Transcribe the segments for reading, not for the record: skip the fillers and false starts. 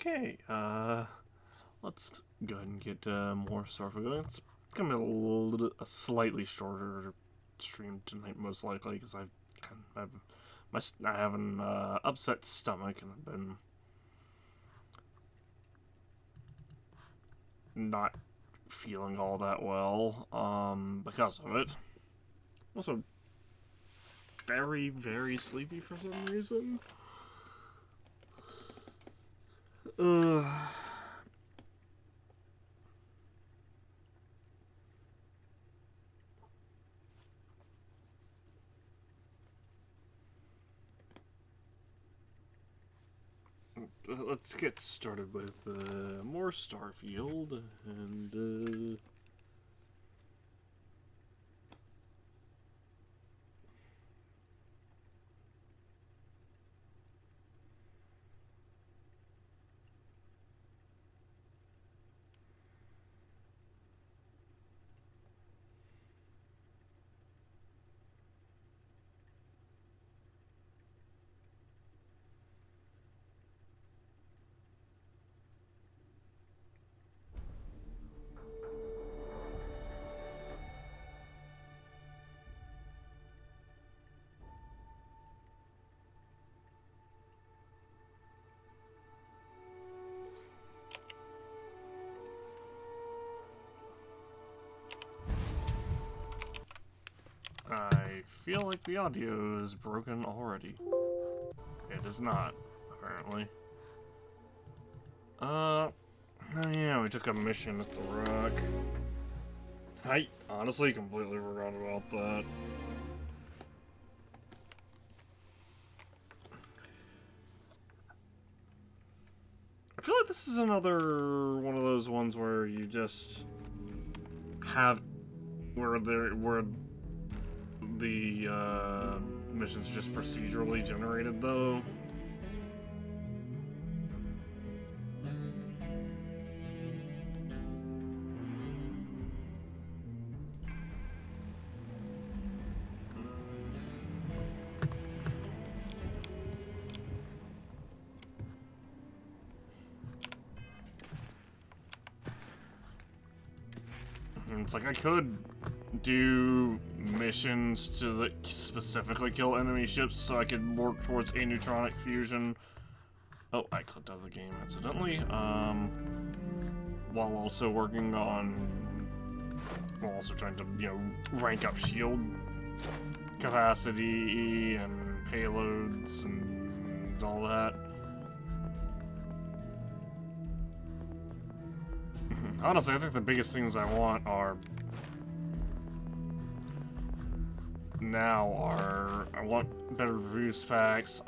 Okay, let's go ahead and get more Starfield going. It's gonna be a slightly shorter stream tonight, most likely, because I have an upset stomach and I've been not feeling all that well because of it. Also, very, very sleepy for some reason. Let's get started with more Starfield, and I feel like the audio is broken already. It is not, apparently. Oh yeah, we took a mission at the Rock. I honestly completely forgot about that. I feel like this is another one of those ones where you just have where the mission's just procedurally generated, though. It's like I could do missions to specifically kill enemy ships so I could work towards aneutronic fusion. Oh, I clicked out of the game accidentally. While also working on, while also trying to, rank up shield capacity and payloads and all that. Honestly, I think the biggest things I want are I want better boost packs.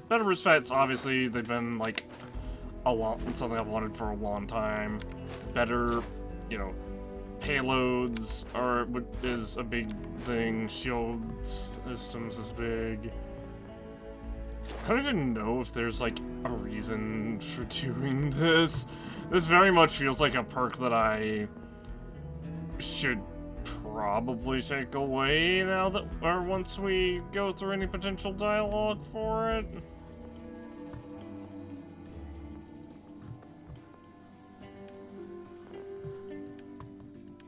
Better boost packs, obviously, they've been like something I've wanted for a long time. Better, payloads is a big thing. Shield systems is big. I don't even know if there's like a reason for doing this. This very much feels like a perk that I should probably take away now that, or once we go through any potential dialogue for it.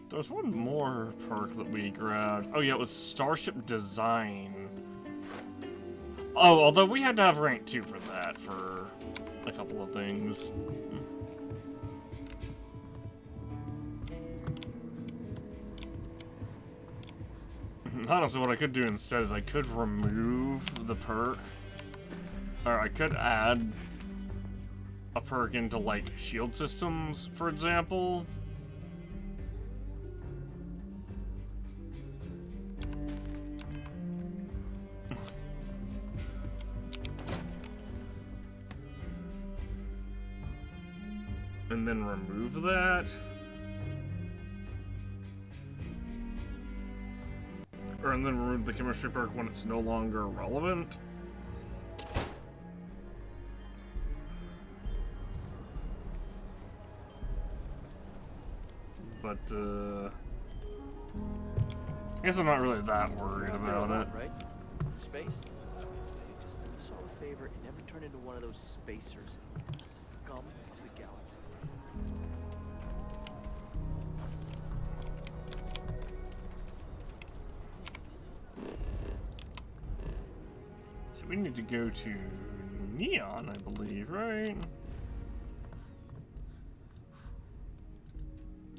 There was one more perk that we grabbed. Oh yeah, it was Starship Design. Oh, although we had to have rank 2 for that, for a couple of things. Honestly, what I could do instead is I could remove the perk. Or I could add a perk into, like, shield systems, for example. And then remove that. And then remove the chemistry perk when it's no longer relevant. But, I guess I'm not really that worried about it. Right? Space? Hey, just do us all a favor and never turn into one of those spacers. Scum So we need to go to Neon, I believe, right?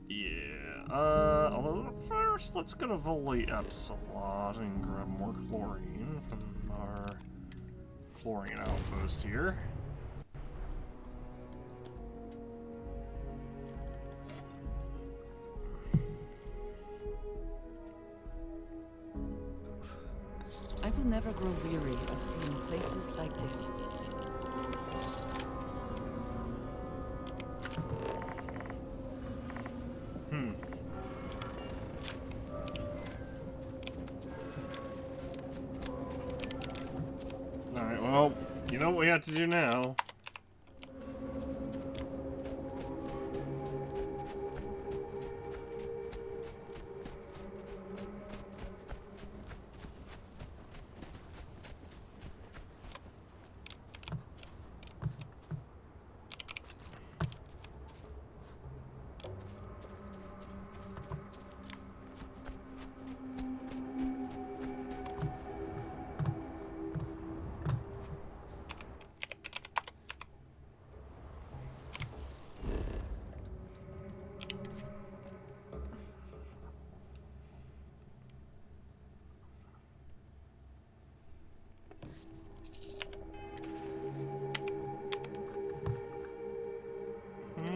Yeah, although first, let's go to Volley Epsilon and grab more chlorine from our chlorine outpost here. I will never grow weary of seeing places like this. Alright, well, you know what we have to do now.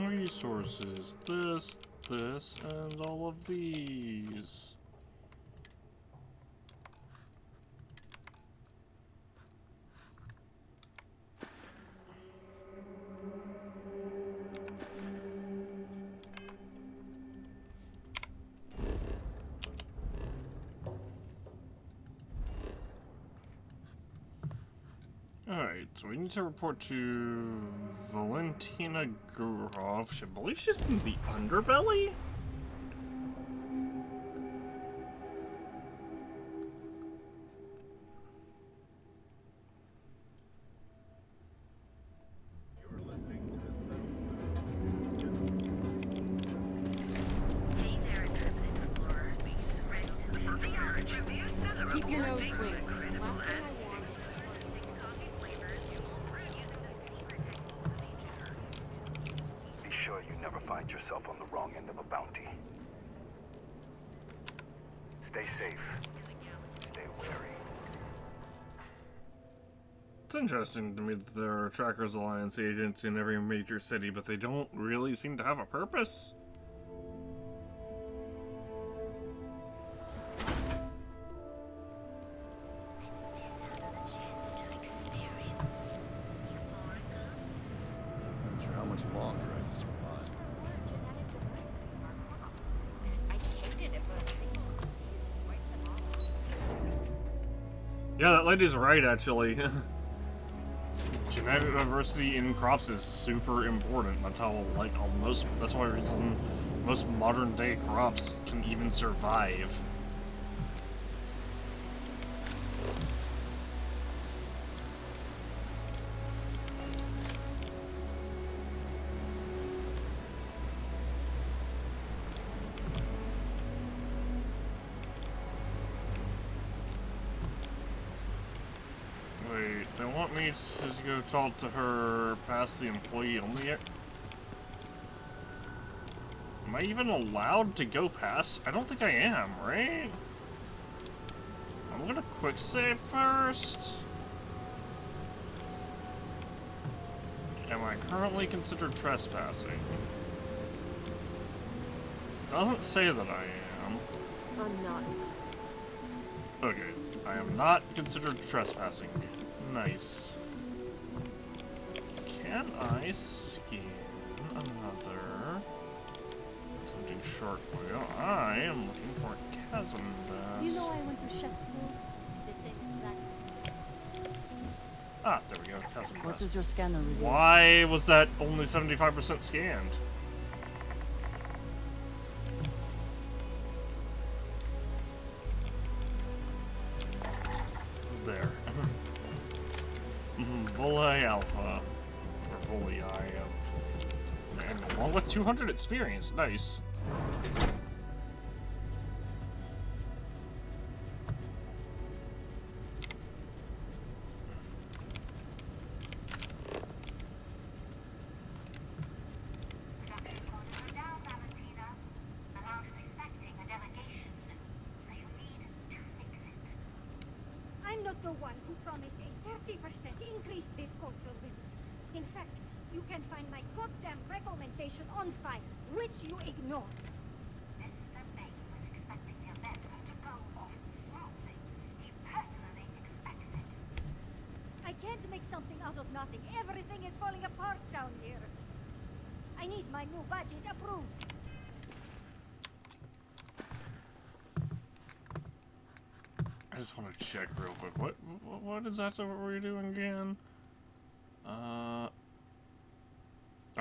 Resources, this, and all of these. Alright, so we need to report to Valentina Gurov. I believe she's in the underbelly? Keep your nose clean. Last thing I want. Be sure you never find yourself on the wrong end of a bounty. Stay safe. Stay wary. It's interesting to me that there are Trackers Alliance agents in every major city, but they don't really seem to have a purpose. Not sure how much longer I can survive. Genetic diversity in our crops. I'd hate it if a single disease wiped them all. Yeah, that lady's right, actually. Genetic diversity in crops is super important. That's how, like, that's why reason most modern day crops can even survive. Wait, they want me to go talk to her past the employee only? Am I even allowed to go past? I don't think I am, right? I'm gonna quick save first. Am I currently considered trespassing? Doesn't say that I am. I'm not. Okay, I am not considered trespassing. Nice. Can I scan another something short wheel? I am looking for chasm bass. You know I went to chef school. This ain't exactly. Ah, there we go, chasm What bass. does your scanner reveal? Why was that only 75% scanned? There. Bulleye Alpha. Or Bulleye and along with 200 experience. Nice. I'm not the one who promised a 30% increase this coastal risk. In fact, you can find my goddamn recommendation on file, which you ignored. Mr. May was expecting the event to go off smoothly. He personally expects it. I can't make something out of nothing. Everything is falling apart down here. I need my new budget approved. I just want to check real quick. What is that we're doing again? I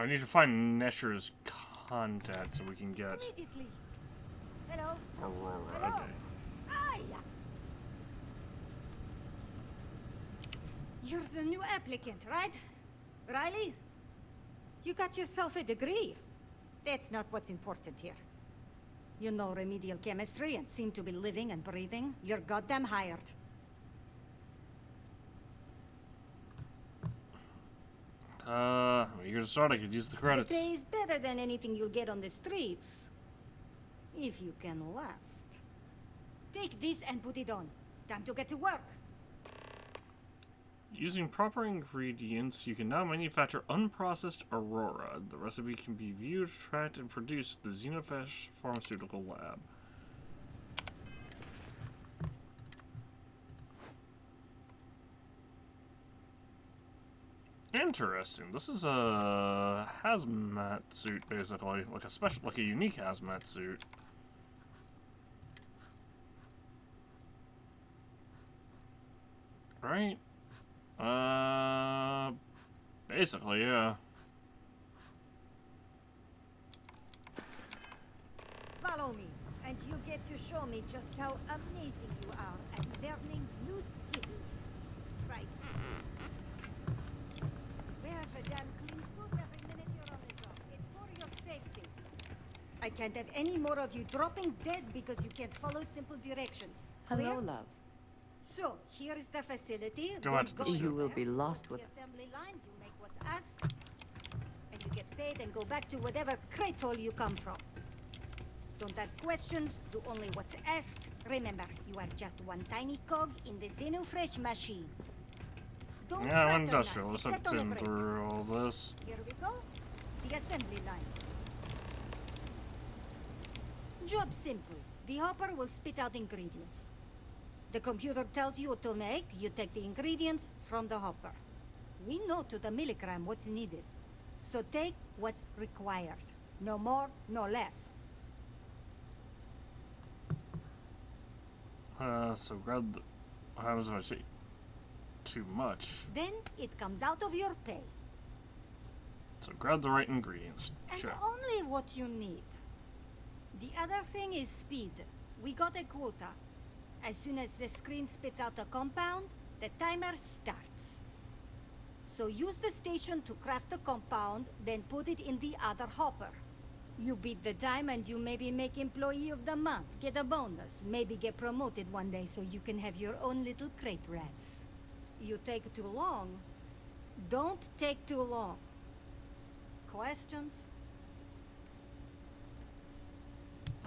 need to find Nesher's contact so we can get Immediately. Hello? Aurora. Hello? Okay. Aye! You're the new applicant, right? Riley? You got yourself a degree. That's not what's important here. You know remedial chemistry and seem to be living and breathing. You're goddamn hired. You're to start, I could use the The credits. pay is better than anything you'll get on the streets. If you can last. Take this and put it on. Time to get to work. Using proper ingredients, you can now manufacture unprocessed Aurora. The recipe can be viewed, tracked, and produced at the Xenofish Pharmaceutical Lab. Interesting. This is a hazmat suit, basically, like a unique hazmat suit. Right? Basically, yeah. Follow me, and you get to show me just how amazing you are at learning new skills. Right. Wear the damn clean suit every minute you're on the job. It's for your safety. I can't have any more of you dropping dead because you can't follow simple directions. Hello, Clear? love. So, here is the facility. Go Then out to the go ship. You will there. be lost The with... assembly line, you make what's asked, and you get paid and go back to whatever crate hole you come from. Don't ask questions, do only what's asked. Remember, you are just one tiny cog in the Xenofresh machine. Don't Yeah, I'm fraternize, industrialist. I've except on a been break. through all this. Here we go. The assembly line. Job simple. The hopper will spit out ingredients. The computer tells you what to make, you take the ingredients from the hopper. We know to the milligram what's needed. So take what's required. No more, no less. So grab the... How was I say? Too much. Then it comes out of your pay. So grab the right ingredients. And Check. only what you need. The other thing is speed. We got a quota. As soon as the screen spits out a compound, the timer starts. So use the station to craft the compound, then put it in the other hopper. You beat the time and you maybe make Employee of the Month, get a bonus, maybe get promoted one day so you can have your own little crate rats. You take too long. Don't take too long. Questions?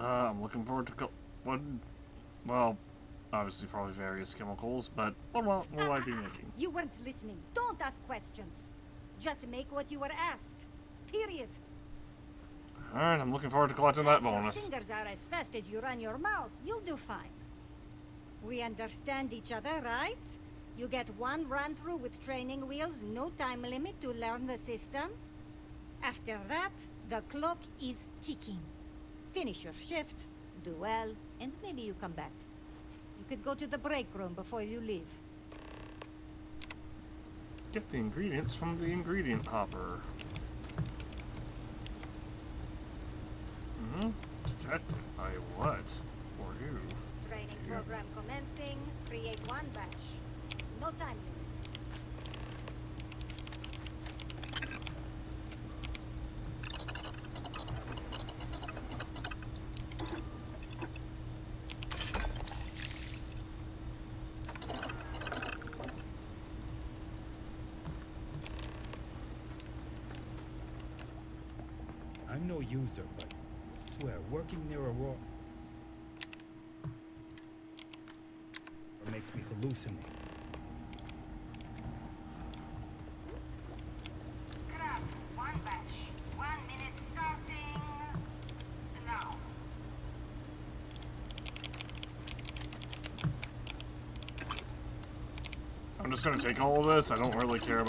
I'm looking forward to what? Well, obviously probably various chemicals, but what will I be making? You weren't listening. Don't ask questions. Just make what you were asked. Period. Alright, I'm looking forward to collecting that If your bonus. fingers are as fast as you run your mouth, you'll do fine. We understand each other, right? You get one run through with training wheels, no time limit to learn the system. After that, the clock is ticking. Finish your shift, do well, and maybe you come back. You could go to the break room before you leave. Get the ingredients from the ingredient hopper. Detected by what? Or who? Training program commencing. Create one batch. No time limit. I'm no user, but swear, working near Aurora makes makes me hallucinate. Craft, one batch. 1 minute starting now. I'm just gonna take all of this. I don't really care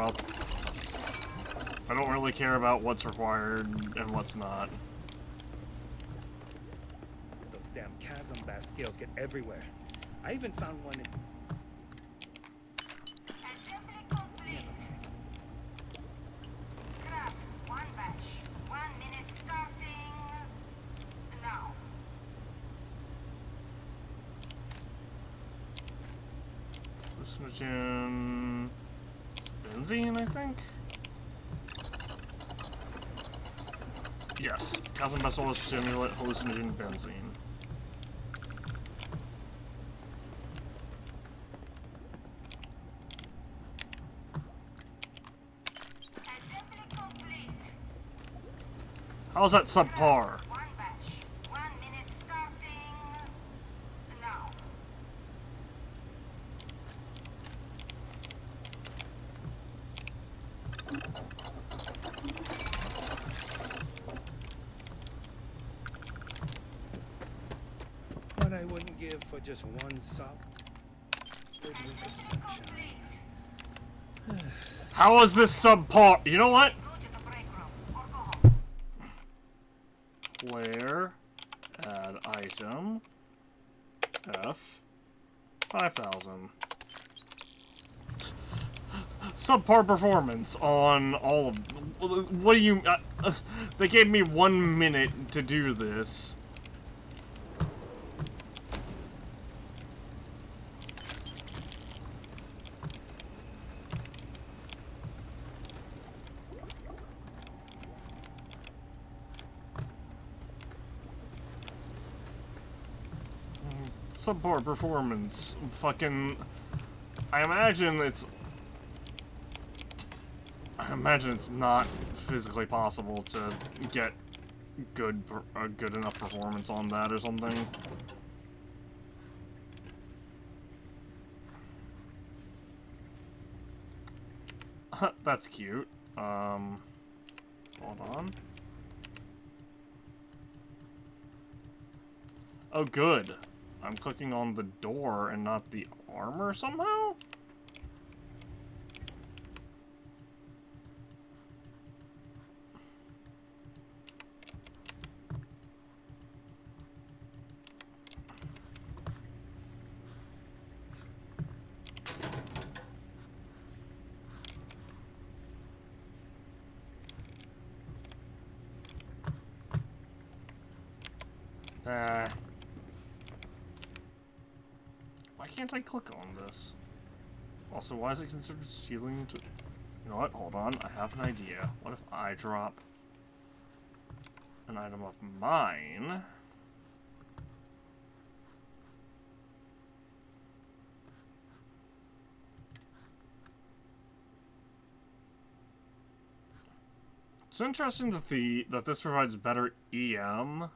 about what's required and what's not. Those damn chasm bass scales get everywhere. I even found one in... Assembly complete. Craft, one batch. 1 minute starting now. Hallucinogen... Benzene, I think? Yes. Calcium vessel will stimulate hallucinogen benzene. Assembly complete. How is that subpar? One batch. 1 minute starting now. What I wouldn't give for just one solid week of sunshine. How is this subpar? You know what? Go to the break room or go home. Player, add item, F, 5,000. Subpar performance on all of. What do you? They gave me 1 minute to do this. Subpar performance. Fucking. I imagine it's not physically possible to get a good enough performance on that or something. That's cute. Hold on. Oh, good. I'm clicking on the door and not the armor somehow? Why can't I click on this? Also, why is it considered stealing to... You know what? Hold on. I have an idea. What if I drop an item of mine? It's interesting that this provides better EM.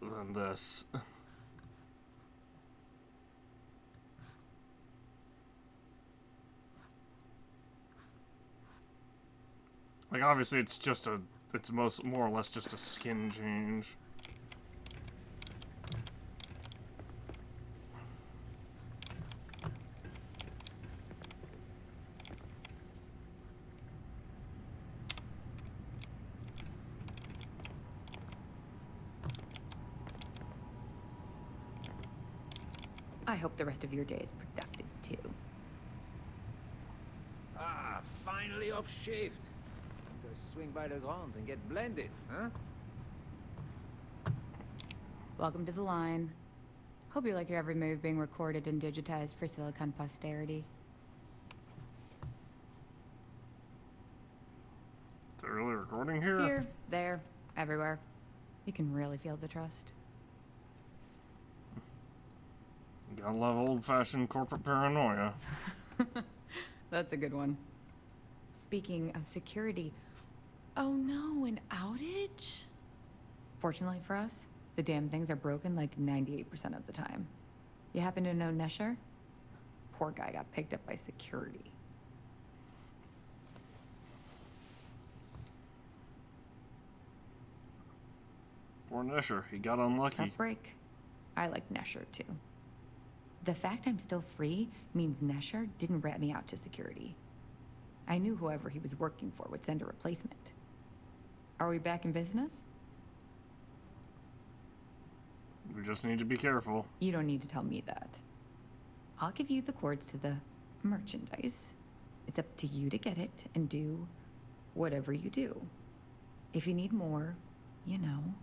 Than this. Like, obviously it's just it's more or less just a skin change. I hope the rest of your day is productive, too. Ah, finally off shift. Just swing by the grounds and get blended, huh? Welcome to the line. Hope you like your every move being recorded and digitized for Silicon posterity. They're really recording here? Here, there, everywhere. You can really feel the trust. Gotta love old-fashioned corporate paranoia. That's a good one. Speaking of security, oh no, an outage? Fortunately for us, The damn things are broken like 98% of the time. You happen to know Nesher? Poor guy got picked up by security. Poor Nesher, he got unlucky. Tough break. I like Nesher too. The fact I'm still free means Nesher didn't rat me out to security. I knew whoever he was working for would send a replacement. Are we back in business? We just need to be careful. You don't need to tell me that. I'll give you the codes to the merchandise. It's up to you to get it and do whatever you do. If you need more, you know,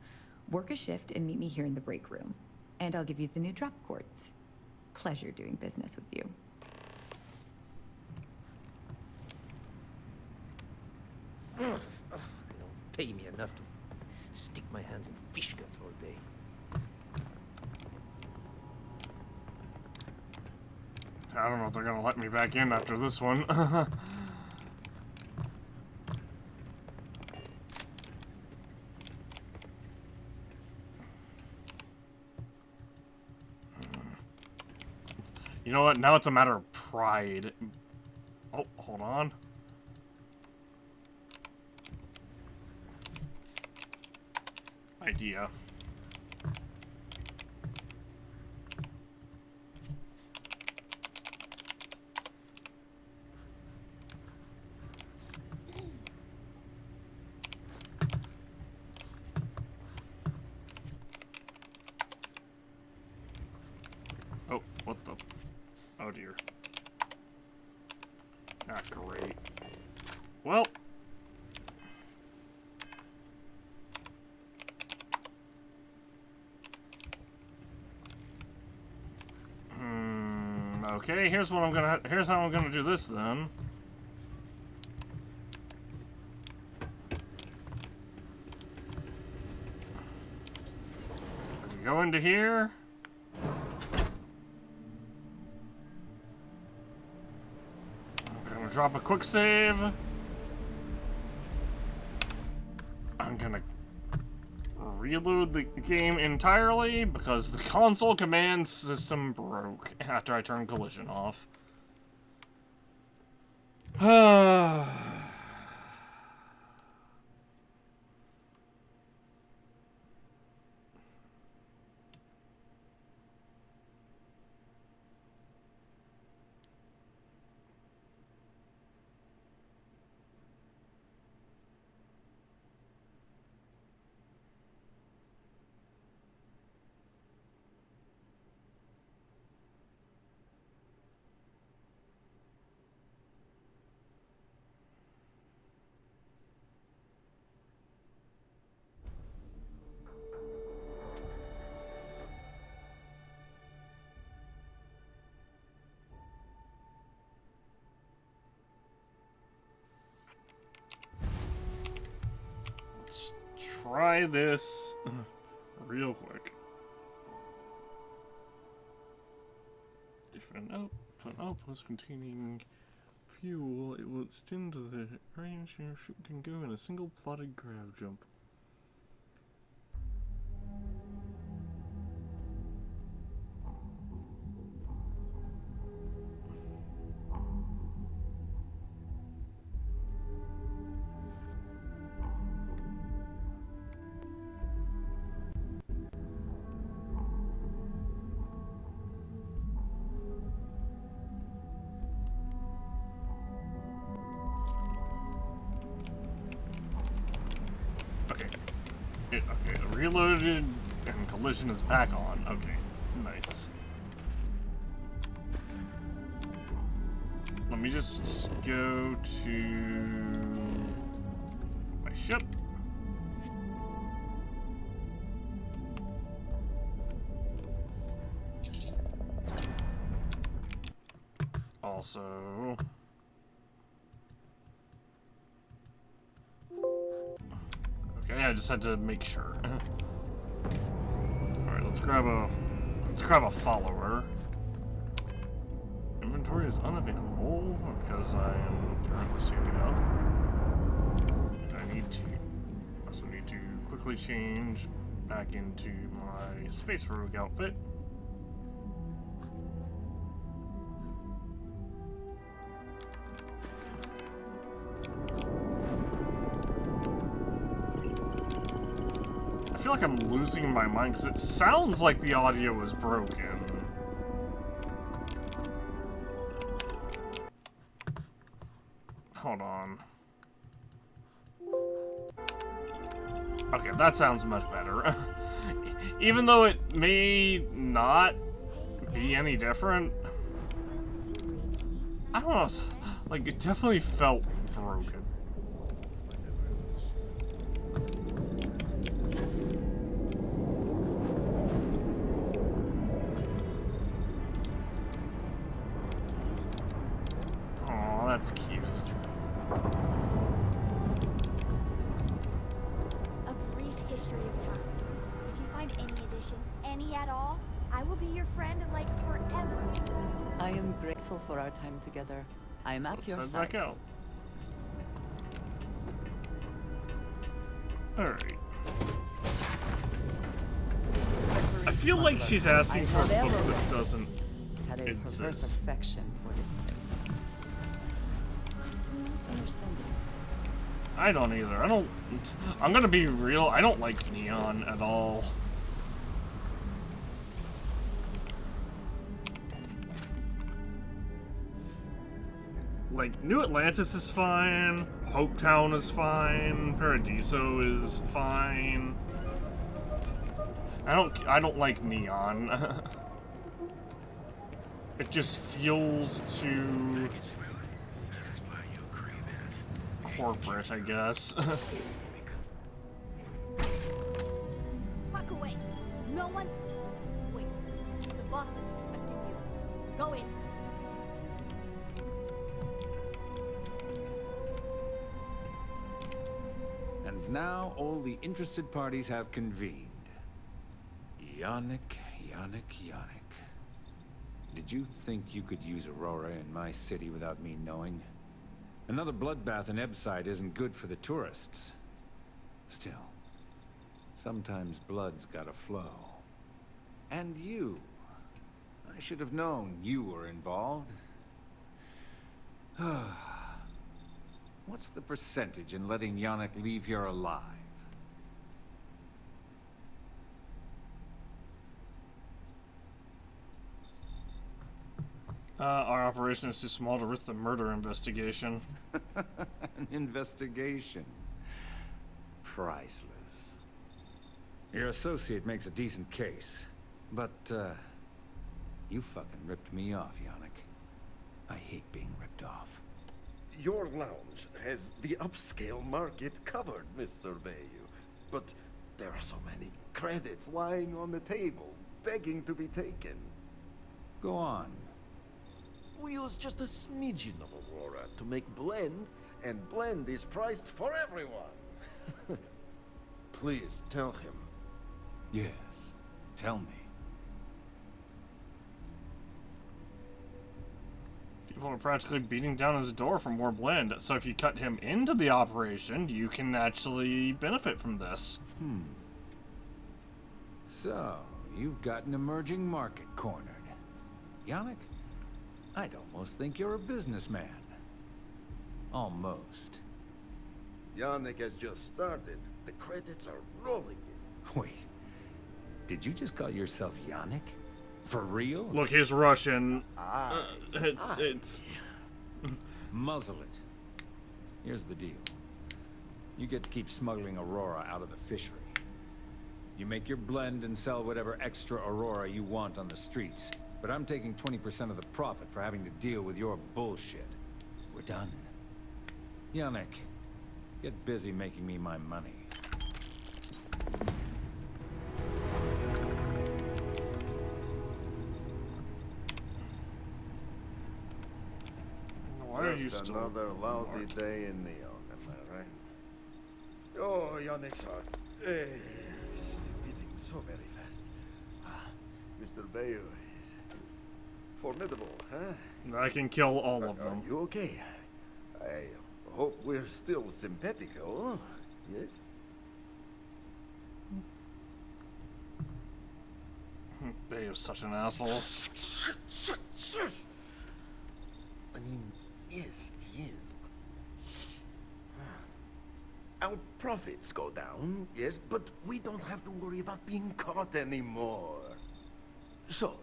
work a shift and meet me here in the break room. And I'll give you the new drop cords. Pleasure doing business with you. They don't pay me enough to stick my hands in fish guts all day. I don't know if they're gonna let me back in after this one. You know what? Now it's a matter of pride. Oh, hold on. Idea. Oh, what the? Oh dear. Ah, great. Well. Okay, here's how I'm gonna do this then. Go into here. I'm gonna drop a quick save. I'm gonna reload the game entirely because the console command system broke after I turned collision off. Try this real quick. If an outpost containing fuel, it will extend to the range your ship can go in a single plotted grab jump. Okay, reloaded and collision is back on. Okay, nice. Let me just go to my ship. Also, okay, I just had to make sure. All right, let's grab a follower. Inventory is unavailable because I am currently standing up. I also need to quickly change back into my Space Rogue outfit. I feel like I'm losing my mind because it sounds like the audio is broken. Hold on. Okay, that sounds much better. Even though it may not be any different. I don't know, like, it definitely felt broken. Aw, that's cute. A brief history of time. If you find any edition, any at all, I will be your friend, like, forever. I am grateful for our time together. I am at your Let's side. head back out. Alright. I feel like she's asking for a book that doesn't Had a perverse exist. affection for this place. Understandable. I don't either. I don't... I'm gonna be real, I don't like neon at all. Like, New Atlantis is fine, Hopetown is fine, Paradiso is fine. I don't like neon. It just feels too corporate, I guess. Walk away. No one... Wait. The boss is expecting you. Go in. And now all the interested parties have convened. Yannick. Did you think you could use Aurora in my city without me knowing? Another bloodbath in Ebside isn't good for the tourists. Still, sometimes blood's gotta flow. And you. I should have known you were involved. What's the percentage in letting Yannick leave here alive? Our operation is too small to risk the murder investigation. An investigation. Priceless. Your associate makes a decent case, but, you fucking ripped me off, Yannick. I hate being ripped off. Your lounge has the upscale market covered, Mr. Bayou. But there are so many credits lying on the table, begging to be taken. Go on. We use just a smidgen of Aurora to make blend, and blend is priced for everyone. Please tell him. Yes, tell me. People are practically beating down his door for more blend, so if you cut him into the operation, you can actually benefit from this. So, you've got an emerging market cornered. Yannick, I'd almost think you're a businessman. Almost. Yannick has just started. The credits are rolling in. Wait, did you just call yourself Yannick? For real? Look, he's Russian. It's... Muzzle it. Here's the deal. You get to keep smuggling Aurora out of the fishery. You make your blend and sell whatever extra Aurora you want on the streets. But I'm taking 20% of the profit for having to deal with your bullshit. We're done. Yannick, get busy making me my money. Why are you Just still... another lousy day in Neon, am I right? Oh, Yannick's heart. Still beating so very fast. Mr. Bayou is formidable, huh? I can kill all of them. Are you okay? I hope we're still simpatico, yes? Bayou's such an asshole. I mean, yes, he is. Our profits go down, yes, but we don't have to worry about being caught anymore. So,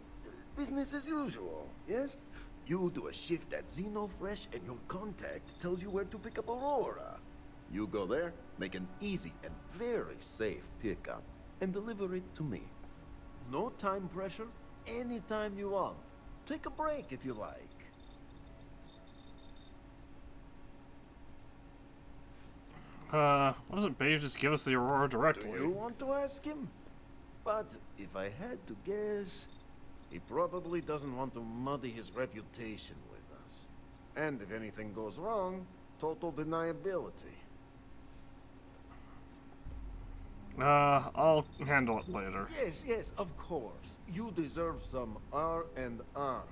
business as usual, yes? You do a shift at Xenofresh and your contact tells you where to pick up Aurora. You go there, make an easy and very safe pickup, and deliver it to me. No time pressure, anytime you want. Take a break if you like. Why doesn't Bayou just give us the Aurora directly? Do you want to ask him? But if I had to guess, he probably doesn't want to muddy his reputation with us. And if anything goes wrong, total deniability. I'll handle it later. Yes, yes, of course. You deserve some R&R.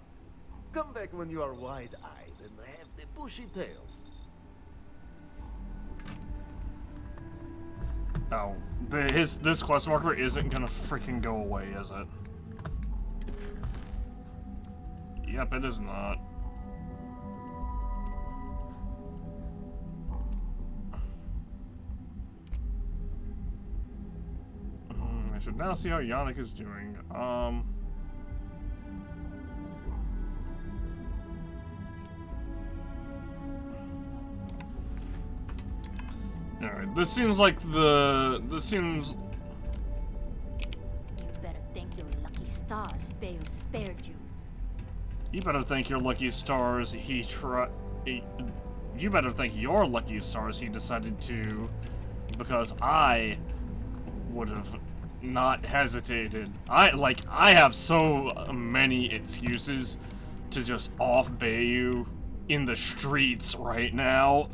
Come back when you are wide-eyed and have the bushy tails. Oh, this quest marker isn't gonna freaking go away, is it? Yep, it is not. I should now see how Yannick is doing. Alright, this seems like this seems... You better thank your lucky stars Bayo spared you. You better thank your lucky stars you better thank your lucky stars he decided to, because I would have not hesitated. I have so many excuses to just off Bayou in the streets right now.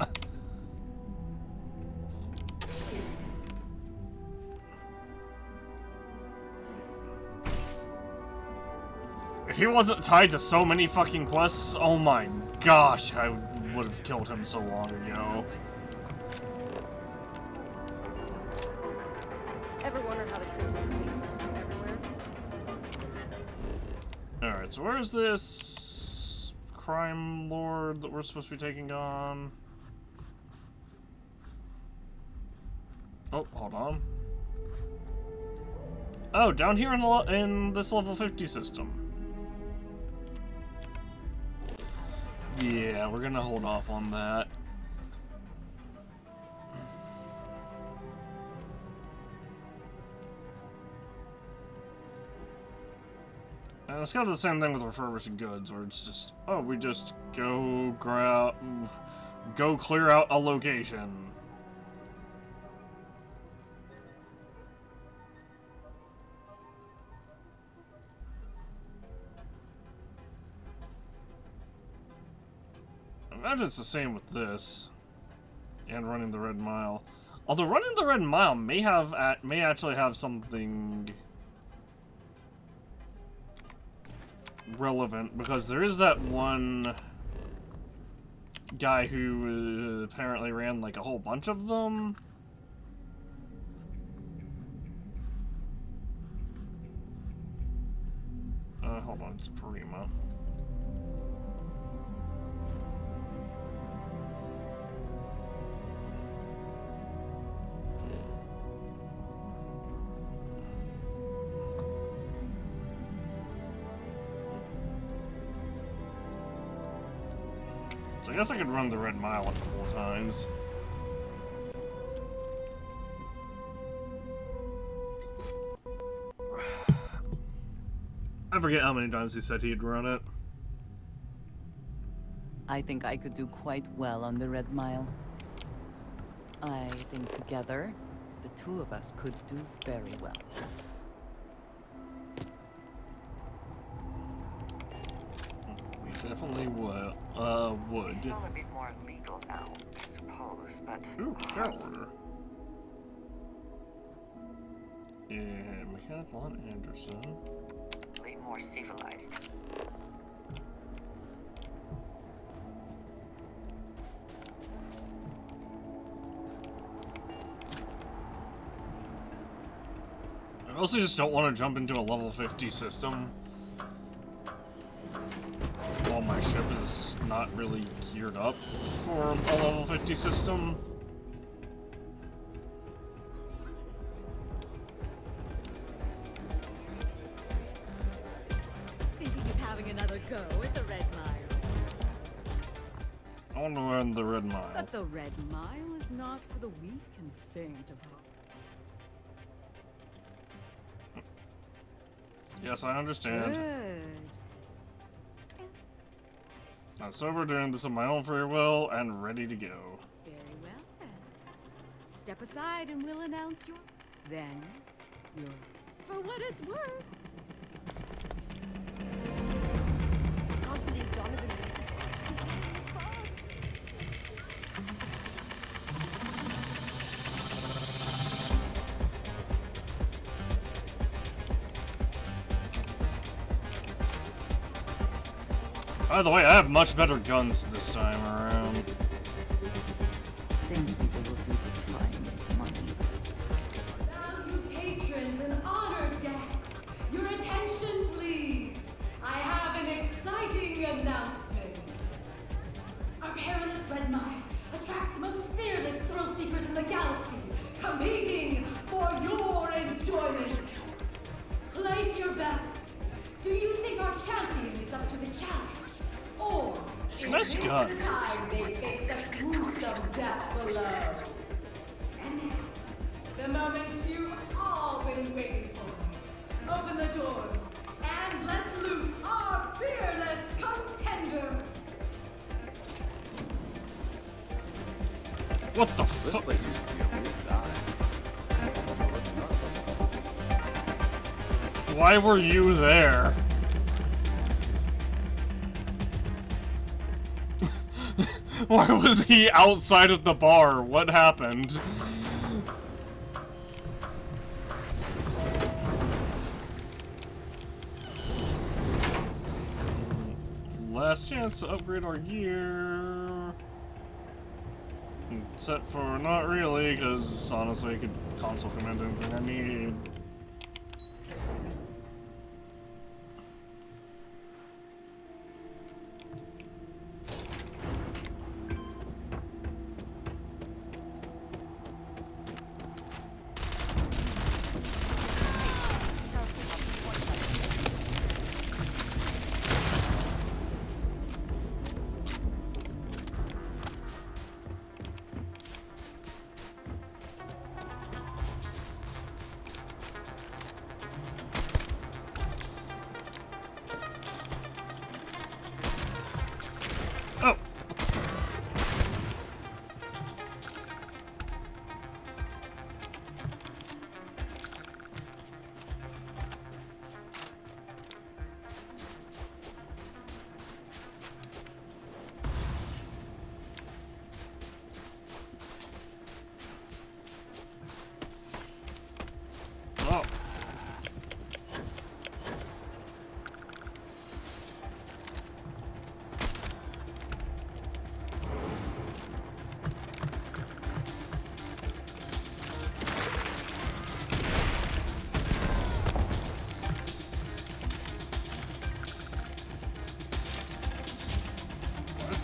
If he wasn't tied to so many fucking quests, oh my gosh, I would have killed him so long ago. Ever wondered how the Crimson Fleet seems to be everywhere? Alright, so where's this crime lord that we're supposed to be taking on? Oh, hold on. Oh, down here in this level 50 system. Yeah, we're gonna hold off on that. And it's kind of the same thing with refurbishing goods, where it's just, oh, we just go clear out a location. I imagine it's the same with this, and running the Red Mile. Although running the Red Mile may actually have something relevant, because there is that one guy who apparently ran like a whole bunch of them. Hold on, it's Prima. So I guess I could run the Red Mile a couple of times. I forget how many times he said he'd run it. I think I could do quite well on the Red Mile. I think together, the two of us could do very well. We definitely would. It's all a bit more legal now, I suppose, but... Ooh, carol order. Yeah, Mechanical on Anderson. Way more civilized. I also just don't want to jump into a level 50 system while my ship is not really geared up for a level 50 system. Thinking of having another go at the Red Mile. I want to run the Red Mile. But the Red Mile is not for the weak and faint of heart. Yes, I understand. Good. So we're doing this on my own free will and ready to go. Very well then. Step aside and we'll announce your... Then, your... For what it's worth. I can't believe Donovan makes this far. By the way, I have much better guns this time around. Things people will do to try and make money. Valued patrons and honored guests, your attention please. I have an exciting announcement. Our perilous Red Mile attracts the most fearless thrill seekers in the galaxy, competing for your enjoyment. Place your bets. Do you think our champion is up to the challenge? Or is Nice this gun. the time they face a gruesome death below? And now, the moment you've all been waiting for. Open the doors and let loose our fearless contender. What the This fuck? place used to be a real dive. Why were you there? Why was he outside of the bar? What happened? Last chance to upgrade our gear. Except for not really, because honestly I could console command anything I need.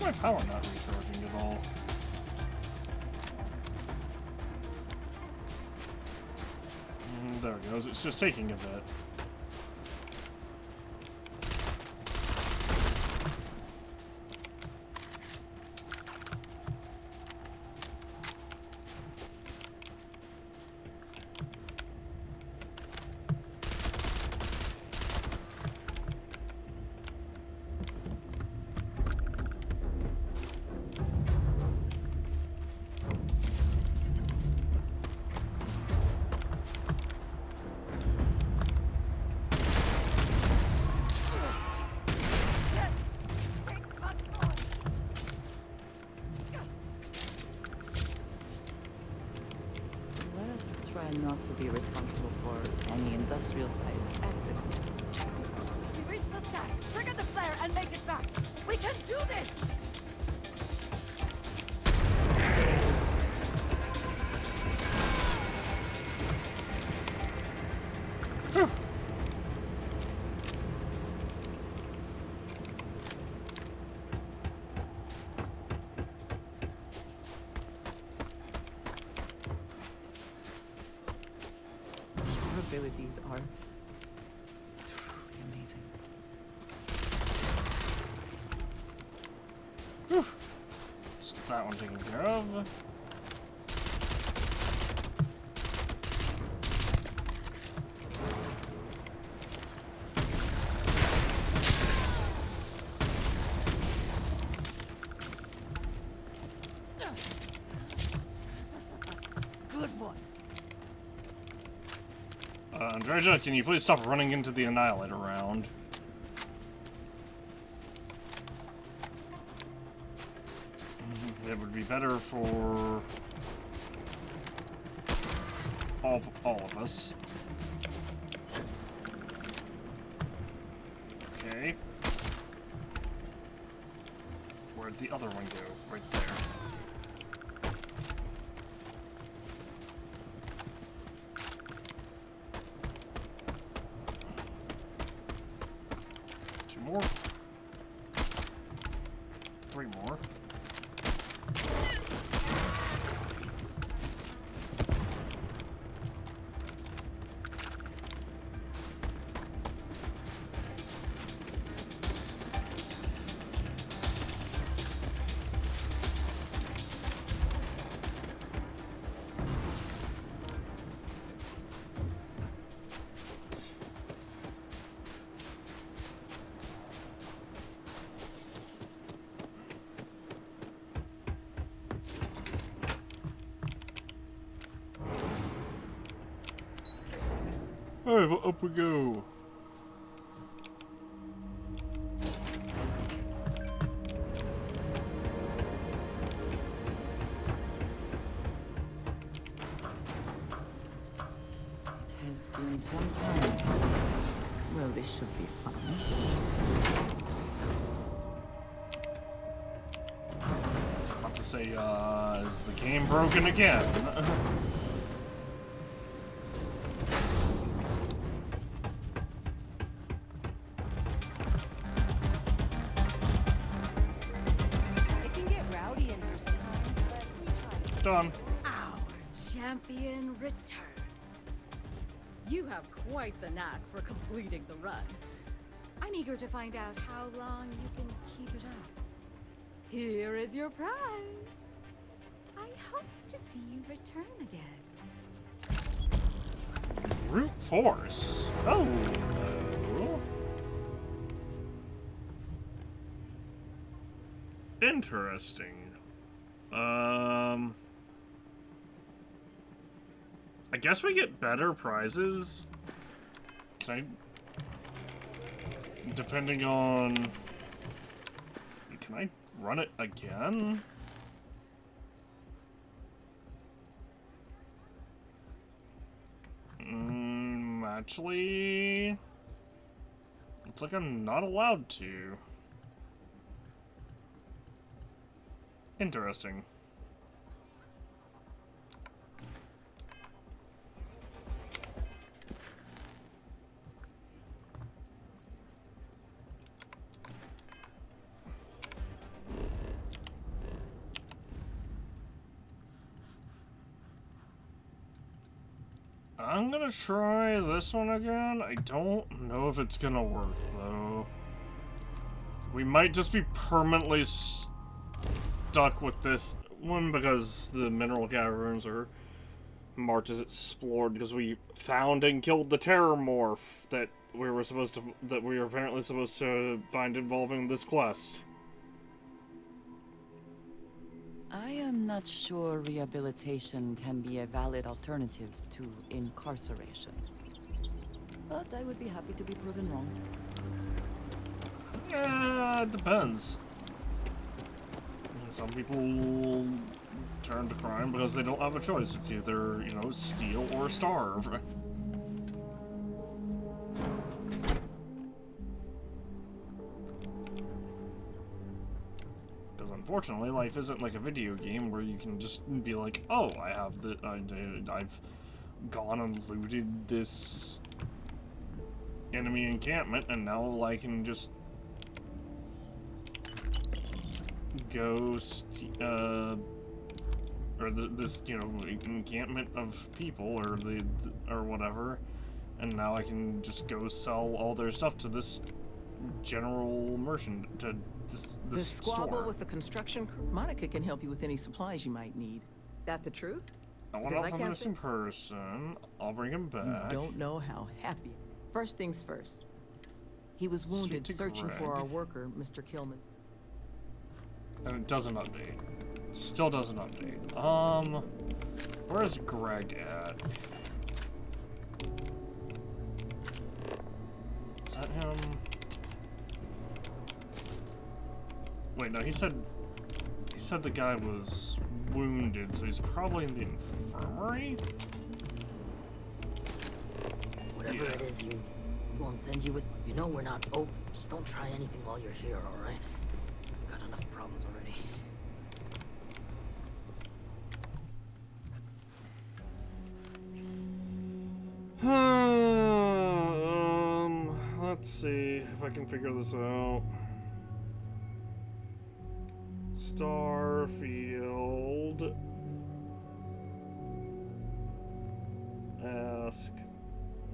My power not recharging at all. There it goes. It's just taking a bit. Try not to be responsible for any industrial-sized accidents. We reach the stacks, trigger the flare, and make it back. We can do this! that one taken care of. Good one. Andreja, can you please stop running into the Annihilator round? It would be better for all of us. Okay. Where'd the other one go? Right there. Two more. Three more. Alright, well, up we go. It has been some time since. Well, this should be fun. About to say, is the game broken again? Done. Our champion returns. You have quite the knack for completing the run. I'm eager to find out how long you can keep it up. Here is your prize. I hope to see you return again. Brute force. Oh. Interesting. I guess we get better prizes. Can I... Depending on... Can I run it again? Actually... It's like I'm not allowed to. Interesting. I'm gonna try this one again. I don't know if it's gonna work, though. We might just be permanently stuck with this one because the mineral caverns are marked as explored because we found and killed the terror morph that we were apparently supposed to find involving this quest. I am not sure rehabilitation can be a valid alternative to incarceration. But I would be happy to be proven wrong. Yeah, it depends. Some people turn to crime because they don't have a choice. It's either, you know, steal or starve. Because unfortunately, life isn't like a video game where you can just be like, oh, I've gone and looted this enemy encampment, and now I can just go, or this, you know, encampment of people, or whatever, and now I can just go sell all their stuff to this general merchant to The squabble store. with the construction crew? Monica can help you with any supplies you might need. That the truth? I want Because off I a can't missing person. I'll bring him back. You don't know how happy. First things first. He was wounded to searching for Greg. our worker, Mr. Kilman. And it doesn't update. Still doesn't update. Where's Greg at? Is that him? Wait, no, he said the guy was wounded, so he's probably in the infirmary? Whatever it is Sloan sends you with, you know we're not. Oh, just don't try anything while you're here, alright? We've got enough problems already. Let's see if I can figure this out. Starfield. Ask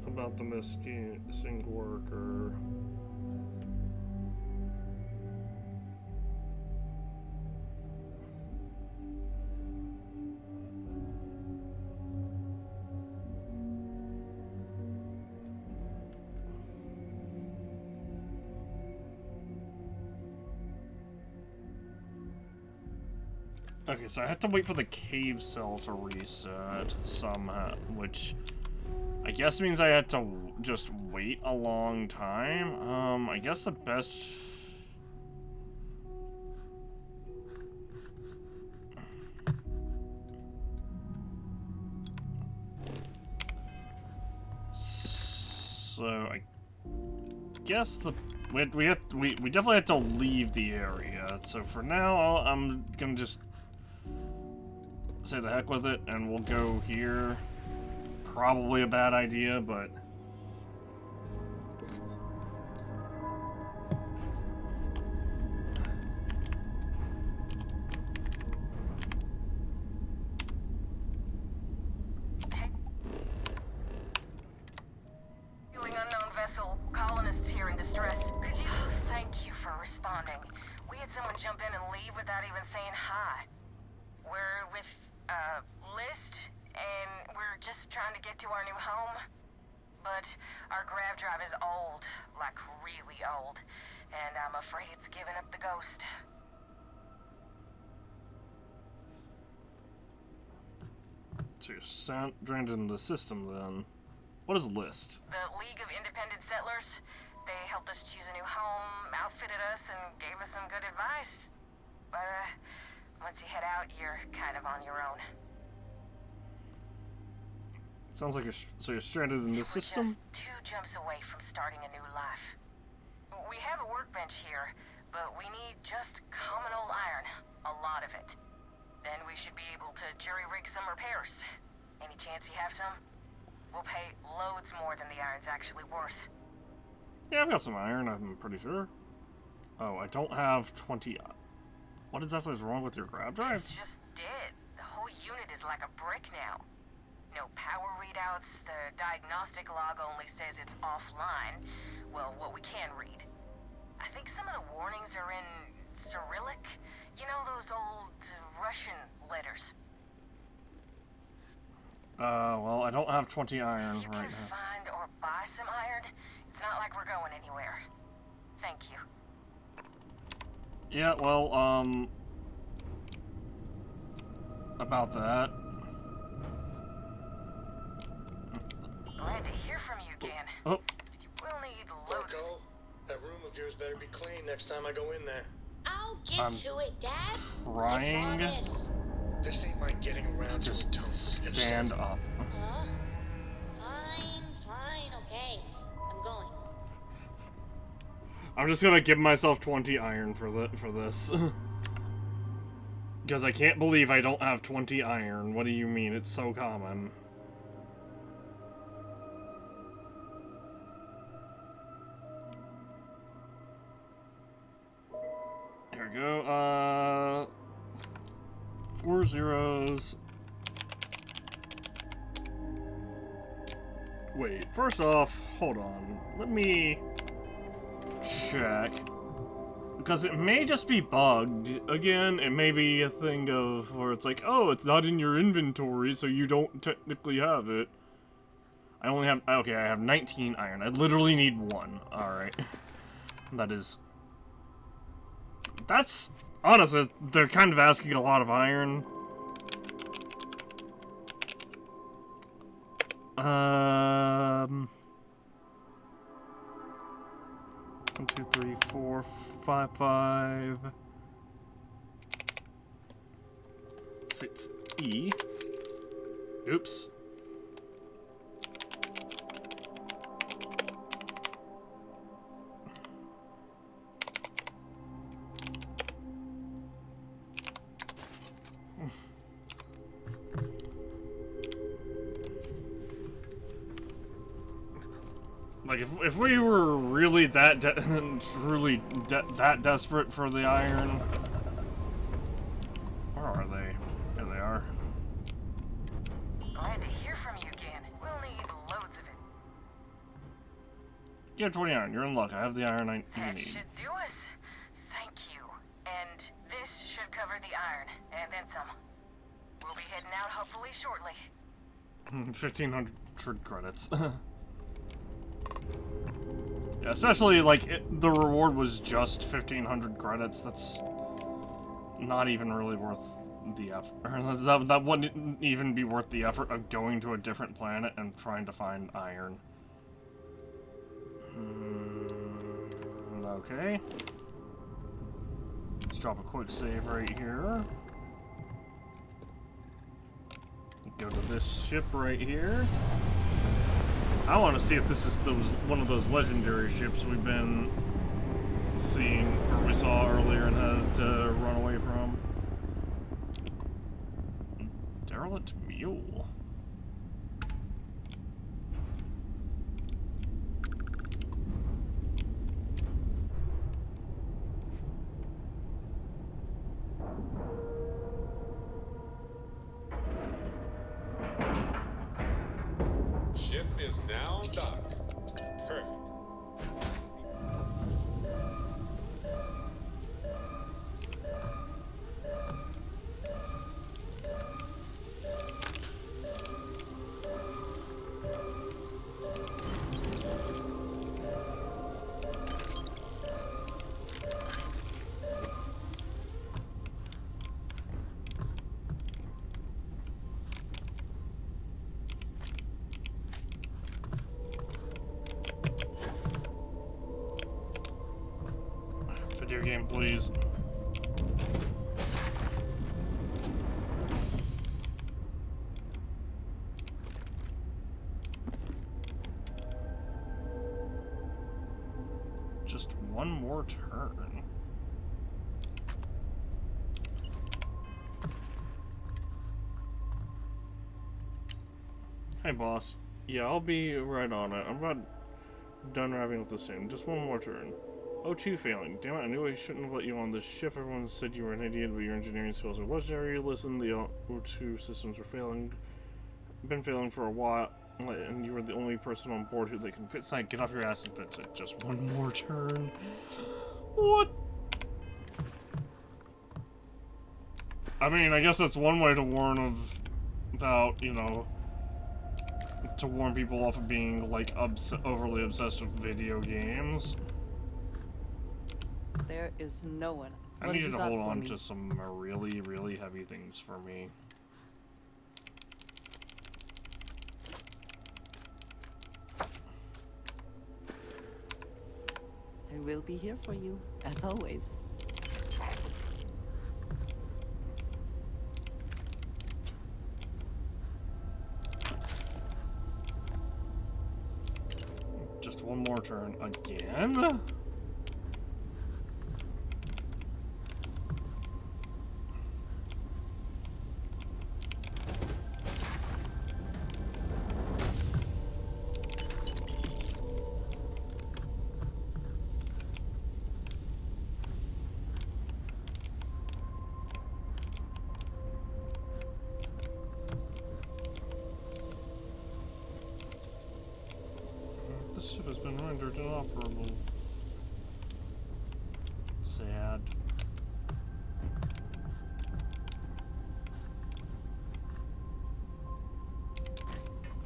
about the missing worker. Okay, so I have to wait for the cave cell to reset somehow, which I guess means I had to just wait a long time. I guess the best... So, I guess the... We definitely had to leave the area, so for now, I'm gonna just say the heck with it, and we'll go here. Probably a bad idea, but... Fueling unknown vessel. Colonists here in distress. Could you... Thank you for responding. We had someone jump in and leave without even saying hi. We're with, List, and we're just trying to get to our new home. But our grav drive is old, like really old, and I'm afraid it's giving up the ghost. So you're stranded in the system, then. What is List? The League of Independent Settlers, they helped us choose a new home, outfitted us, and gave us some good advice. But, once you head out, you're kind of on your own. Sounds like you're stranded in the system? Just 2 jumps away from starting a new life. We have a workbench here, but we need just common old iron. A lot of it. Then we should be able to jury-rig some repairs. Any chance you have some? We'll pay loads more than the iron's actually worth. Yeah, I've got some iron, I'm pretty sure. Oh, I don't have 20... What exactly is wrong with your grab drive? It's just dead. The whole unit is like a brick now. No power readouts, the diagnostic log only says it's offline. Well, what we can read. I think some of the warnings are in Cyrillic. You know those old Russian letters? Well, I don't have 20 iron If you right can now. find or buy some iron, it's not like we're going anywhere. Thank you. Yeah, well, about that. Glad to hear from you again. Oh. We'll need loads. Marco, that room of yours better be clean next time I go in there. I'll get I'm to it, Dad. Trying I promise. This ain't my getting around to a tone. Stand up. Fine, okay. I'm going. I'm just gonna give myself 20 iron for this. Because I can't believe I don't have 20 iron. What do you mean? It's so common. Here we go. 4 zeros. Wait, first off, hold on. Let me... check. Because it may just be bugged. Again, it may be a thing of where it's like, oh, it's not in your inventory, so you don't technically have it. I only have, okay, I have 19 iron. I literally need 1. Alright. That's, honestly, they're kind of asking a lot of iron. 1, 2, 3, 4, 5, 5, 6, E. Oops. Like, if we were really that that desperate for the iron... Where are they? There they are. Glad to hear from you again. We'll need loads of it. You have 20 iron. You're in luck. I have the iron I That need. should do us. Thank you. And this should cover the iron, and then some. We'll be heading out hopefully shortly. 1,500 credits. Yeah, especially, like, the reward was just 1,500 credits. That's not even really worth the effort. That wouldn't even be worth the effort of going to a different planet and trying to find iron. Okay. Let's drop a quick save right here. Go to this ship right here. I want to see if this is one of those legendary ships we've been seeing, or we saw earlier and had to run away from. Derelict Mule. Ship is now docked. Perfect. Video game, please. Just one more turn. Hey, boss. Yeah, I'll be right on it. I'm about done wrapping up the soon. Just one more turn. O2 failing. Damn it, I knew I shouldn't have let you on this ship. Everyone said you were an idiot, but your engineering skills are legendary. Listen, the O2 systems were failing. Been failing for a while, and you were the only person on board who they can fix it. Get off your ass and fix it. Just one more turn. What? I mean, I guess that's one way to warn about, you know, to warn people off of being, like, overly obsessed with video games. There is no one. I What have needed you to got hold for on me? to some really, really heavy things for me. I will be here for you, as always. Just one more turn again? This ship has been rendered inoperable.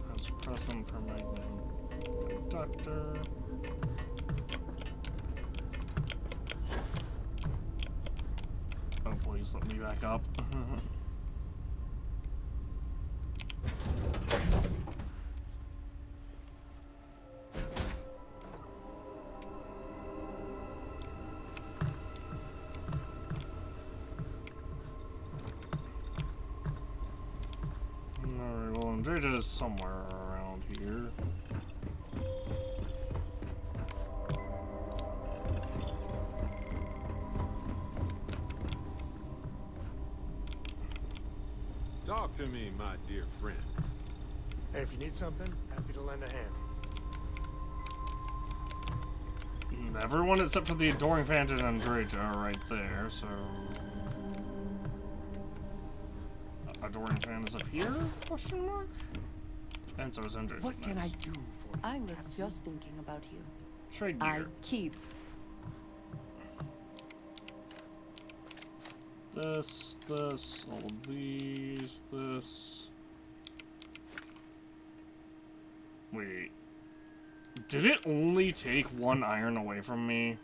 god. Suppress him for magnetic conductor. Oh, please let me back up. Alright, well, Andrea is somewhere around here. Talk to me, my dear friend. Hey, if you need something, happy to lend a hand. Everyone except for the adoring fan and Andrea are right there, so... Adoring fan is up here? Question mark? And so is Andrea. What can I do for you? I was just thinking about you. Trade gear. I keep. This, all of these, this. Wait. Did it only take 1 iron away from me?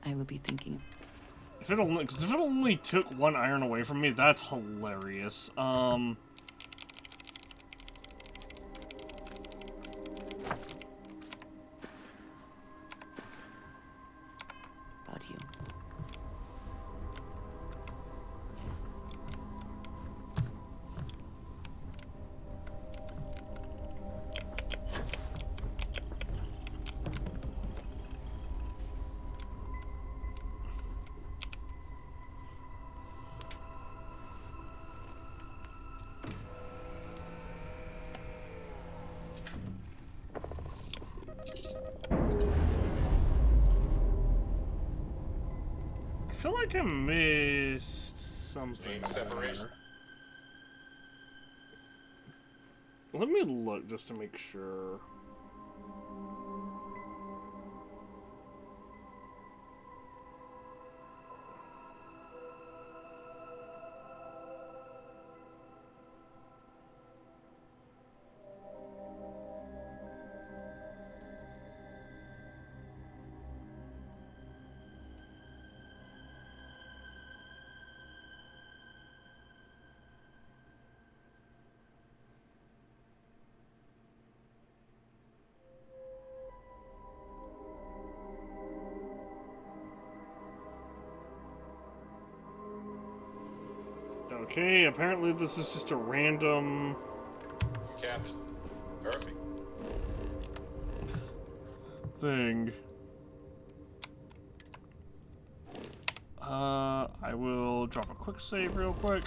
I will be thinking. If it only took 1 iron away from me, that's hilarious. About you. I feel like I missed something. Separation. Let me look just to make sure. Okay, apparently this is just a random... Captain. Perfect. thing. I will drop a quick save real quick.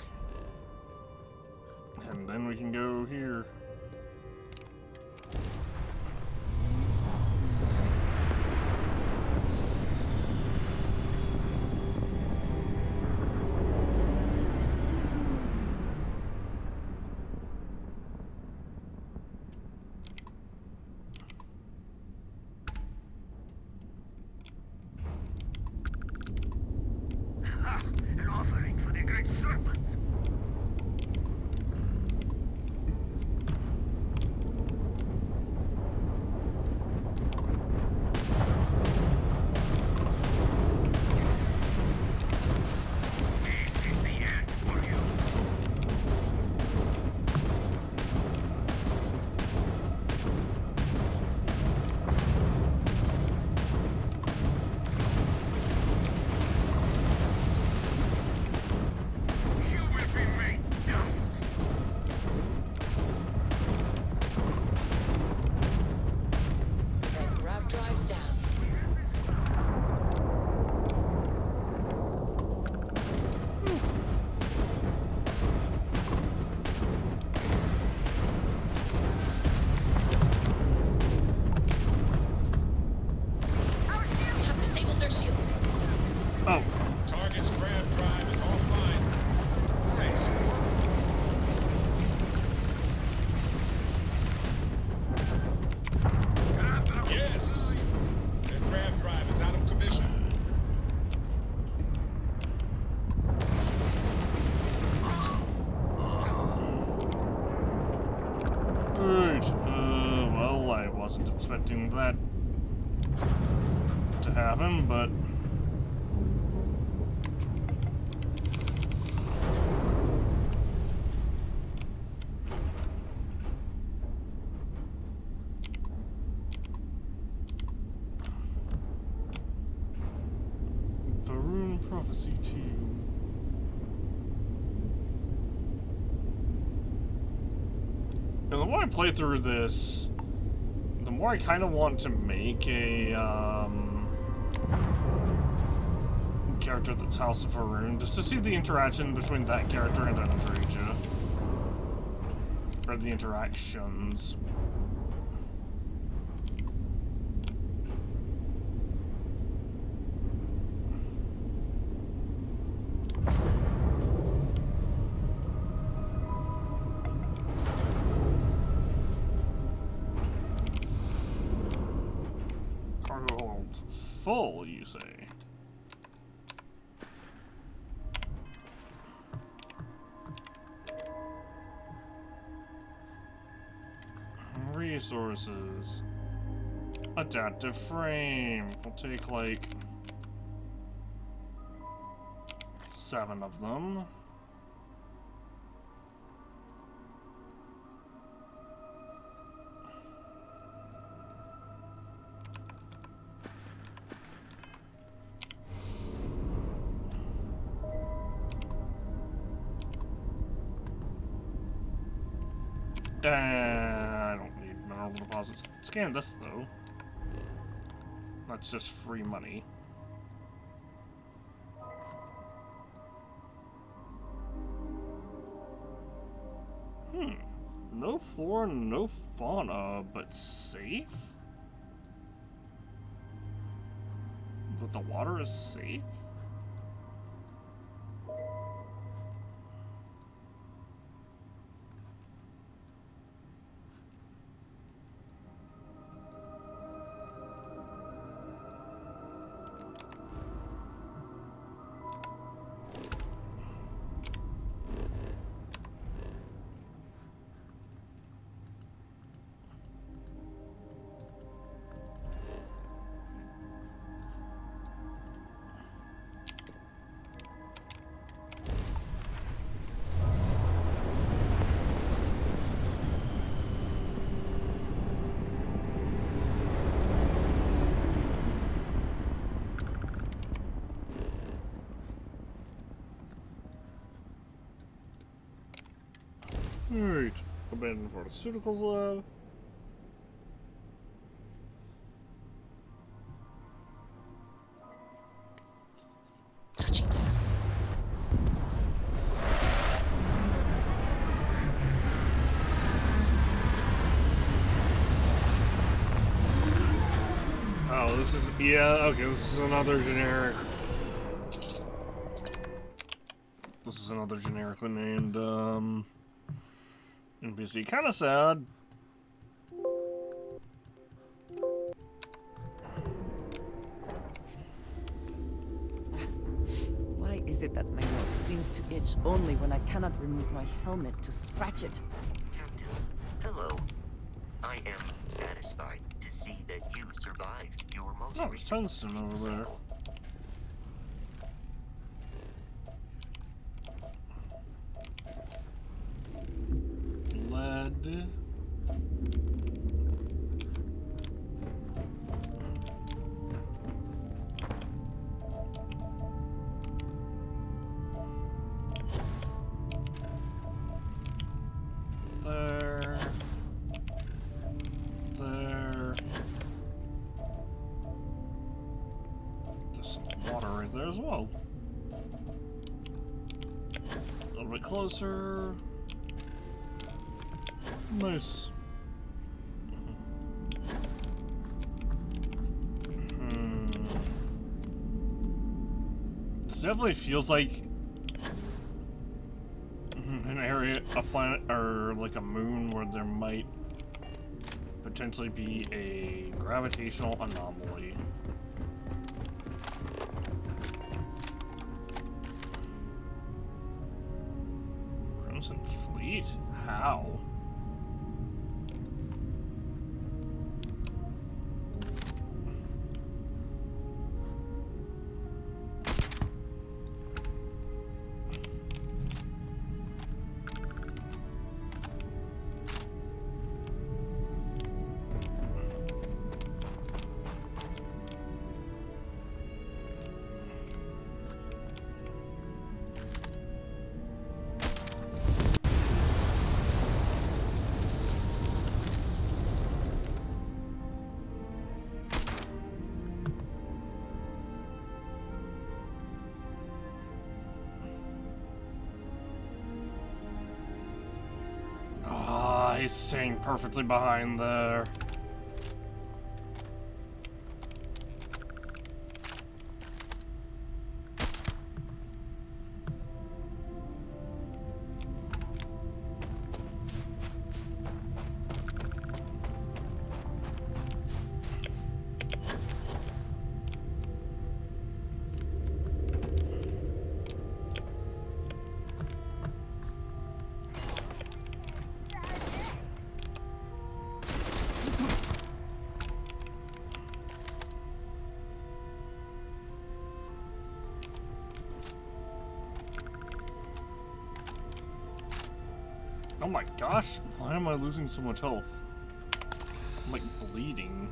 And then we can go here. An offering for the great serpent. Right, well, I wasn't expecting that to happen, but... Barrow Prophecy 2. And the more I play through this, the more I kind of want to make a, character that's House of Haroon, just to see the interaction between that character and Andreja. Or the interactions. Cargo hold full, you say? Resources. Adaptive frame. We'll take like 7 of them. I don't need mineral deposits. Scan this, though. That's just free money. No flora, no fauna, but safe? But the water is safe? Alright, abandoned pharmaceuticals lab. Oh, this is, yeah, okay, this is another generic. This is another generically named, NPC. Kinda sad. Why is it that my nose seems to itch only when I cannot remove my helmet to scratch it? Captain, hello. I am satisfied to see that you survived your most Oh, there's tungsten over there. Lead. There. There. There's some water right there as well. A little bit closer. Nice. This definitely feels like an area, a planet, or like a moon where there might potentially be a gravitational anomaly. Crimson Fleet? How? base staying perfectly behind there. Oh my gosh, why am I losing so much health? I'm like bleeding.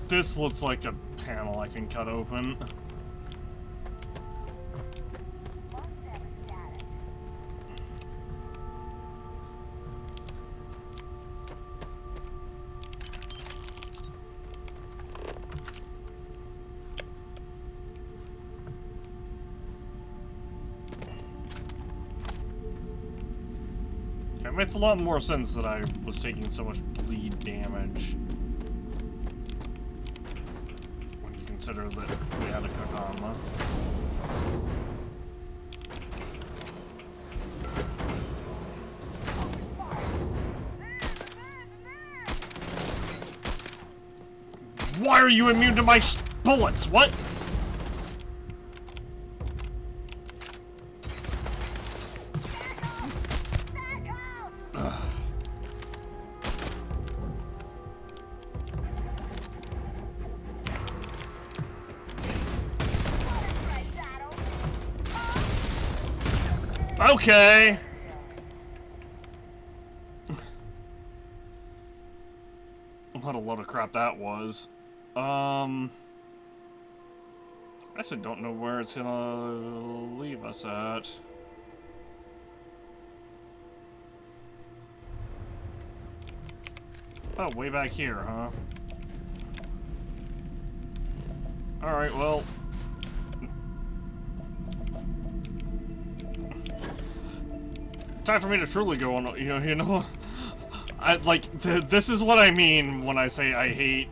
This looks like a panel I can cut open. It makes a lot more sense that I was taking so much bleed damage. Consider that we had a Kakama. Why are you immune to my bullets? What? Okay. What a load of crap that was. I actually don't know where it's gonna leave us at. Oh, way back here, huh? Alright, well. Time for me to truly go on, you know, I, like, this is what I mean when I say I hate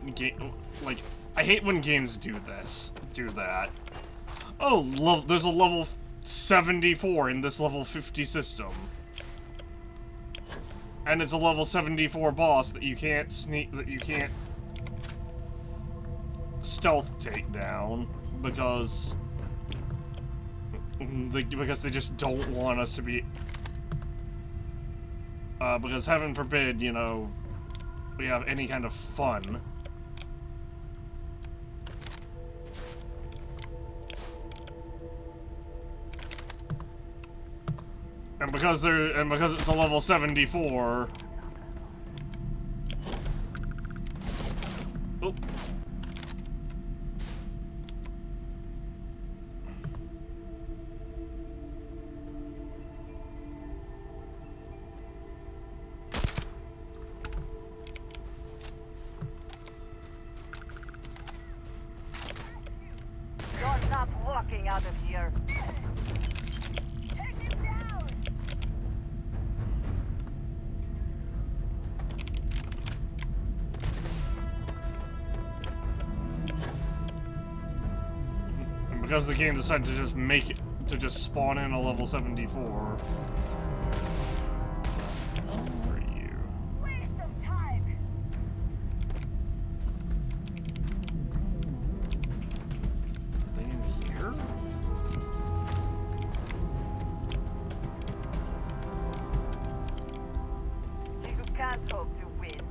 I hate when games do that. Oh, there's a level 74 in this level 50 system. And it's a level 74 boss that you can't stealth take down because they just don't want us to be. Because heaven forbid, you know, we have any kind of fun. And because it's a level 74. Oh. You're not walking out of here. And because the game decided to just make it, to just spawn in a level 74. Where are you? Waste of time. Are they in here? You can't hope to win.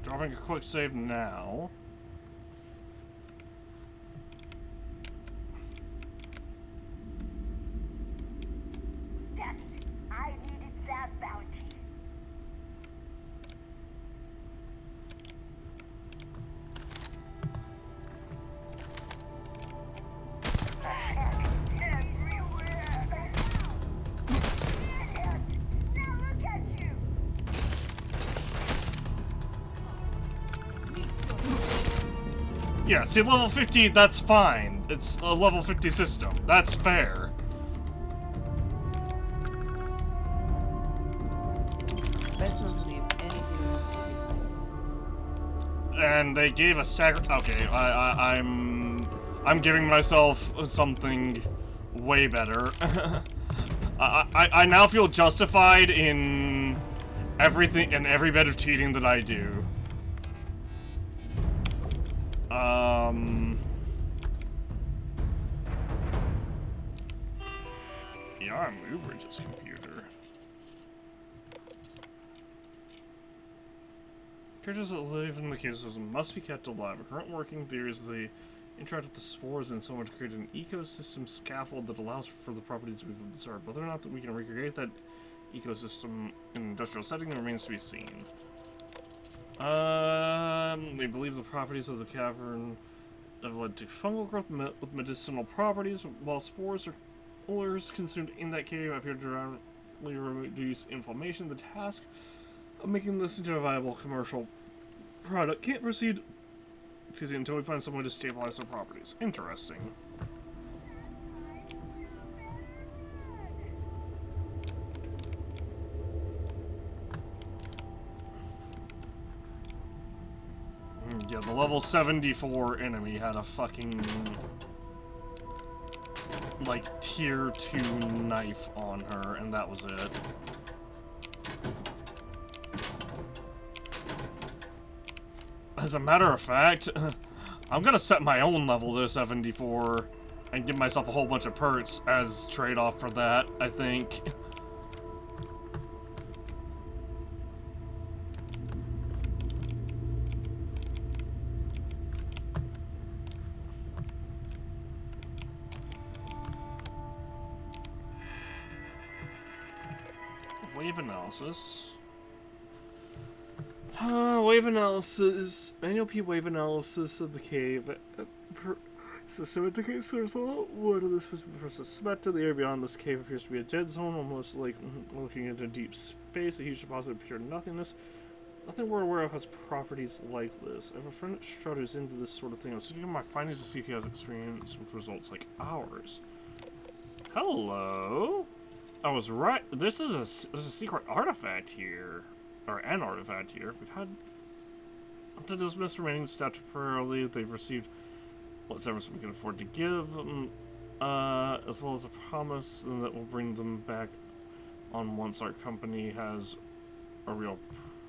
Dropping a quick save now. Yeah, see, level 50, that's fine. It's a level 50 system. That's fair. Best not to leave anything in this city. And they gave a stagger. Okay, I'm giving myself something way better. I now feel justified in everything and every bit of cheating that I do. Yeah, I'm Uberidge's computer. Creatures that live in the cave system must be kept alive. A current working theory is they interact with the spores in someone to create an ecosystem scaffold that allows for the properties we've observed. Whether or not that we can recreate that ecosystem in an industrial setting remains to be seen. They believe the properties of the cavern have led to fungal growth with medicinal properties, while spores or oilers consumed in that cave appear to directly reduce inflammation. The task of making this into a viable commercial product can't proceed until we find some way to stabilize their properties. Interesting. Yeah, the level 74 enemy had a fucking, like, tier 2 knife on her, and that was it. As a matter of fact, I'm gonna set my own level to 74 and give myself a whole bunch of perks as trade-off for that, I think. Wave analysis. Wave analysis. Manual P wave analysis of the cave. System indicates there's a lot of water this was first suspected. The area beyond this cave appears to be a dead zone, almost like looking into deep space. A huge deposit of pure nothingness. Nothing we're aware of has properties like this. I have a friend that strutters into this sort of thing. I was looking at my findings to see if he has experience with results like ours. Hello? I was right. There's a secret artifact here. Or an artifact here. We've had to dismiss remaining staff temporarily. They've received what service we can afford to give, as well as a promise that will bring them back on once our company has a real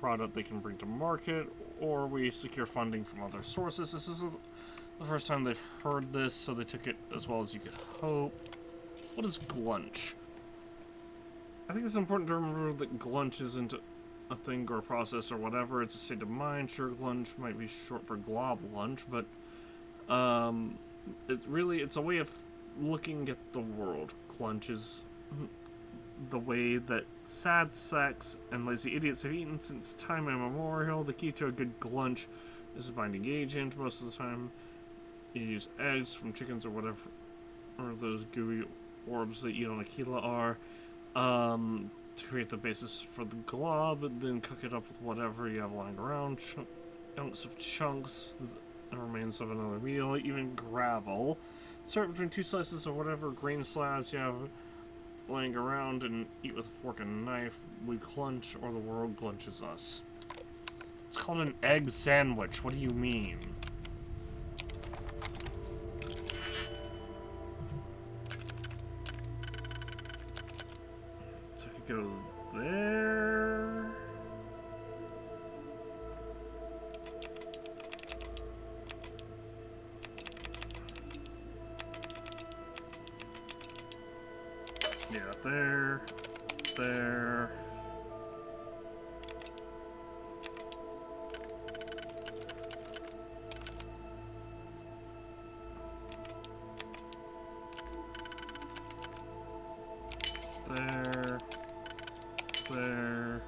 product they can bring to market, or we secure funding from other sources. This is the first time they've heard this, so they took it as well as you could hope. What is glunch? I think it's important to remember that glunch isn't a thing or a process or whatever. It's a state of mind. Sure, glunch might be short for glob lunch, but it's a way of looking at the world. Glunch is the way that sad sacks and lazy idiots have eaten since time immemorial. The key to a good glunch is a binding agent. Most of the time, you use eggs from chickens or whatever, or those gooey orbs that eat on Aquila are. To create the basis for the glob, and then cook it up with whatever you have lying around. Chunks of chunks, the remains of another meal, even gravel. Start between two slices of whatever grain slabs you have laying around and eat with a fork and knife. We glunch, or the world glunches us. It's called an egg sandwich. What do you mean? Go there. Yeah, there. There. There. There.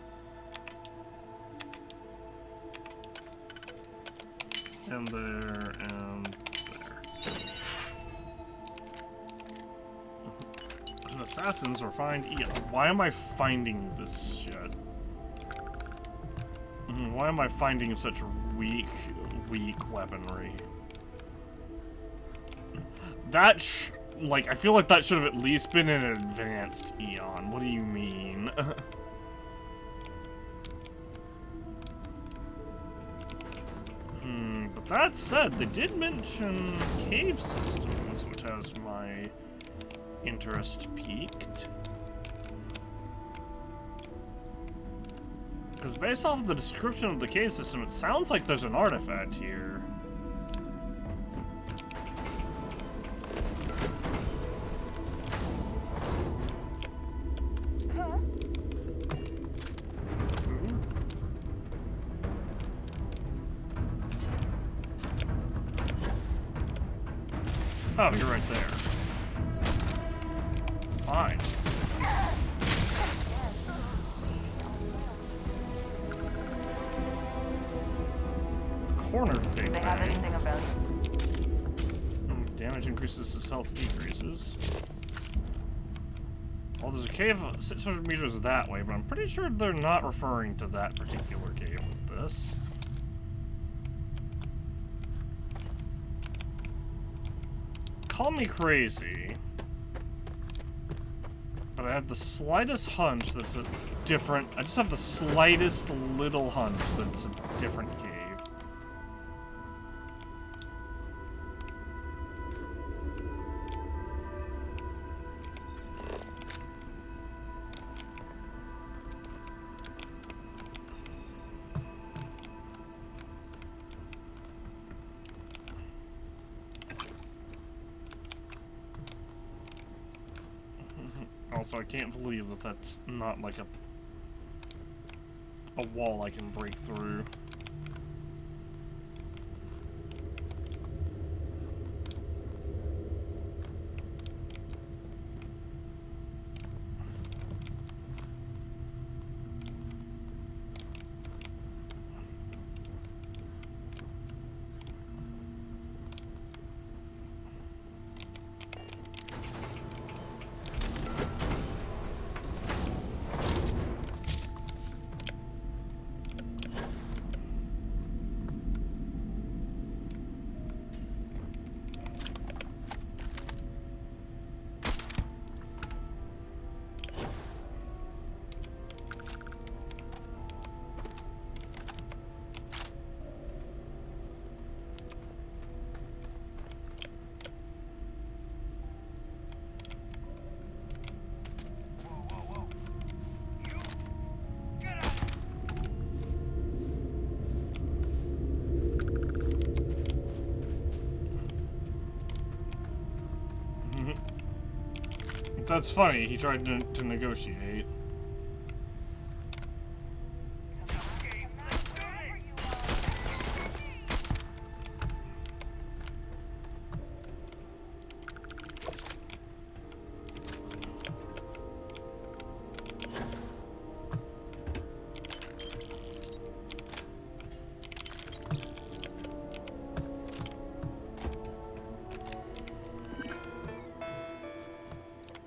And there, and there. And assassins are fine. Yeah, why am I finding this shit? Why am I finding such weak weaponry? That like, I feel like that should have at least been an advanced Eon. What do you mean? But that said, they did mention cave systems, which has my interest peaked. Because based off of the description of the cave system, it sounds like there's an artifact here. Oh, you're right there. Fine. Corner big They have anything about damage increases as health decreases. Well, there's a cave 600 meters that way, but I'm pretty sure they're not referring to that particular cave with this. Call me crazy, but I have the slightest hunch that's a different... I just have the slightest little hunch that it's a different cave. Also, I can't believe that that's not like a wall I can break through. That's funny, he tried to negotiate.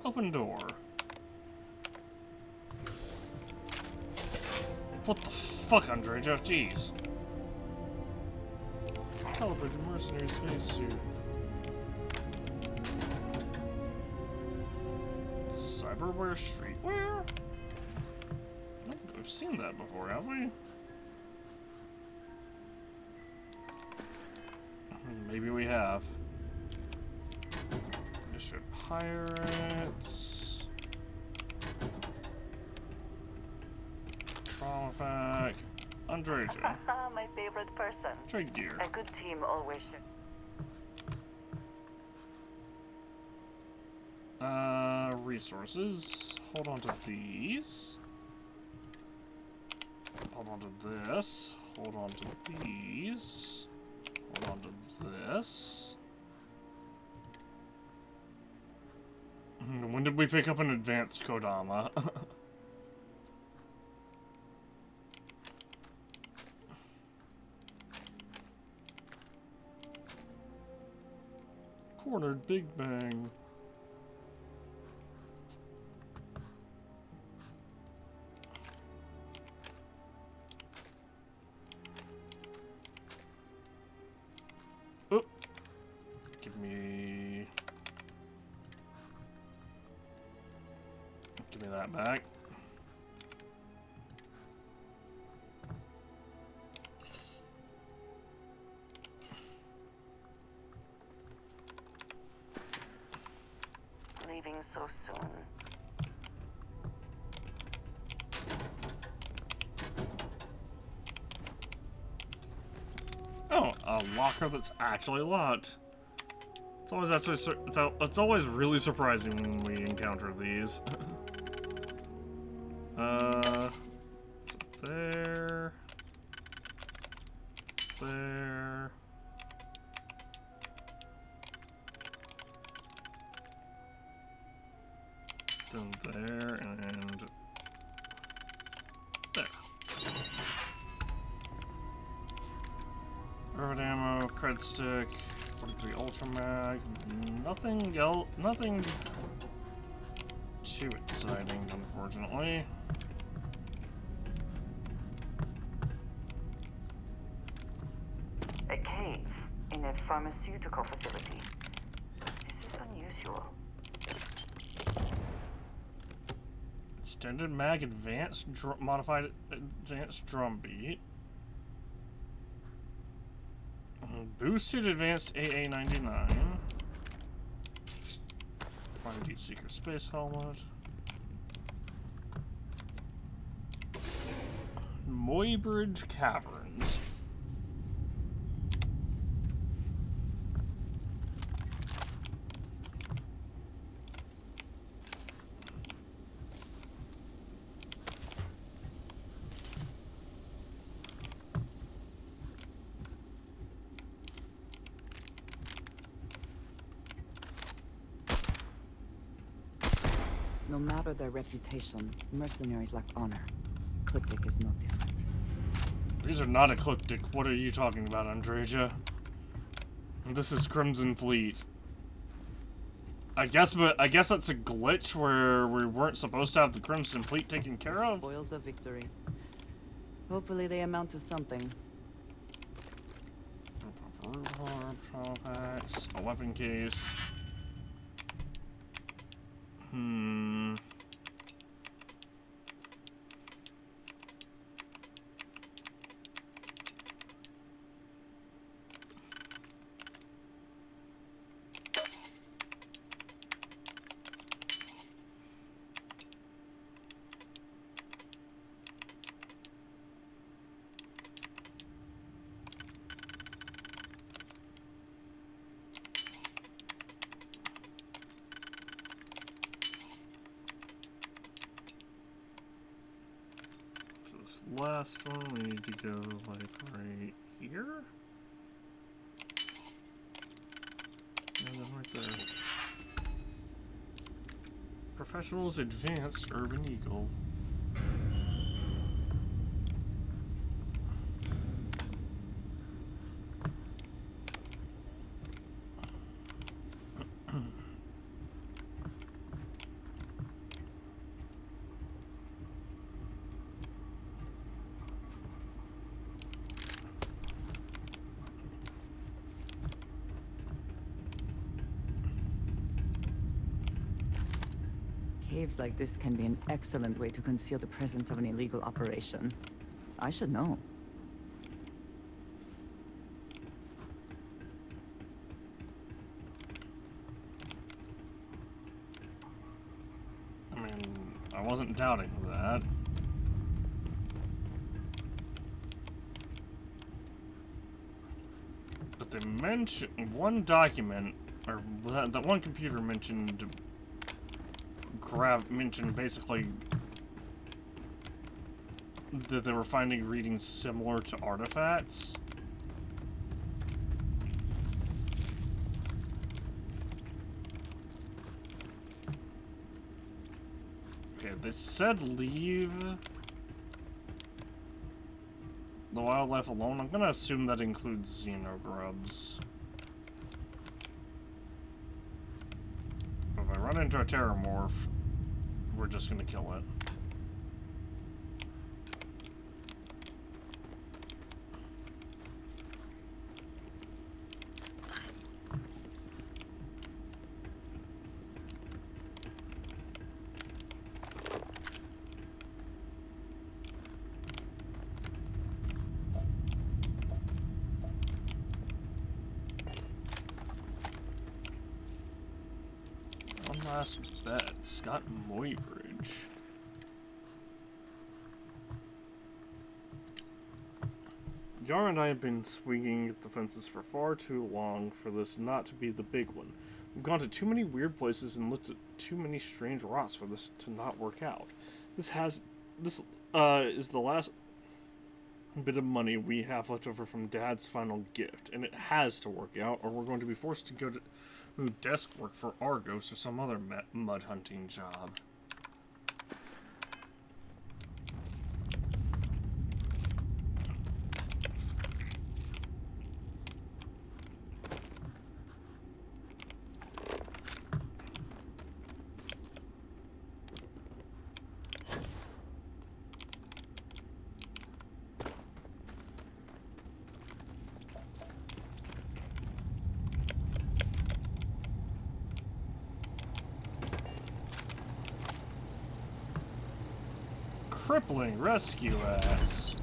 Open door. What the fuck, Andreja? Jeez. Calibrated mercenary spacesuit. Cyberware streetwear? I don't think we've seen that before, have we? Maybe we have. Bishop Pirates. Trauma pack. Andreja. My favorite person. Trade gear. A good team always. Resources. Hold on to these. Hold on to this. Hold on to these. Hold on to this. When did we pick up an advanced Kodama? Cornered Big Bang. Oh. Give me Give me that back. Leaving so soon. Oh, a locker that's actually locked. It's always it's always really surprising when we encounter these. It's up there. There. Then there and there. Road ammo, cred stick, 43 ultra mag, nothing else, nothing too exciting, unfortunately. A cave in a pharmaceutical facility. This is unusual. Extended mag, advanced modified advanced drum beat. Boosted advanced AA-99. 5D Seeker space helmet. Moybridge Caverns. No matter their reputation, mercenaries lack honor. Ecliptic is no different. These are not ecliptic. What are you talking about, Andreja? This is Crimson Fleet. I guess that's a glitch where we weren't supposed to have the Crimson Fleet taken care The of. spoils of victory. Hopefully they amount to something. A weapon case. Last one, we need to go like right here. And then right there. Professionals Advanced Urban Eagle. Caves like this can be an excellent way to conceal the presence of an illegal operation. I should know. I mean, I wasn't doubting that. But they mentioned one document, or that one computer mentioned basically that they were finding readings similar to artifacts. Okay, they said leave the wildlife alone. I'm gonna assume that includes xenogrubs. If I run into a terramorph, we're just gonna kill it. last bet. Scott Moybridge. Yara and I have been swinging at the fences for far too long for this not to be the big one. We've gone to too many weird places and looked at too many strange rots for this to not work out. This is the last bit of money we have left over from Dad's final gift, and it has to work out, or we're going to be forced to go to desk work for Argos or some other mud hunting job. Crippling rescue ads.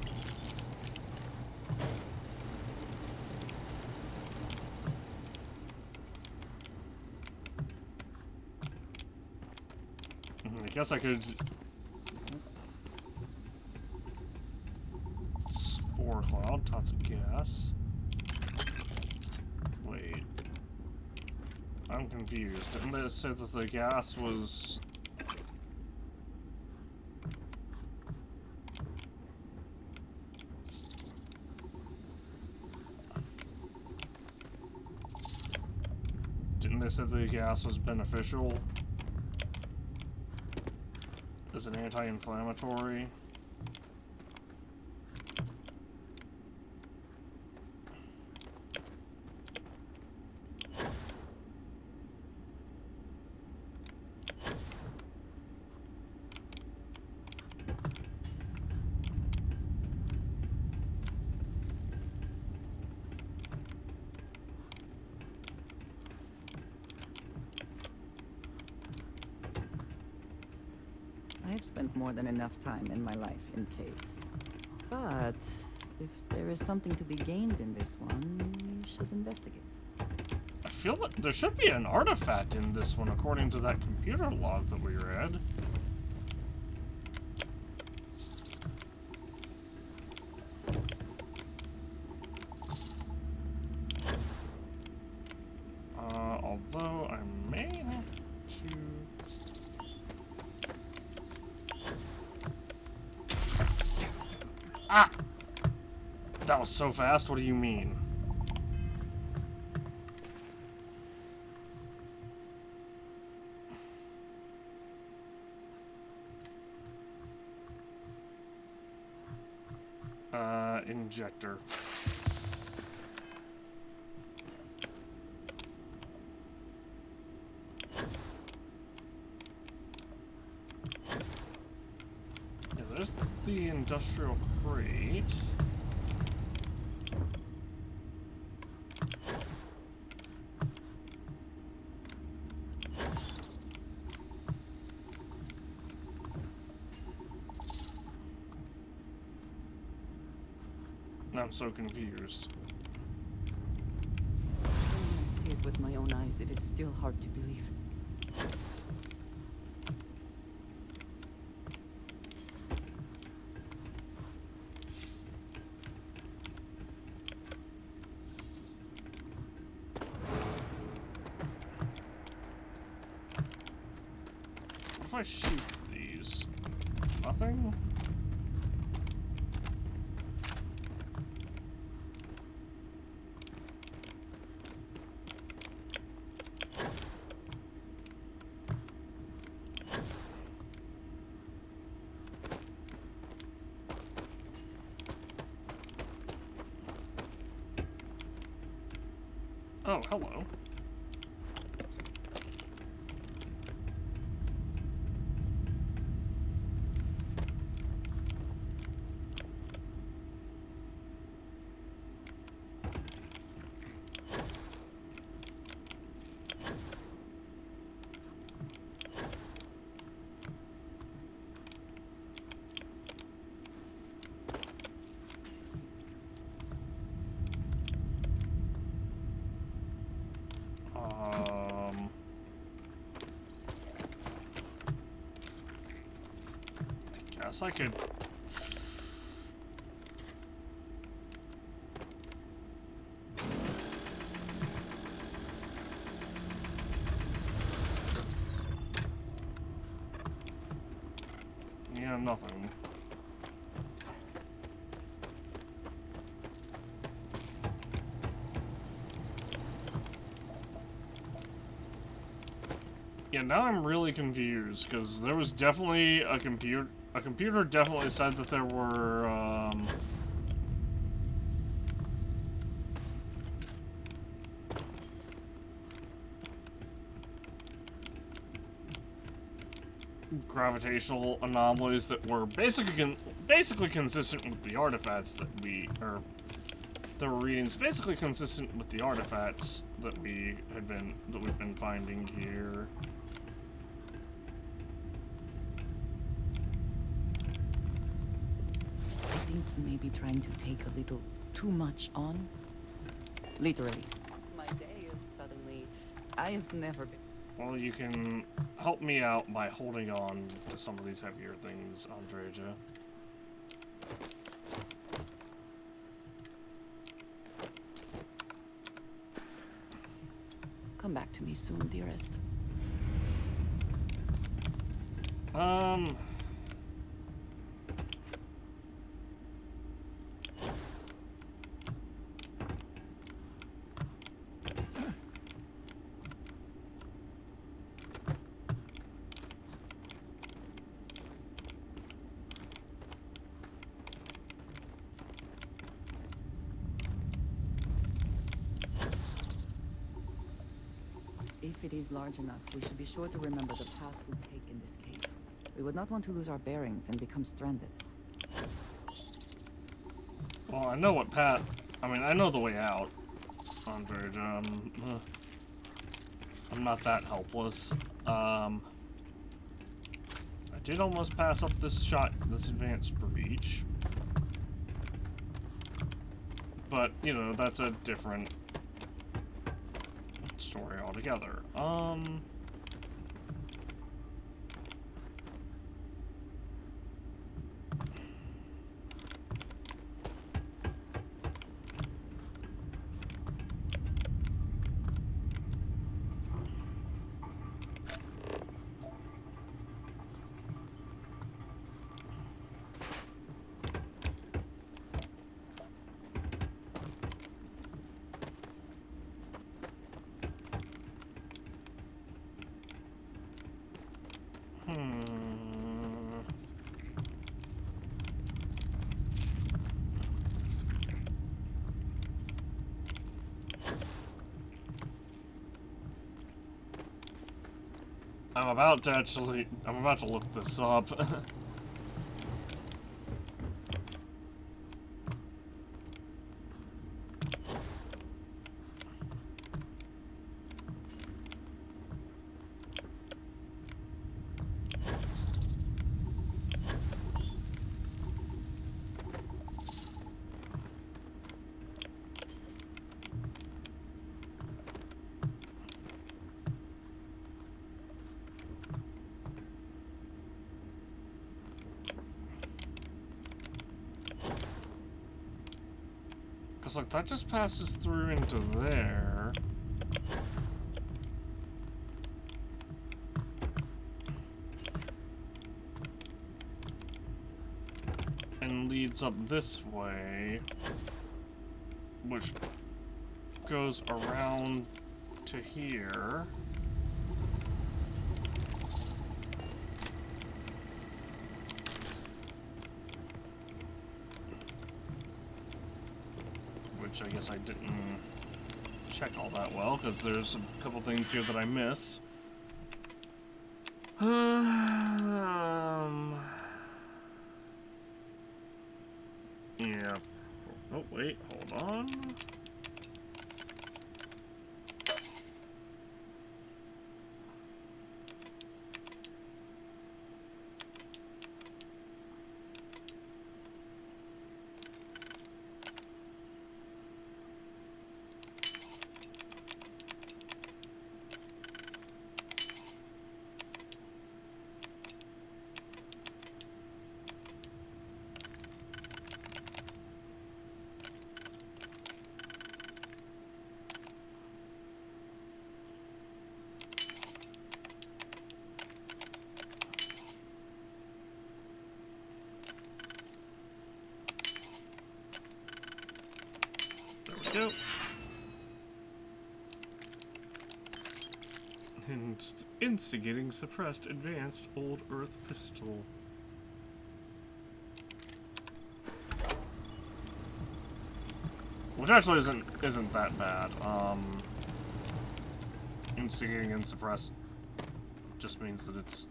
I guess I could spore cloud, tons of gas. Wait, I'm confused. Didn't they say that the gas was? Didn't they say the gas was beneficial as an anti-inflammatory? I've spent more than enough time in my life in caves. But if there is something to be gained in this one, we should investigate. I feel that there should be an artifact in this one, according to that computer log that we read. Although I may have to... Ah! That was so fast, what do you mean? Injector. Yeah, there's the industrial crate. I'm so confused. When I see it with my own eyes, it is still hard to believe. What if I shoot these? Nothing? Oh, hello. guess I could... Yeah, nothing. Yeah, now I'm really confused, because there was definitely a computer... A computer definitely said that there were, gravitational anomalies that were basically consistent with the artifacts that we... Or, the readings basically consistent with the artifacts that we've been finding here. I think you may be trying to take a little too much on. Literally. My day is suddenly... I have never been... Well, you can help me out by holding on to some of these heavier things, Andreja. Come back to me soon, dearest. If it is large enough, we should be sure to remember the path we take in this cave. We would not want to lose our bearings and become stranded. Well, I know what path... I mean, I know the way out, Andreja. I'm not that helpless. I did almost pass up this advanced breach. But, you know, that's a different story altogether. I'm about to look this up. Cause like that just passes through into there. And leads up this way, which goes around to here. Which I guess I didn't check all that well, because there's a couple things here that I missed. Yeah. Oh, wait, hold on. go. And instigating suppressed advanced old Earth pistol. Which actually isn't that bad. Instigating and suppressed just means that it's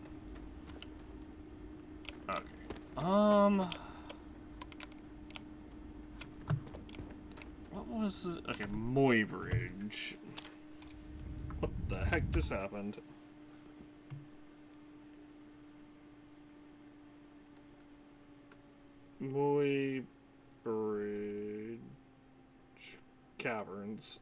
okay. What was it? Okay, Muybridge. What the heck just happened? Muybridge Caverns.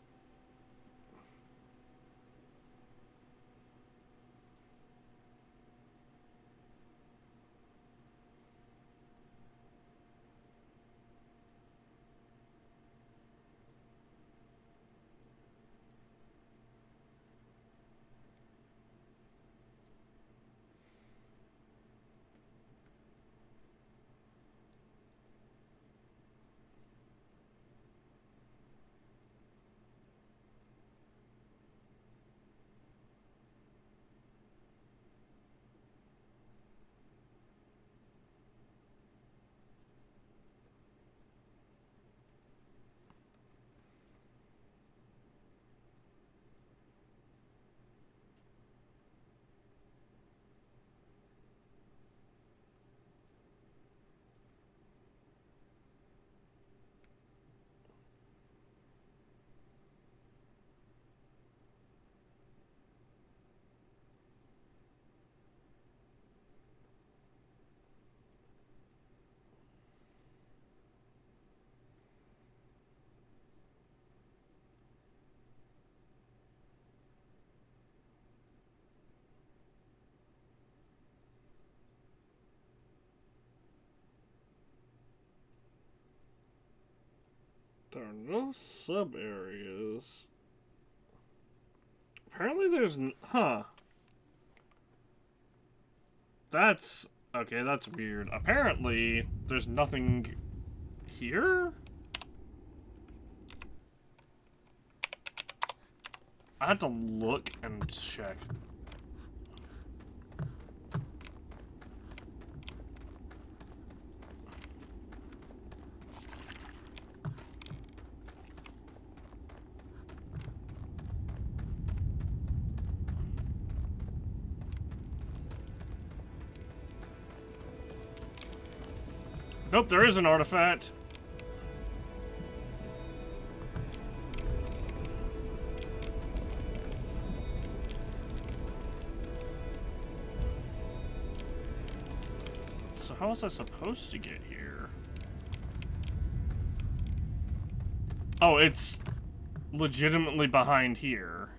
There are no sub-areas. Apparently there's... Huh. That's... Okay, that's weird. Apparently, there's nothing here? I had to look and check. Nope, there is an artifact. So how was I supposed to get here? Oh, it's legitimately behind here.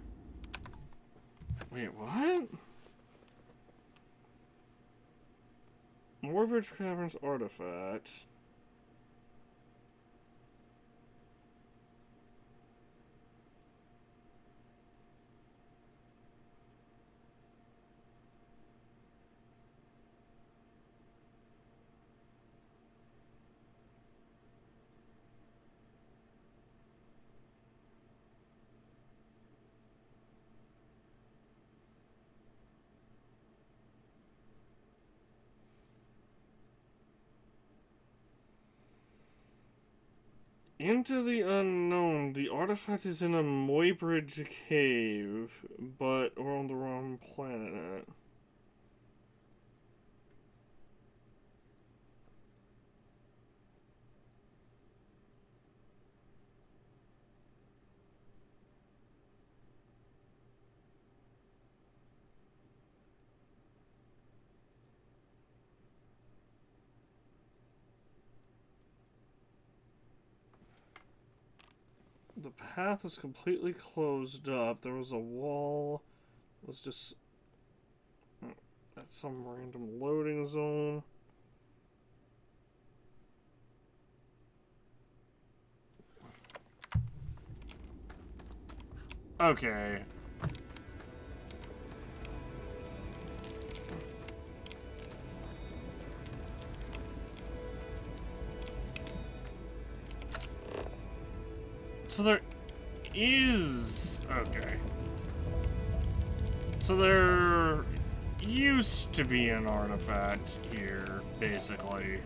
Wait, what? Muybridge Caverns artifact. Into the unknown. The artifact is in a Muybridge cave, but we're on the wrong planet. The path was completely closed up. There was a wall. It was just at some random loading zone. Okay. So there is... Okay. So there used to be an artifact here, basically.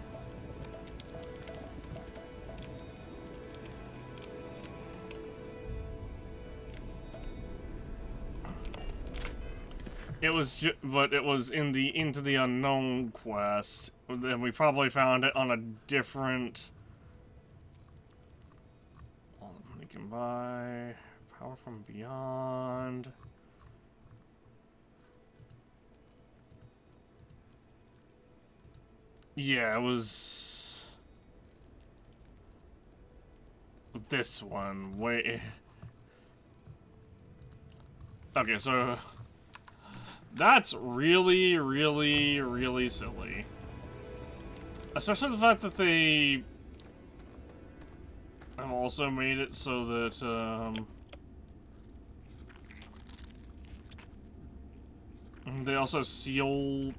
It was but it was in the Into the Unknown quest, and we probably found it on a different... All the money can buy... Power from Beyond... Yeah, it was... this one. Wait... Okay, so... That's really, really, really silly. Especially the fact that they have also made it so that, they also seal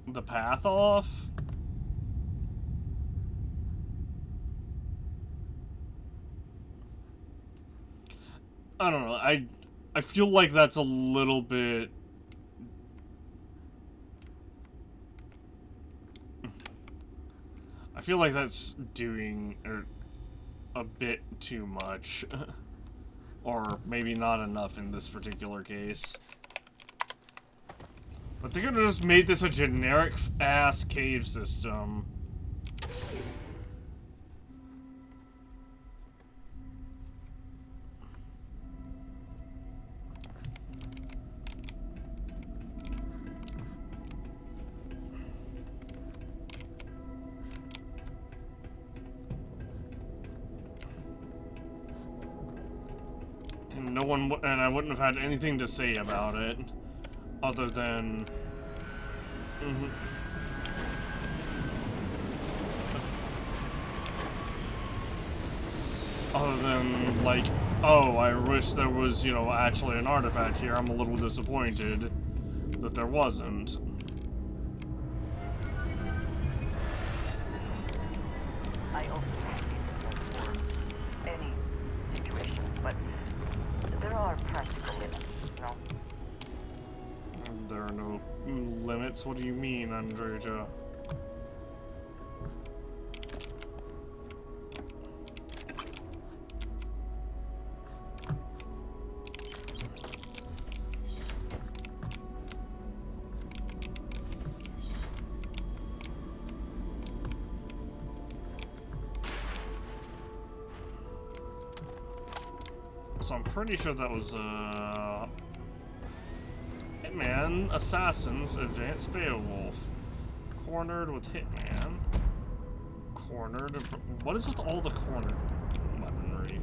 the path off. I don't know, I feel like that's a little bit... I feel like that's doing a bit too much. Or maybe not enough in this particular case. But they could have just made this a generic-ass cave system. And no one, and I wouldn't have had anything to say about it, other than... Other than, like, oh, I wish there was, you know, actually an artifact here. I'm a little disappointed that there wasn't. I also for any situation, but there are practical limits, no? There are no limits? What do you mean, Andreja? So I'm pretty sure that was, Hitman, Assassins, Advanced Beowulf. Cornered with Hitman. Cornered... What is with all the cornered weaponry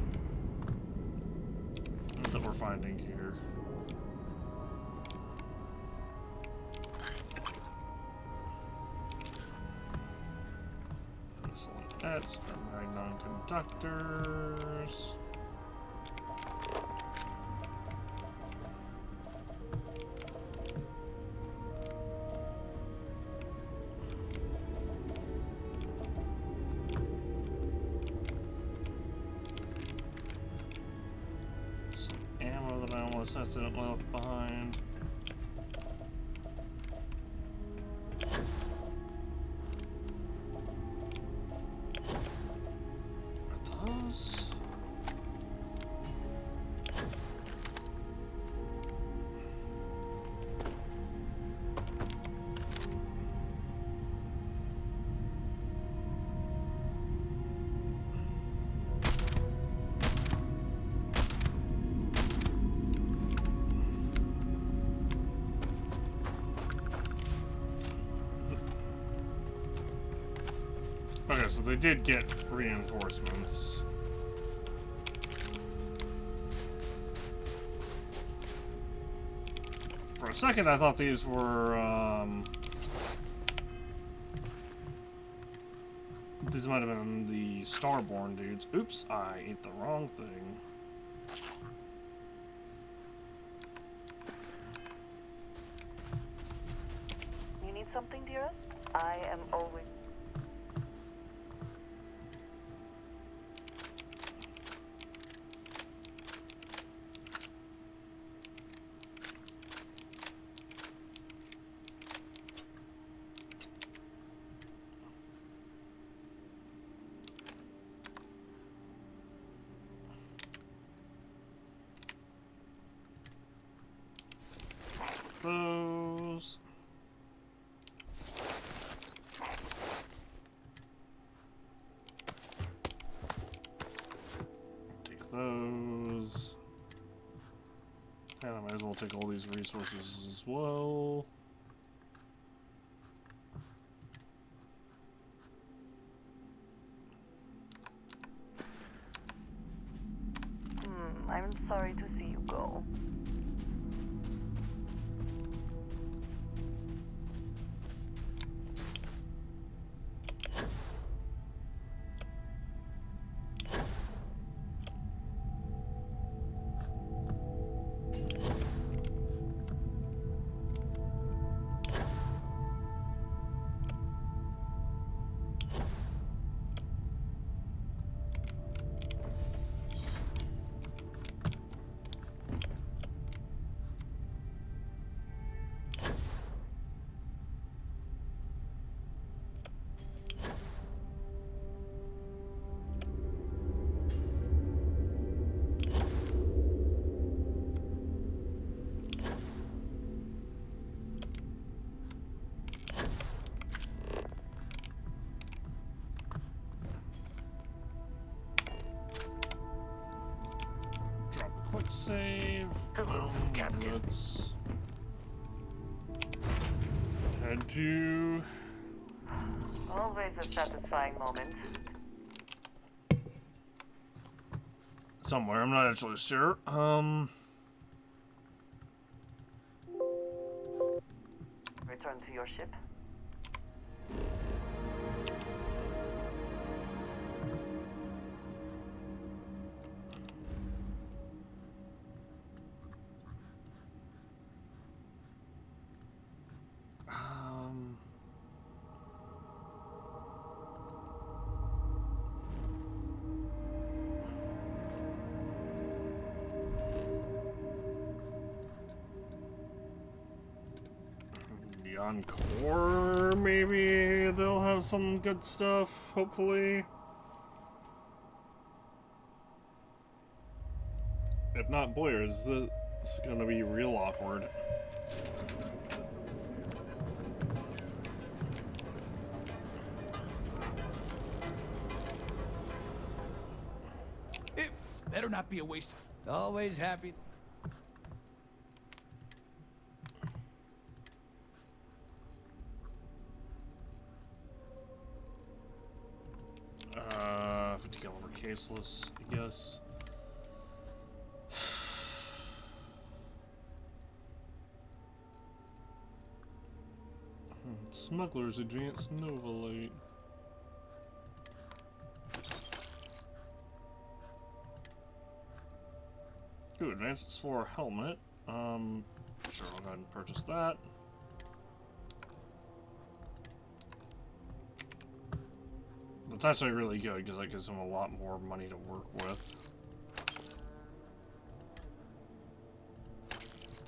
that we're finding here? Select that, spare non-conductors... accidentally left behind. Are those? Okay, so they did get reinforcements. For a second, I thought these were, these might have been the Starborn dudes. Oops, I ate the wrong thing. You need something, dearest? I am always... Might as well take all these resources as well. I'm sorry to see you go. Quick save. Hello, Captain. Let's head to Always a satisfying moment. somewhere. I'm not actually sure. Return to your ship. The Encore, maybe they'll have some good stuff, hopefully. If not Blair's, this is gonna be real awkward. It better not be a waste. Always happy. Uh, 50 caliber caseless, I guess. Smuggler's Advanced Nova Light. Ooh, Advanced Explorer Helmet. Sure, I'll go ahead and purchase that. That's actually really good because that gives him a lot more money to work with.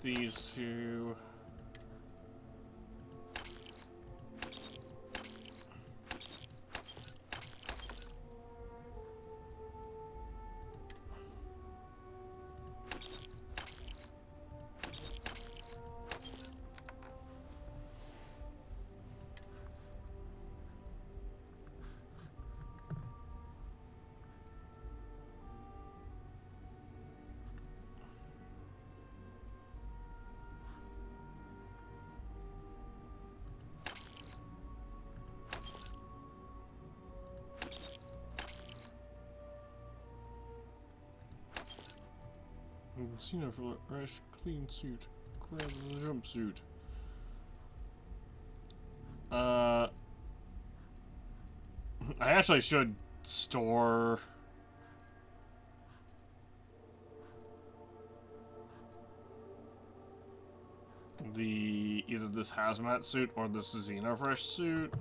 These two. Cena for fresh, clean suit. Grab the jumpsuit. I actually should store either this hazmat suit or this Xenofresh suit,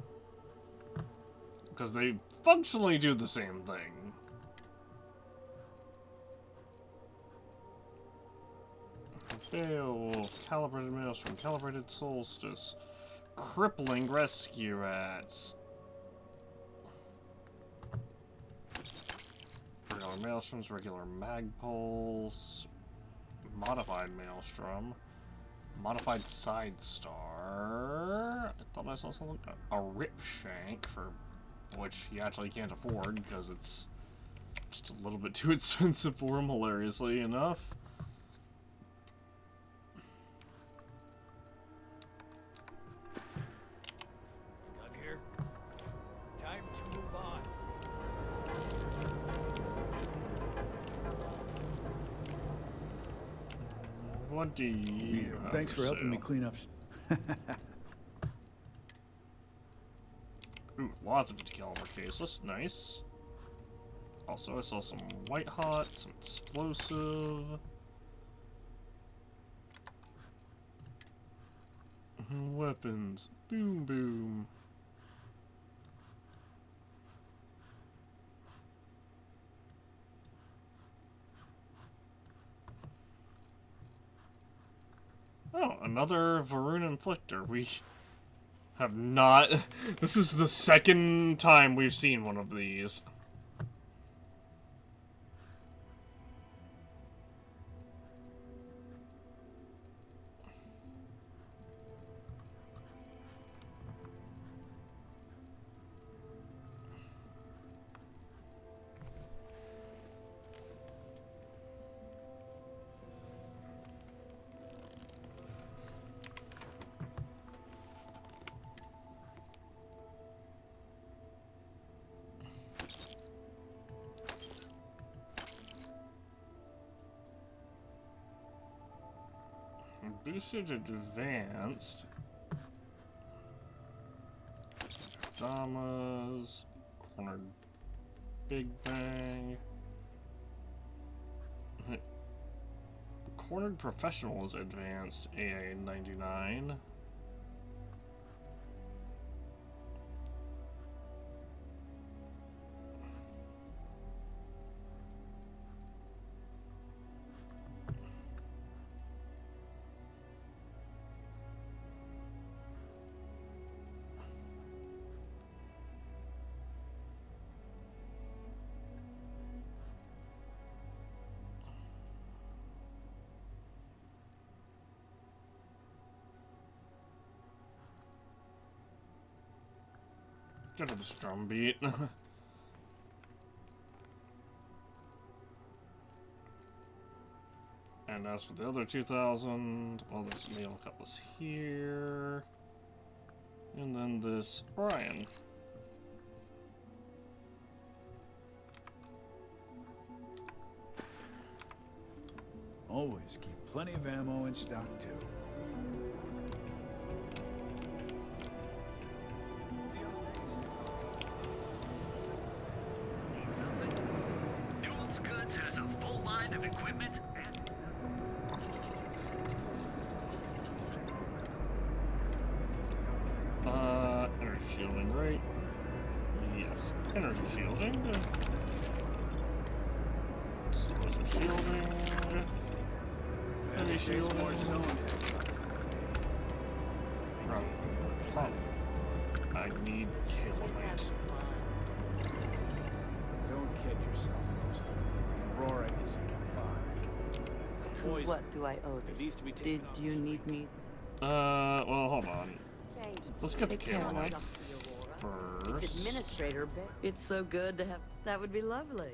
because they functionally do the same thing. Beowulf, calibrated maelstrom, calibrated solstice, crippling rescue rats. Regular maelstroms, regular magpoles, modified maelstrom, modified side star. I thought I saw something. A rip shank, for which he actually can't afford because it's just a little bit too expensive for him, hilariously enough. What do you have Thanks for helping me sale? clean up. Ooh, lots of 50 caliber cases. Nice. Also, I saw some white hot, some explosive. Weapons. Boom, boom. Oh, another Varun Inflictor. We have not... This is the second time we've seen one of these. Boosted advanced. Damas. Cornered Big Bang. Cornered Professional is advanced AA 99. Get to this drum beat. And as for the other 2,000, well, there's a mail cutlass here. And then this Orion. Always keep plenty of ammo in stock, too. Newell's Goods has a full line of equipment and... Energy shielding, right? Yes, energy shielding. Explosive shielding. Heavy shielding. I need Kalamite. Don't kid yourself, Rosa. Aurora is fine. It's To poison. what do I owe this? It needs to be Did taken off. you need me? Well, hold on. Let's get the Take care, Kalamite love. first. It's administrator, babe. It's so good to have. That would be lovely.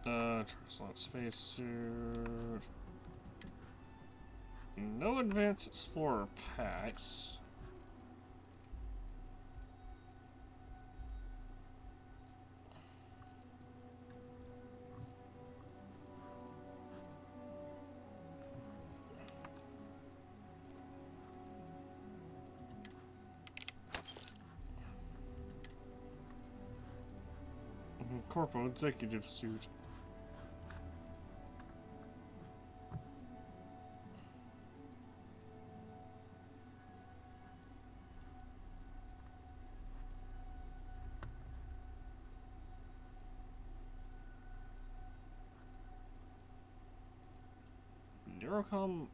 Slot spacesuit. No advanced explorer packs. Corporal executive suit. Neurocom.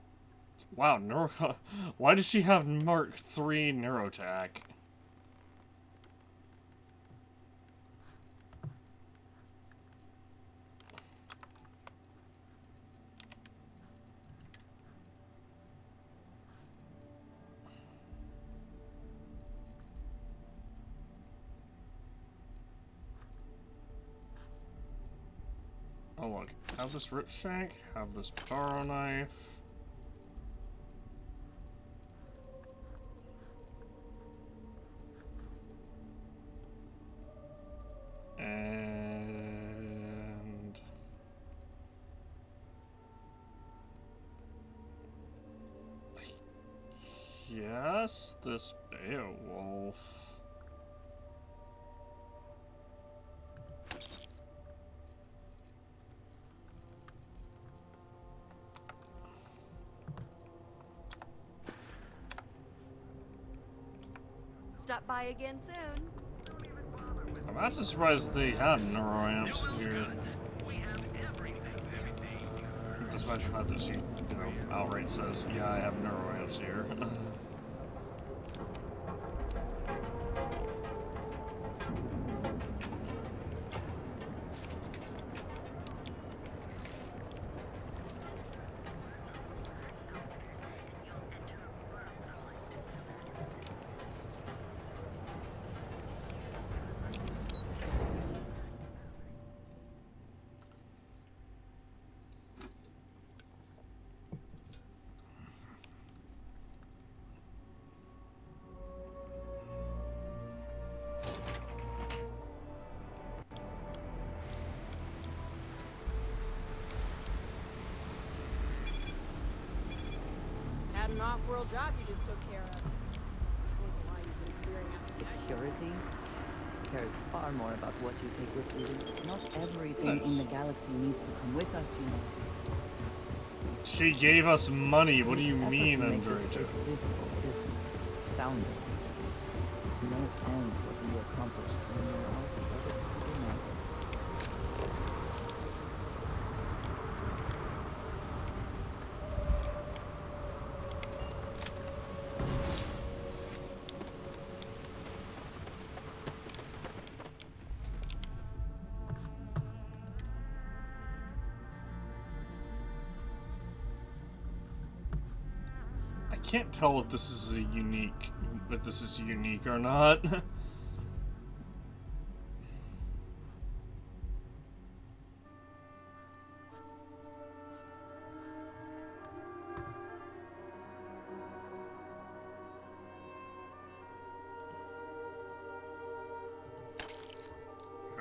Wow, Neurocom. Why does she have Mark III Neurotech? Oh look, have this rip shank, have this Barrow Knife. And past this Beowulf. Stop by again soon. I'm actually surprised they had neuroamps here. Despite the fact that she, you know, outright says, yeah, I have neuroamps here. Had an off-world job you just took care of. Just wonder why you've been clearing us. Security cares far more about what you take with you. Not everything in the galaxy needs to come with us, you know. She gave us money. What do you mean, The effort to make this Andrea? place livable is astounding. No end what we accomplished when we were all brothers to the night. I can't tell if this is unique or not. Here,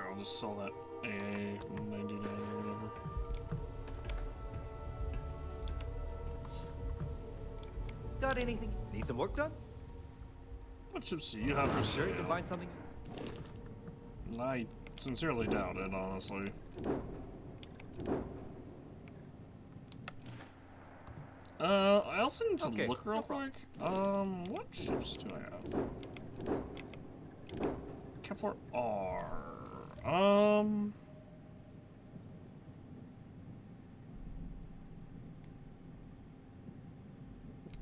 I'll just sell that AA-99 or whatever. Got anything? Need some work done? What chips do you have for Sure you can sale? find something? I sincerely doubt it, honestly. I also need to look real quick. What ships do I have? Kepler R.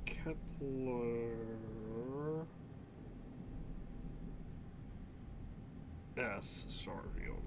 Kepler S. Starfield.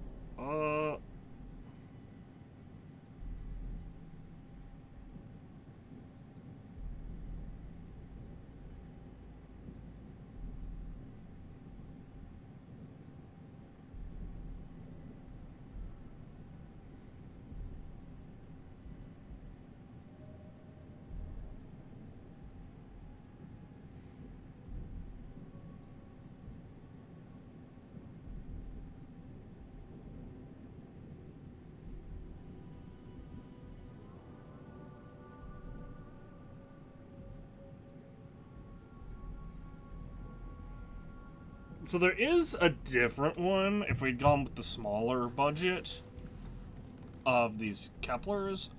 So there is a different one if we'd gone with the smaller budget of these Keplers.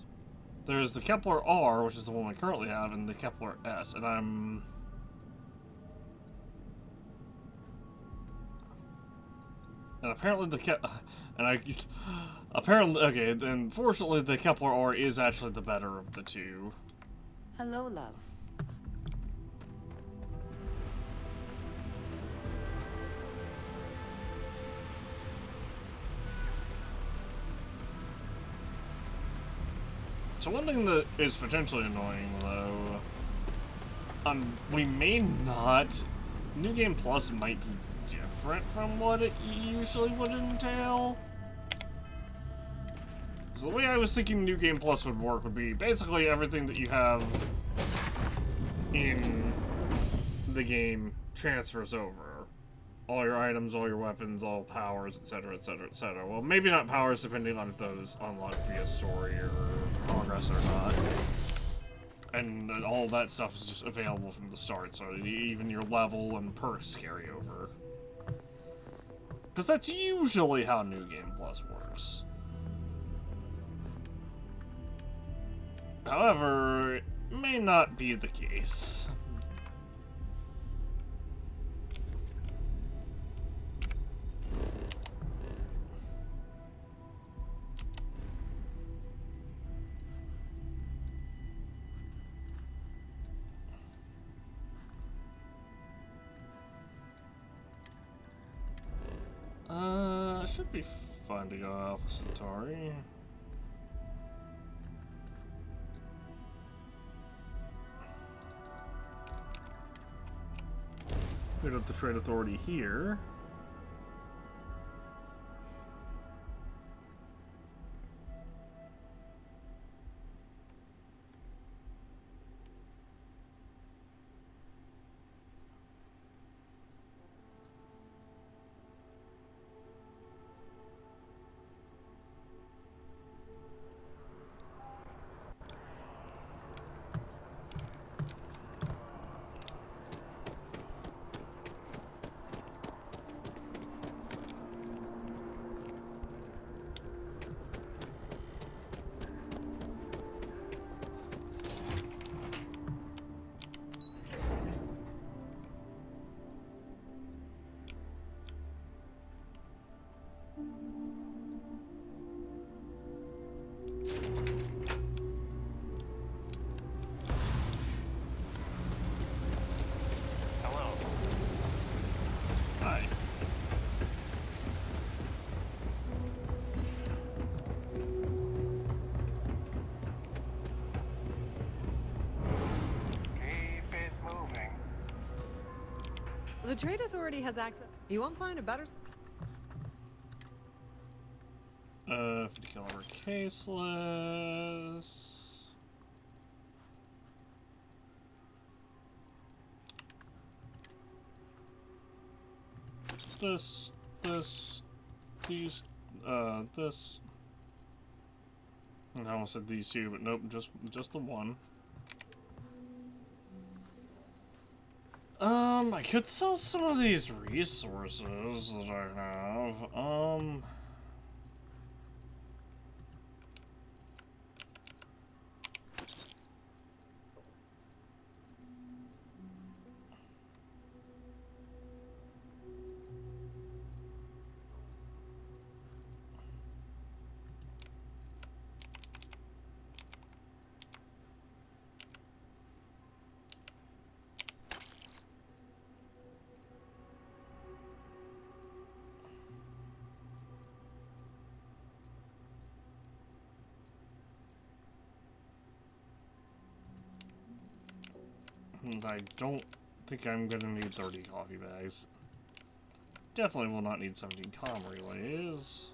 There's the Kepler R, which is the one we currently have, and the Kepler S, and apparently okay, then fortunately the Kepler R is actually the better of the two. Hello, love. So one thing that is potentially annoying, though, we may not... New Game Plus might be different from what it usually would entail. So the way I was thinking New Game Plus would work would be basically everything that you have in the game transfers over. All your items, all your weapons, all powers, etc., etc., etc. Well, maybe not powers, depending on if those unlock via story or progress or not. And all that stuff is just available from the start, so even your level and perks carry over. Because that's usually how New Game Plus works. However, it may not be the case. Should be fun to go Alpha Centauri. Hit up the Trade Authority here. The Trade Authority has access. You won't find a better. 50 caliber caseless. This, these, this. I almost said these two, but nope, just the one. I could sell some of these resources that I have. I don't think I'm gonna need 30 coffee bags. Definitely will not need 17 comm relays.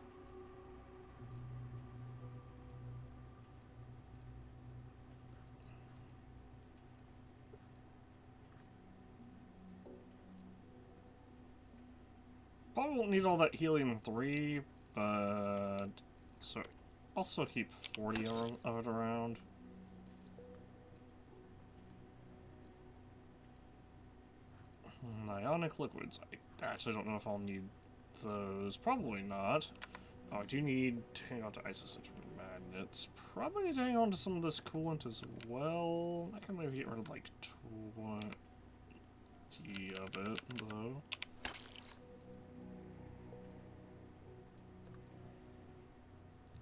Probably won't need all that helium-3, but... So, also keep 40 of it around. Ionic liquids. I actually don't know if I'll need those. Probably not. Oh, I do need to hang on to isocentric magnets. Probably need to hang on to some of this coolant as well. I can maybe get rid of like 20 of it, though.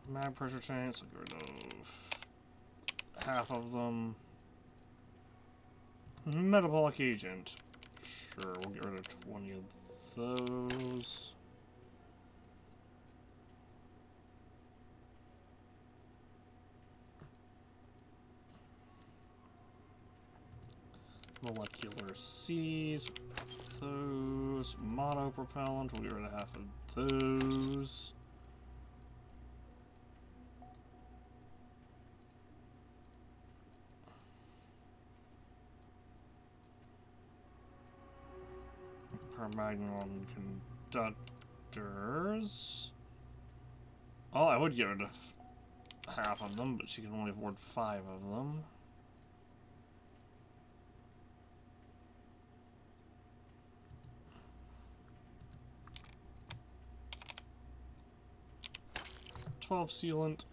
Mag pressure tanks, I'll get rid of half of them. Metabolic agent. Sure, we'll get rid of 20 of those. Molecular C's, those. Monopropellant, we'll get rid of half of those. Permagnon conductors. Oh, I would get rid of half of them, but she can only afford 5 of them. 12 sealant.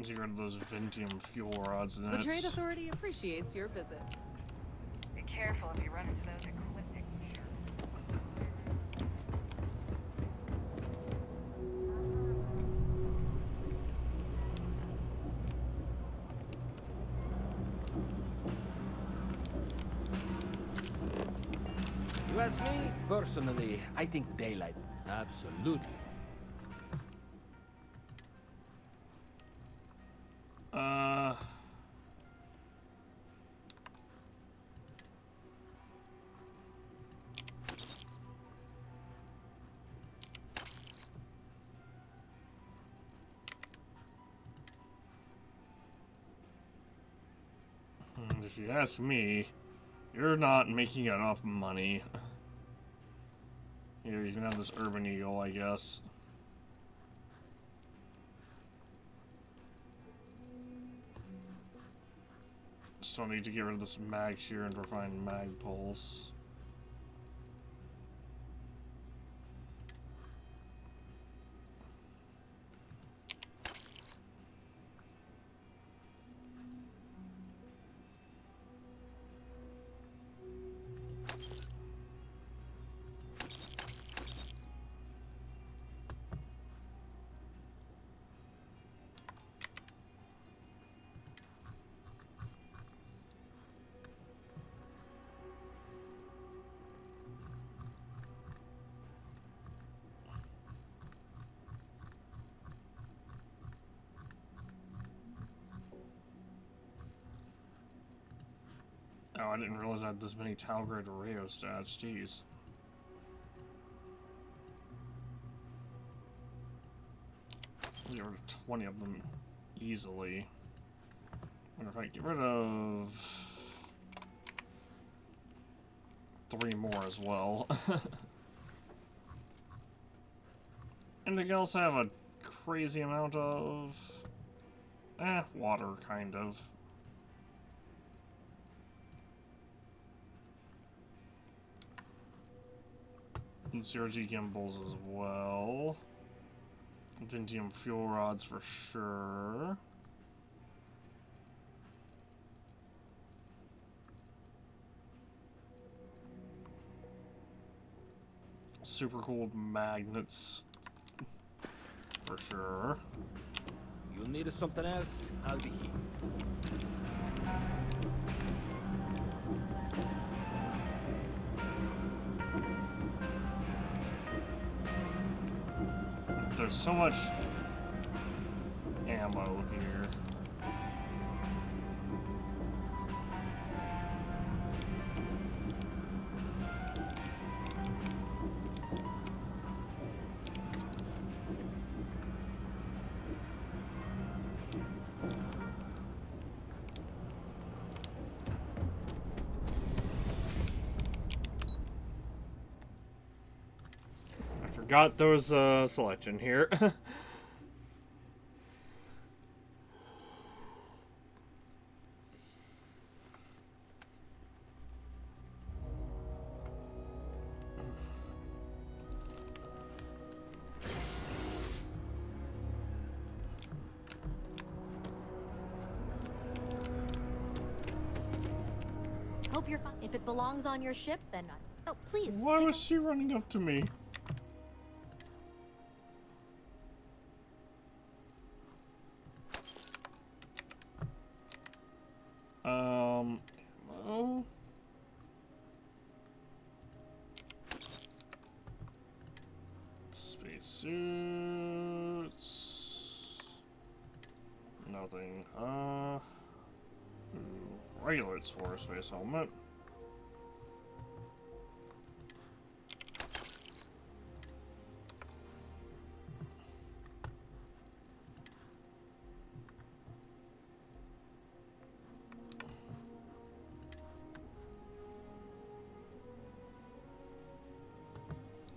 Get rid of those Ventium fuel rods. The Trade Authority appreciates your visit. Be careful if you run into those ecliptic. You ask me, personally, I think daylight. Absolutely. If you ask me, you're not making enough money. Here, you can have this Urban Eagle, I guess. Still need to get rid of this mag shear and refine mag pulse. Oh, I didn't realize I had this many Talgrade rheostats, jeez. Get rid of 20 of them easily. Wonder if I get rid of 3 more as well. Anything else I have a crazy amount of? Water, kind of. And 0G gimbals as well. Ventium fuel rods for sure. Super cooled magnets for sure. You need something else? I'll be here. There's so much ammo here. I forgot there was a selection here. Hope you're fine. If it belongs on your ship, then not. Oh, please. Why was she running up to me? Oh. Spacesuits. Nothing. Regular Explorer space helmet.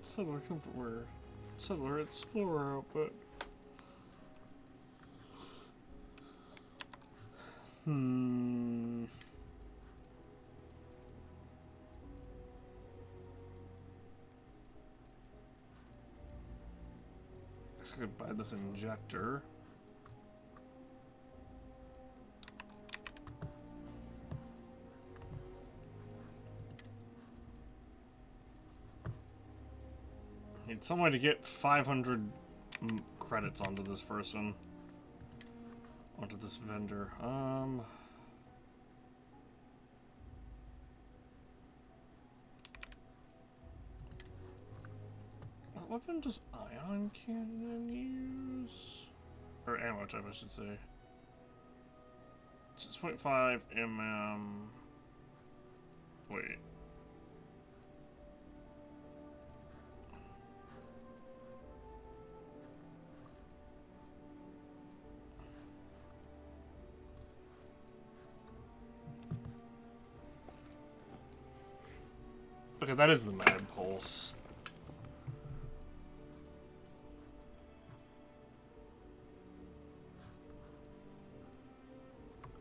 Settler comfort wear. Settler Explorer outfit. Guess I could buy this injector. Need some way to get 500 credits onto this person. Onto this vendor. What weapon does ion cannon use? Or ammo type, I should say. 6.5 mm. Wait. Okay, that is the Mad Pulse.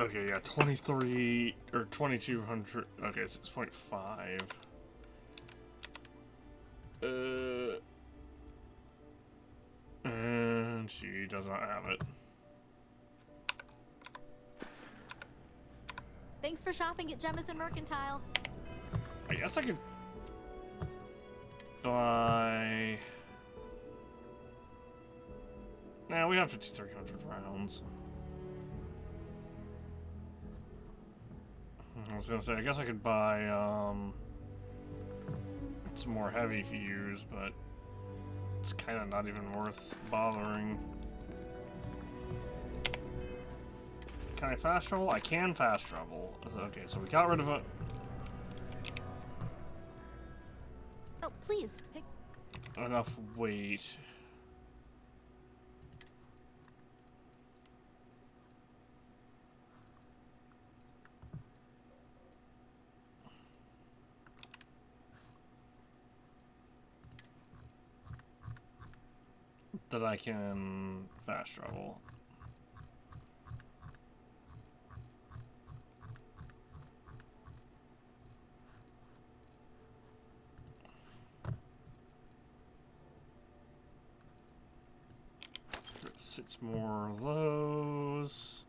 Okay, yeah, 23 or 2200. Okay, 6.5. And she does not have it. Thanks for shopping at Jemison Mercantile. I guess I could buy. Nah, we have 5,300 rounds. I was gonna say, I guess I could buy some more heavy fuse, but it's kind of not even worth bothering. Can I fast travel? I can fast travel. Okay, so we got rid of it. Oh, please, take... Enough weight. That I can fast travel. Six more of those.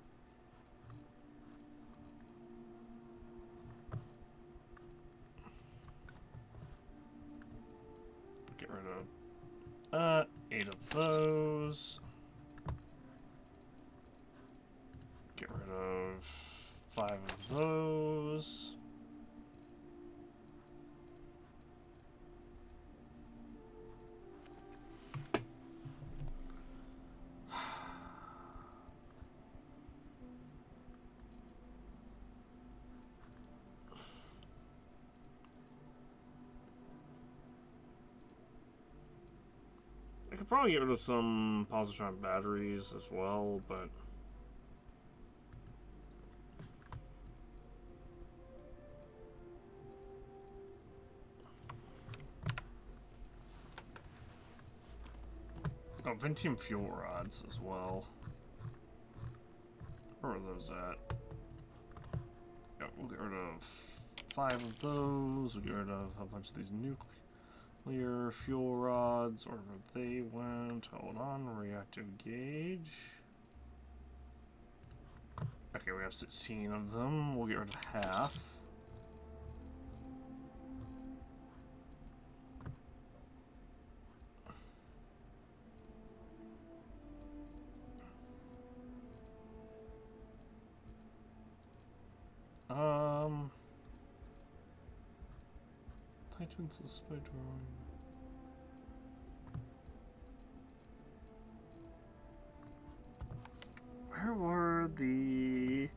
Get rid of 8 of those. Get rid of 5 of those. I could probably get rid of some positron batteries as well, but oh, Ventium fuel rods as well. Where are those at? Yeah, we'll get rid of 5 of those. We'll get rid of a bunch of these nuclear fuel rods, or where they went. Hold on, reactive gauge. Okay, we have 16 of them. We'll get rid of half. Titan's spider. Where were the...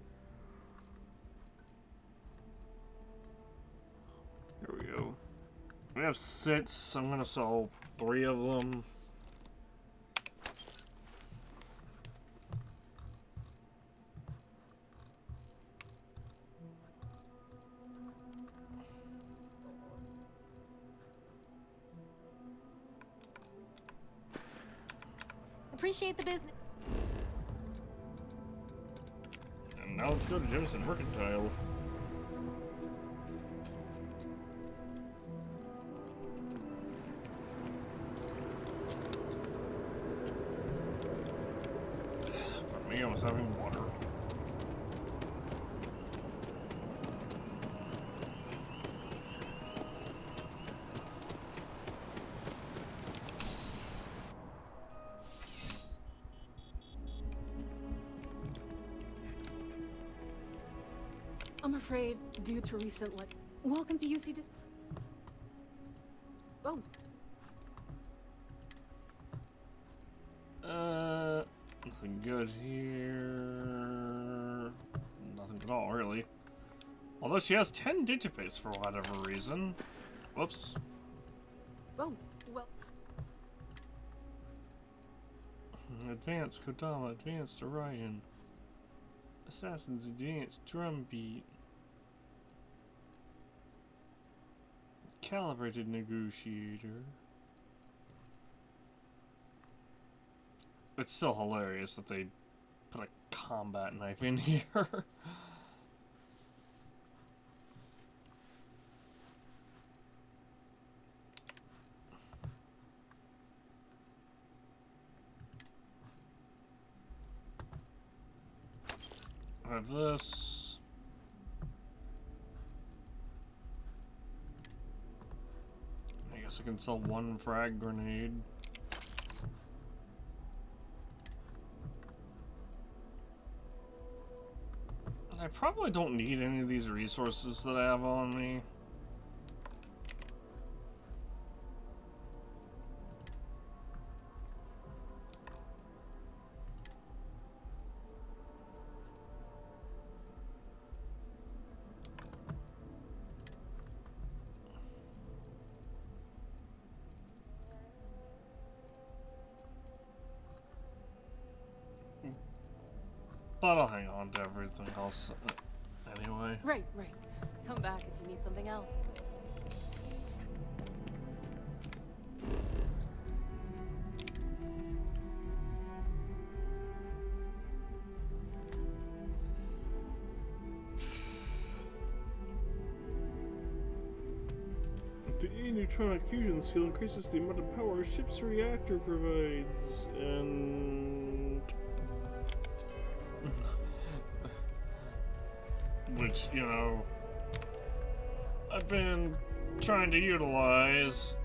There we go. We have 6. I'm gonna sell 3 of them. Appreciate the business. And Now let's go to Jemison Mercantile. But me, I was having water. I'm afraid, due to recent, welcome to UC Oh. Nothing good here. Nothing at all, really. Although she has 10 digipates for whatever reason. Whoops. Oh, well. Advanced Kodama, Advanced Orion. Assassin's Advanced Drumbeat. Calibrated Negotiator. It's still hilarious that they put a combat knife in here. I have this. I guess I can sell one frag grenade. I probably don't need any of these resources that I have on me. But I'll hang on to everything else anyway. Right. Come back if you need something else. The neutronic fusion skill increases the amount of power a ship's reactor provides, and which, you know, I've been trying to utilize.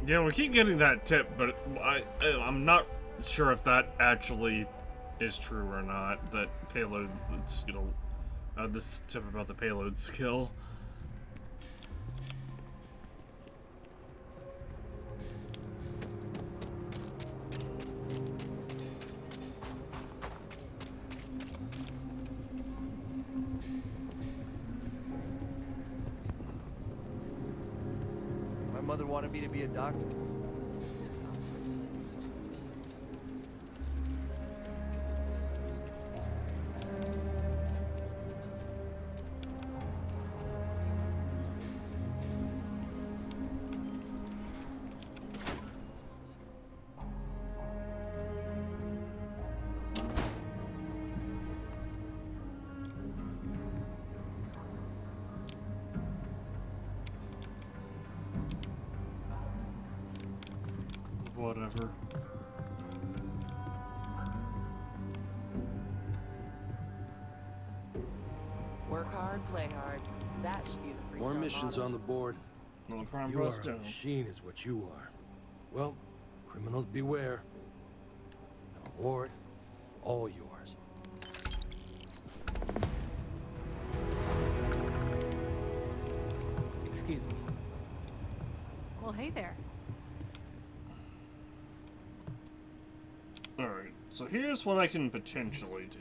Yeah, we keep getting that tip, but I'm not sure if that actually is true or not. That payload skill, this tip about the payload skill. My mother wanted me to be a doctor. Whatever. Work hard, play hard. That should be the free More missions on the board. No crime You are bust a down. machine is what you are. Well, criminals beware. The reward, all yours. Excuse me. Well, hey there. Alright, so here's what I can potentially do.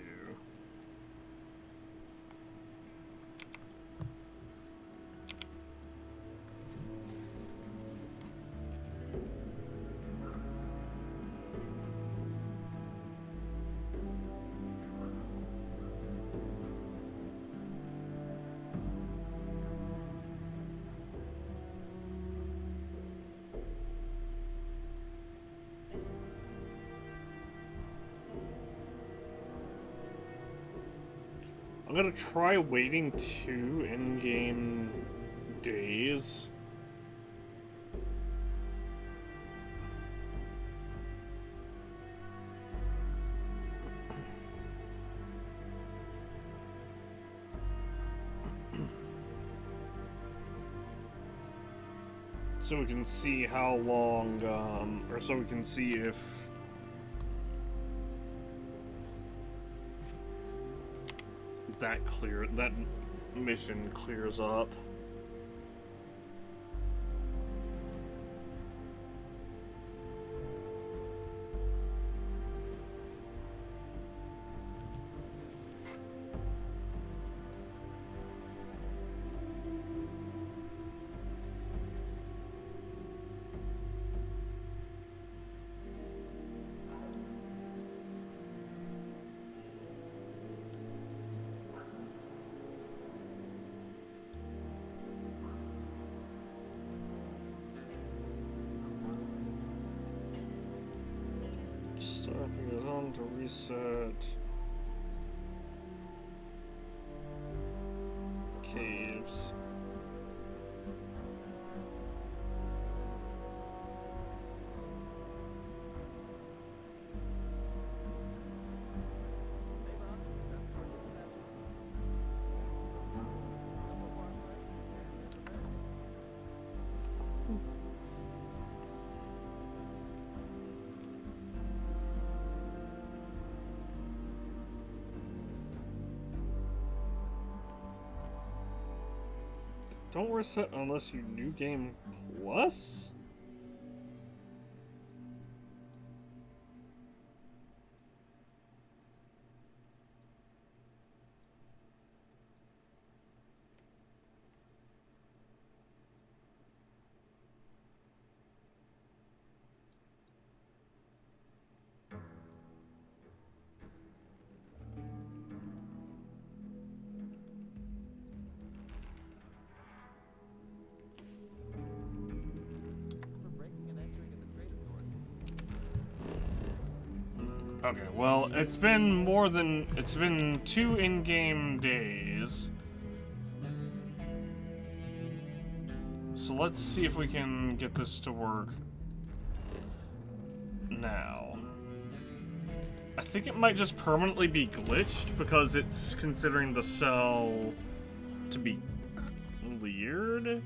I'm gonna try waiting 2 in-game days. So we can see how long, or so we can see if that mission clears up. Starfield is on to reset. Caves. Don't reset unless you new game plus? Okay, well, it's been 2 in-game days. So let's see if we can get this to work now. I think it might just permanently be glitched because it's considering the cell to be cleared.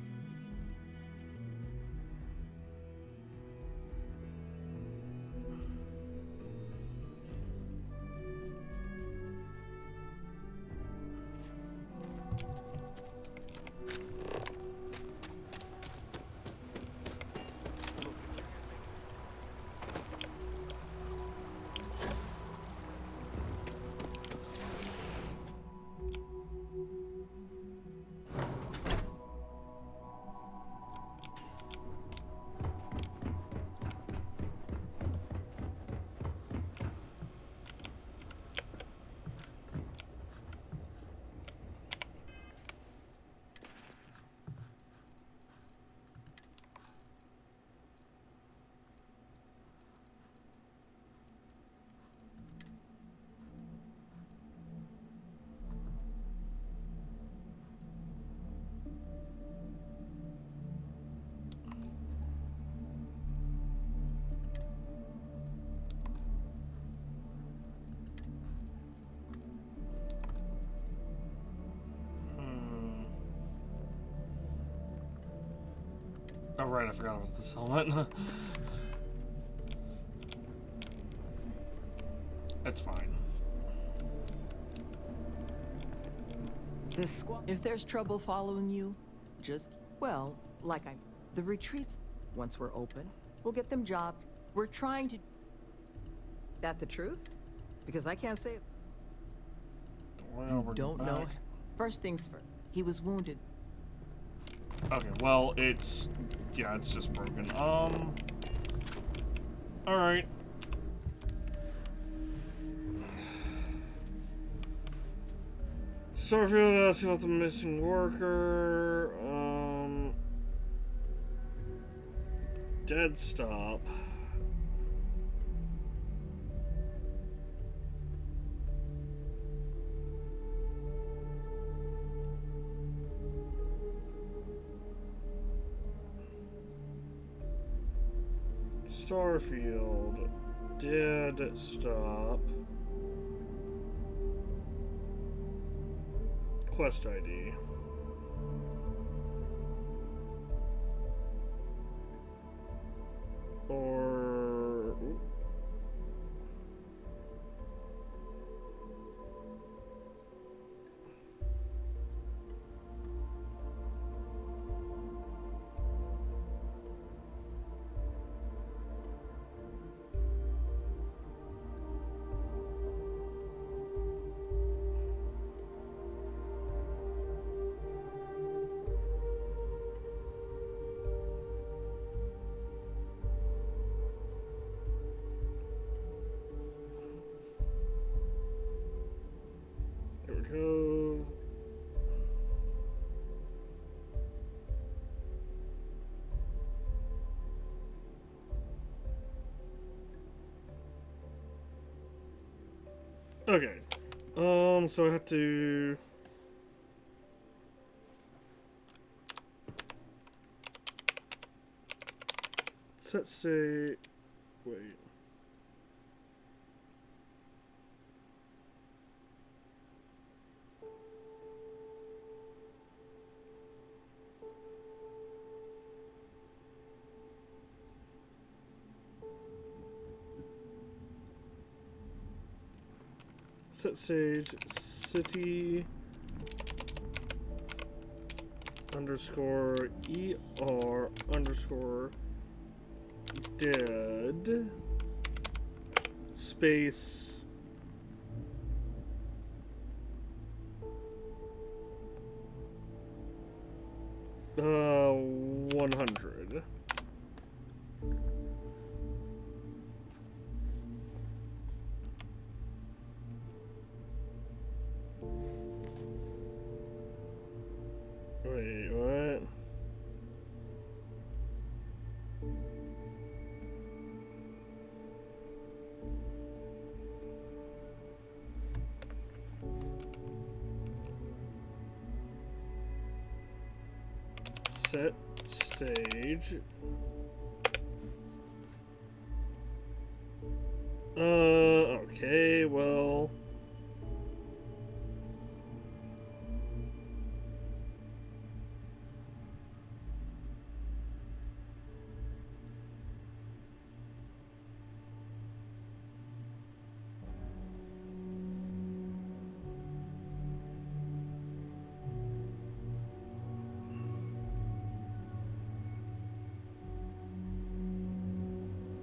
Oh right, I forgot about this helmet. It's fine. If there's trouble following you, just Well, the retreats, once we're open, we'll get them jobbed. We're trying to... That the truth? Because I can't say it. Well, you don't know. First things first. He was wounded. Okay, well, it's... Yeah, it's just broken. Alright. Starfield asking about the missing worker. Dead stop. Starfield. Dead stop. Quest ID. Or... There we go. Okay. So I have to... Set state... Wait. Set stage city underscore ER underscore dead space 100. Wait, what? Set stage. Okay, well.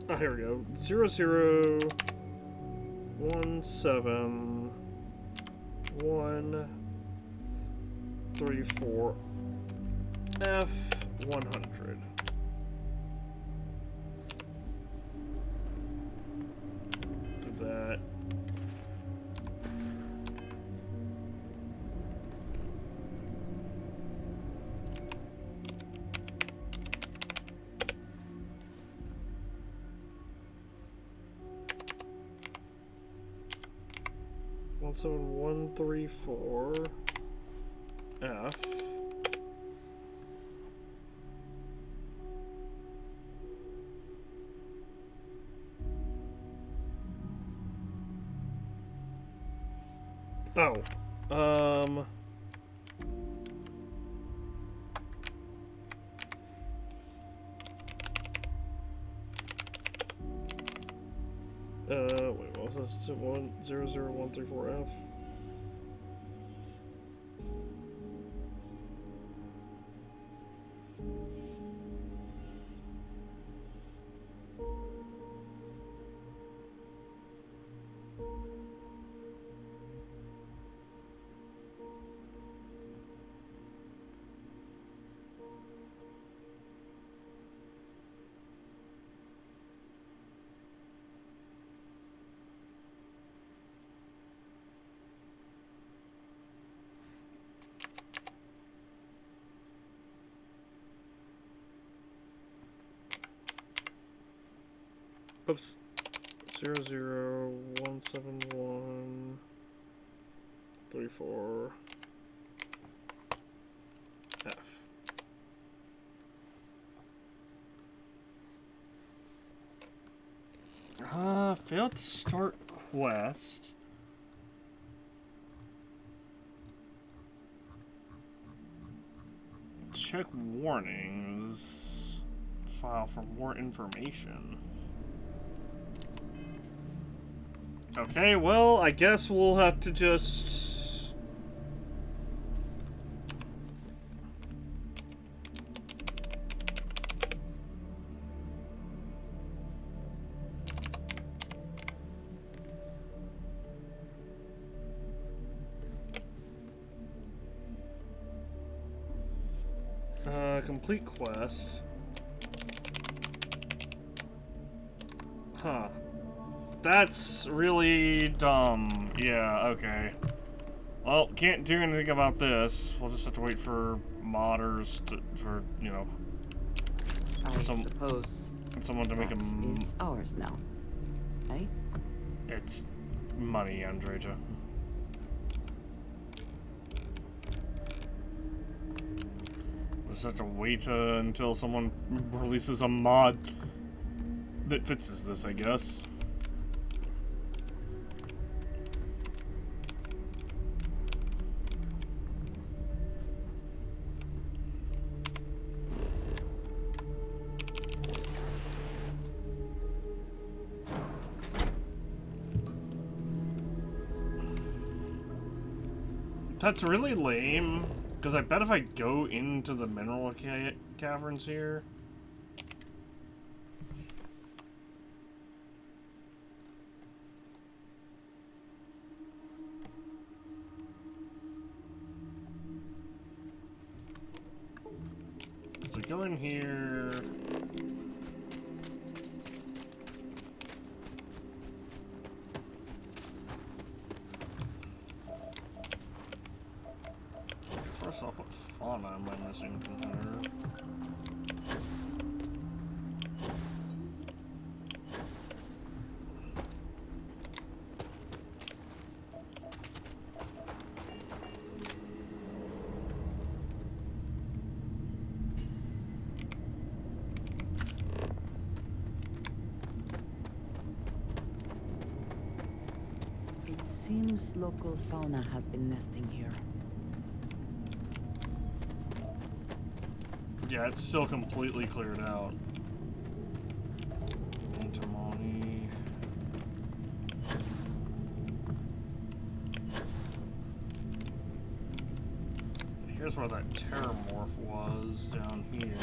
Oh, here we go. 0017134 F100. Do that. So 134 F. Oh, wait, what was this? 1000134 F. Oops. 0017134 F. Failed to start quest. Check warnings. File for more information. Okay, well, I guess we'll have to just... complete quest. Huh. That's really dumb. Yeah, okay. Well, can't do anything about this. We'll just have to wait for modders for, you know... I suppose someone to make a... is ours now. Eh? It's money, Andreja. Just have to wait until someone releases a mod that fixes this, I guess. That's really lame. Because I bet if I go into the mineral caverns here... So go in here... First off, what fauna am I missing from here? It seems local fauna has been nesting here. Yeah, it's still completely cleared out. Intamani. Here's where that terramorph was, down here.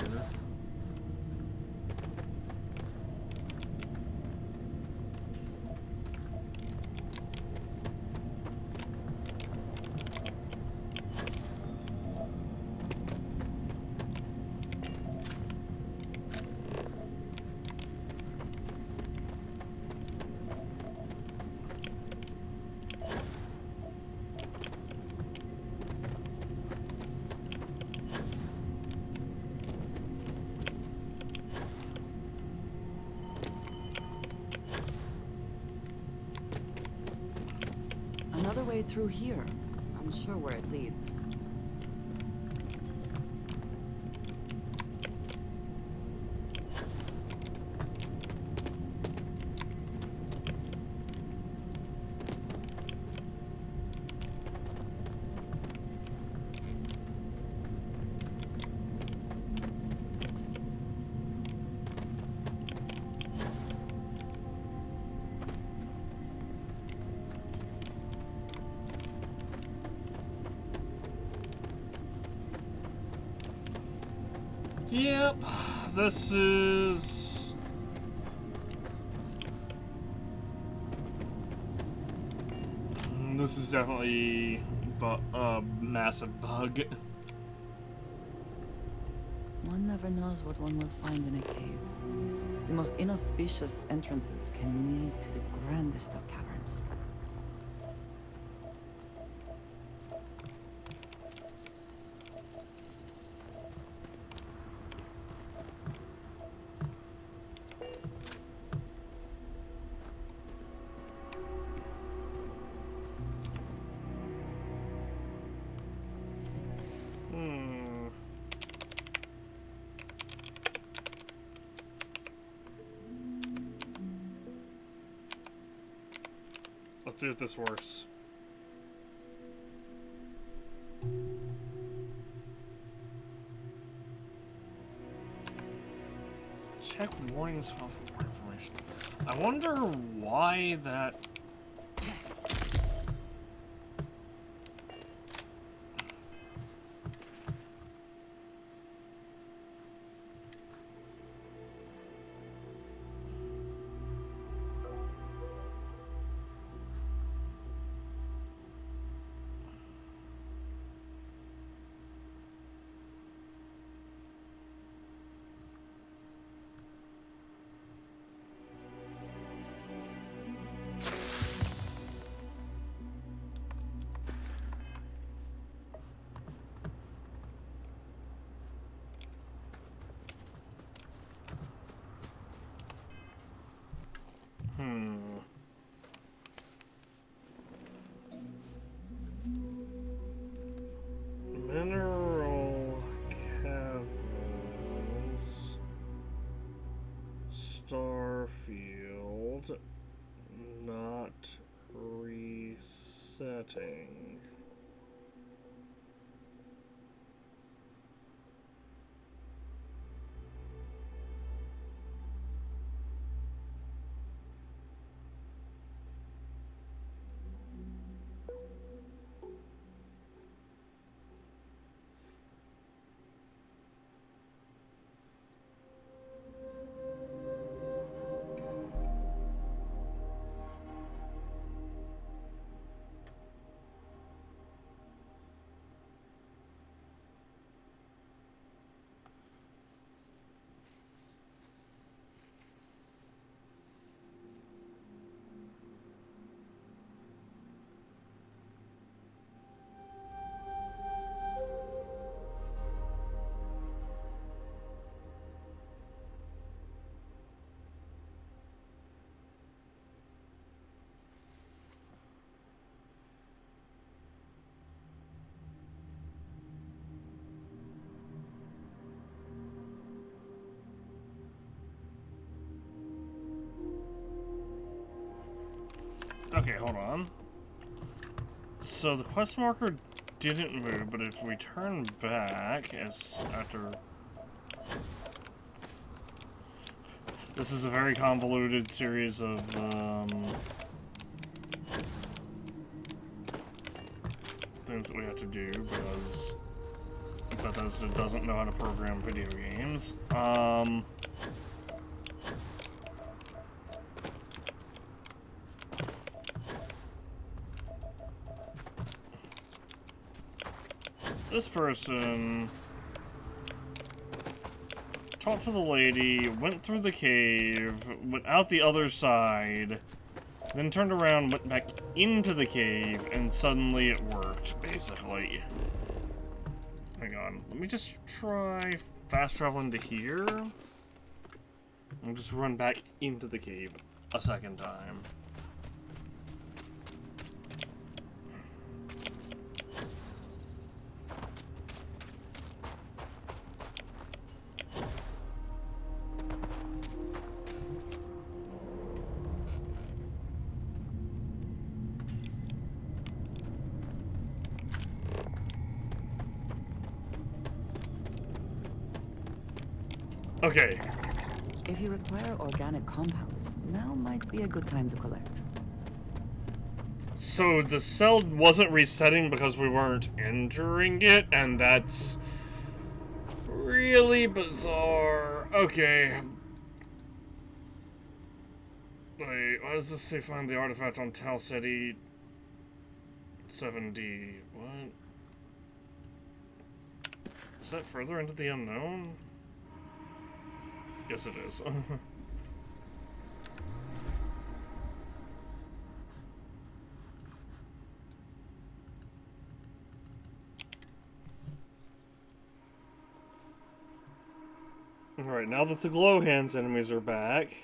Another way through here. Unsure where it leads. Yep, this is... This is definitely a massive bug. One never knows what one will find in a cave. The most inauspicious entrances can lead to the grandest of caverns. Let's see if this works. Check warnings for more information. I wonder why that. Mineral caverns. Starfield. Not resetting. Okay, hold on. So the quest marker didn't move, but if we turn back, as after... This is a very convoluted series of, things that we have to do, because Bethesda doesn't know how to program video games. This person talked to the lady, went through the cave, went out the other side, then turned around, went back into the cave, and suddenly it worked, basically. Hang on, let me just try fast traveling to here. And just run back into the cave a second time. Okay. If you require organic compounds, now might be a good time to collect. So the cell wasn't resetting because we weren't entering it, and that's really bizarre. Okay. Wait, why does this say find the artifact on Tal City 7D? What? Is that further into the unknown? Yes, it is. Alright, now that the glow hands enemies are back.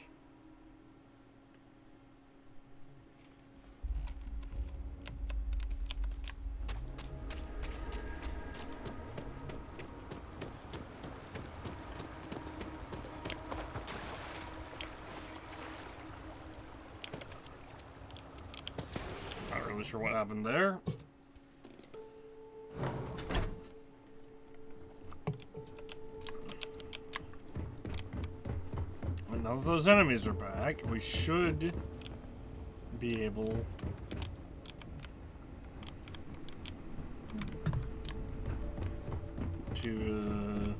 really sure what happened there. And now that those enemies are back, we should be able to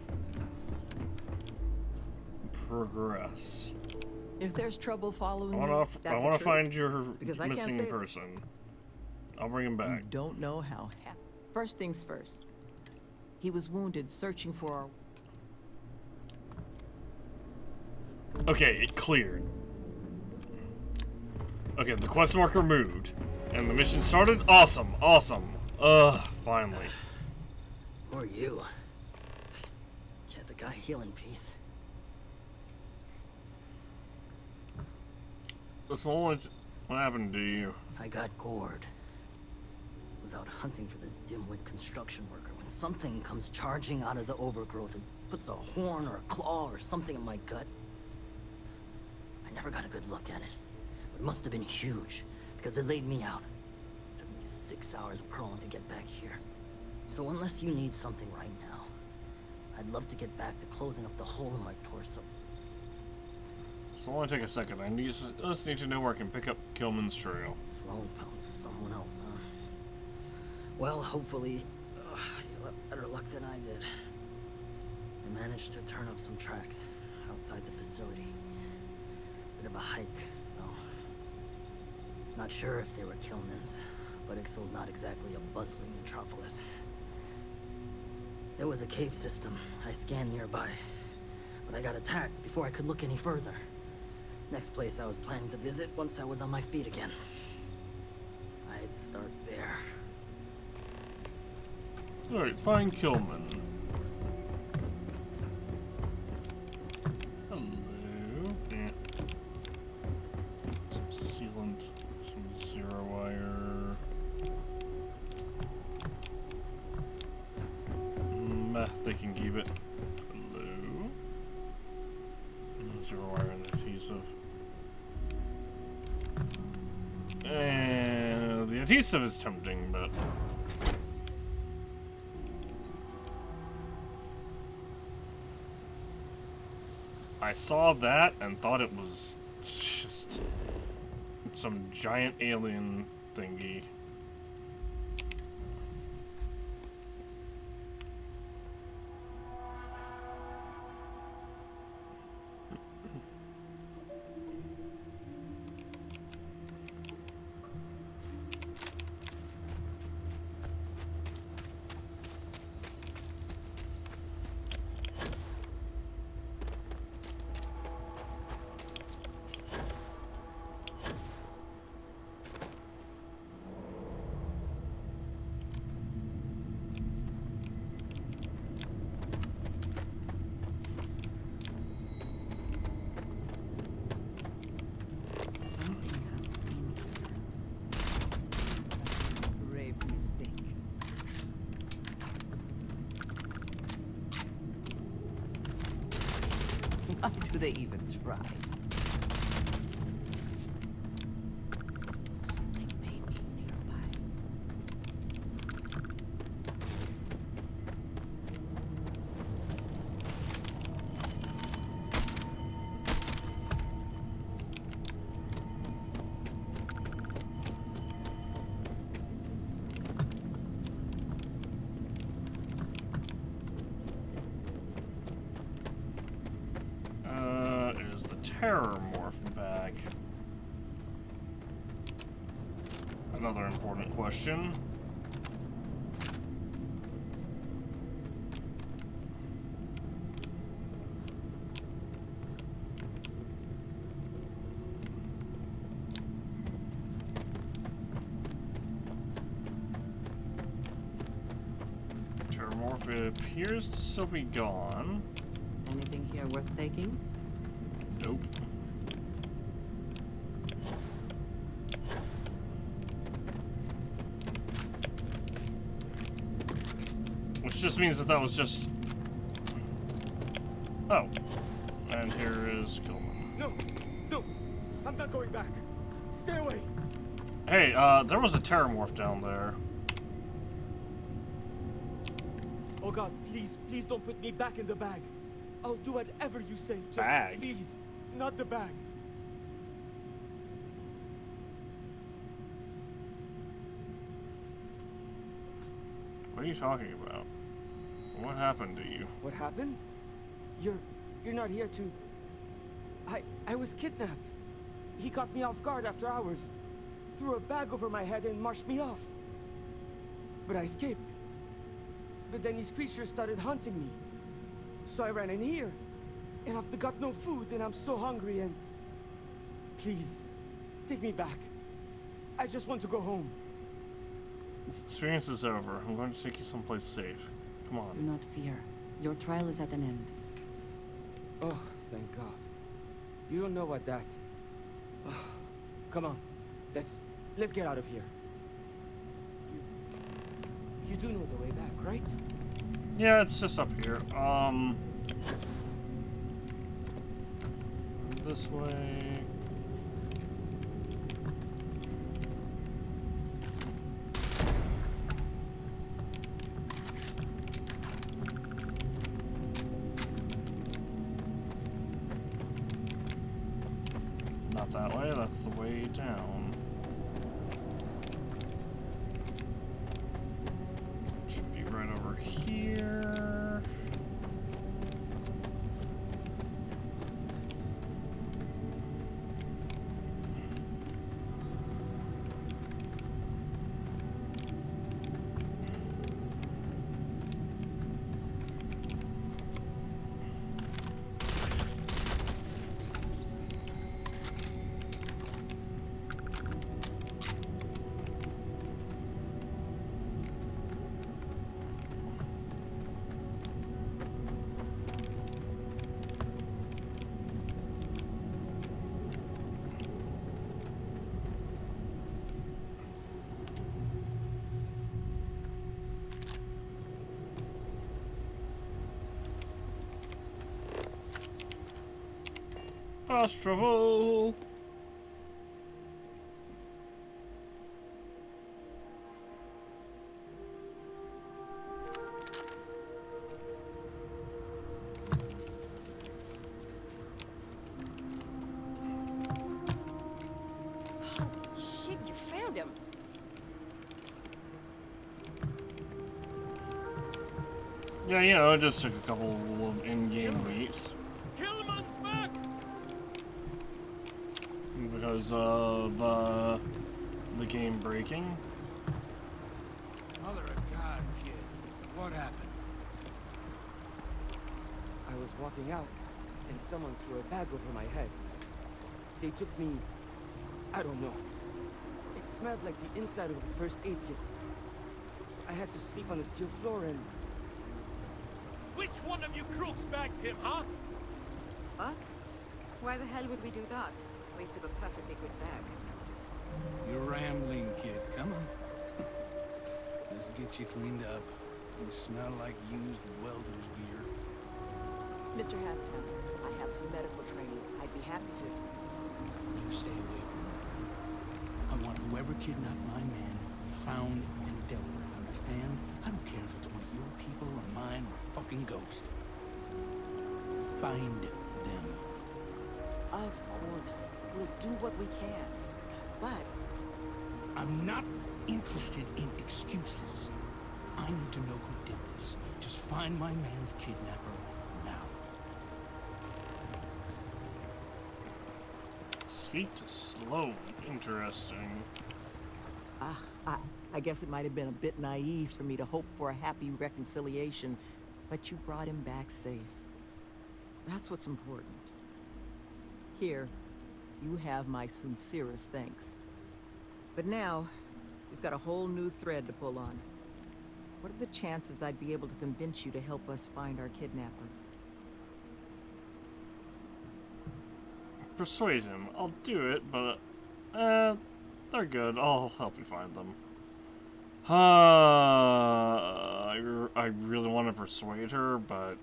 progress. If there's trouble following I you, want to find your because I can't missing say person. I'll bring him you back. don't know how. First things first. He was wounded searching for our. Okay, it cleared. Okay, the quest marker moved, and the mission started. Awesome, awesome. Finally. Who are you? Can't the guy heal in peace? What happened to you? I got gored. Was out hunting for this dimwit construction worker when something comes charging out of the overgrowth and puts a horn or a claw or something in my gut. I never got a good look at it, but it must have been huge because it laid me out. It took me 6 hours of crawling to get back here. So unless you need something right now, I'd love to get back to closing up the hole in my torso. So I want to take a second. I just need to know where I can pick up Kilman's trail. Sloan found someone else, huh? Well, hopefully, you'll have better luck than I did. I managed to turn up some tracks outside the facility. Bit of a hike, though. Not sure if they were Kilman's, but Ixal's not exactly a bustling metropolis. There was a cave system I scanned nearby, but I got attacked before I could look any further. Next place I was planning to visit once I was on my feet again. I'd start there. Alright, find Kilman. Hello. Yeah. Some sealant, some zero wire. They can keep it. Hello. Zero wire and adhesive. And the adhesive is tempting, but I saw that and thought it was just some giant alien thingy. Why do they even try? Something may be nearby. Is the terror morph back? Another important question. Terror morph, it appears to still be gone. Anything here worth taking? Nope. Which just means that was just... Oh. And here is Kilman. No! No! I'm not going back! Stay away! Hey, there was a terramorph down there. Oh God, please, please don't put me back in the bag. I'll do whatever you say. Just Bag? please, not the bag. What are you talking about? What happened to you? What happened? You're not here to... I was kidnapped. He caught me off guard after hours, threw a bag over my head and marched me off. But I escaped. But then these creatures started hunting me. So I ran in here. And I've got no food and I'm so hungry and... Please, take me back. I just want to go home. This experience is over. I'm going to take you someplace safe. Come on. Do not fear. Your trial is at an end. Oh, thank God. You don't know what that... Oh, come on. Let's get out of here. You do know the way back, right? Yeah, it's just up here. This way. Not that way, that's the way down. Should be right over here. Fast travel. Shit, you found him. Yeah, you know, it just took a couple of in-game weeks. Kill him on spec! Because of the game breaking. Mother of God, kid. What happened? I was walking out, and someone threw a bag over my head. They took me... I don't know. It smelled like the inside of a first aid kit. I had to sleep on the steel floor and... Which one of you crooks bagged him, huh? Us? Why the hell would we do that? Waste of a perfectly good bag. You're rambling, kid. Come on. Let's get you cleaned up. You smell like used welder's gear. Mr. Halftown, I have some medical training. I'd be happy to. You stay away from me. I want whoever kidnapped my man found and dealt with. Understand? I don't care if it's one of your people or mine or a fucking ghost. Find them. Of course. We'll do what we can. But... I'm not interested in excuses. I need to know who did this. Just find my man's kidnapper now. Speak to Sloan. Interesting. I guess it might have been a bit naive for me to hope for a happy reconciliation, but you brought him back safe. That's what's important. Here, you have my sincerest thanks. But now, we've got a whole new thread to pull on. What are the chances I'd be able to convince you to help us find our kidnapper? Persuade him. I'll do it, but they're good. I'll help you find them. I really want to persuade her, but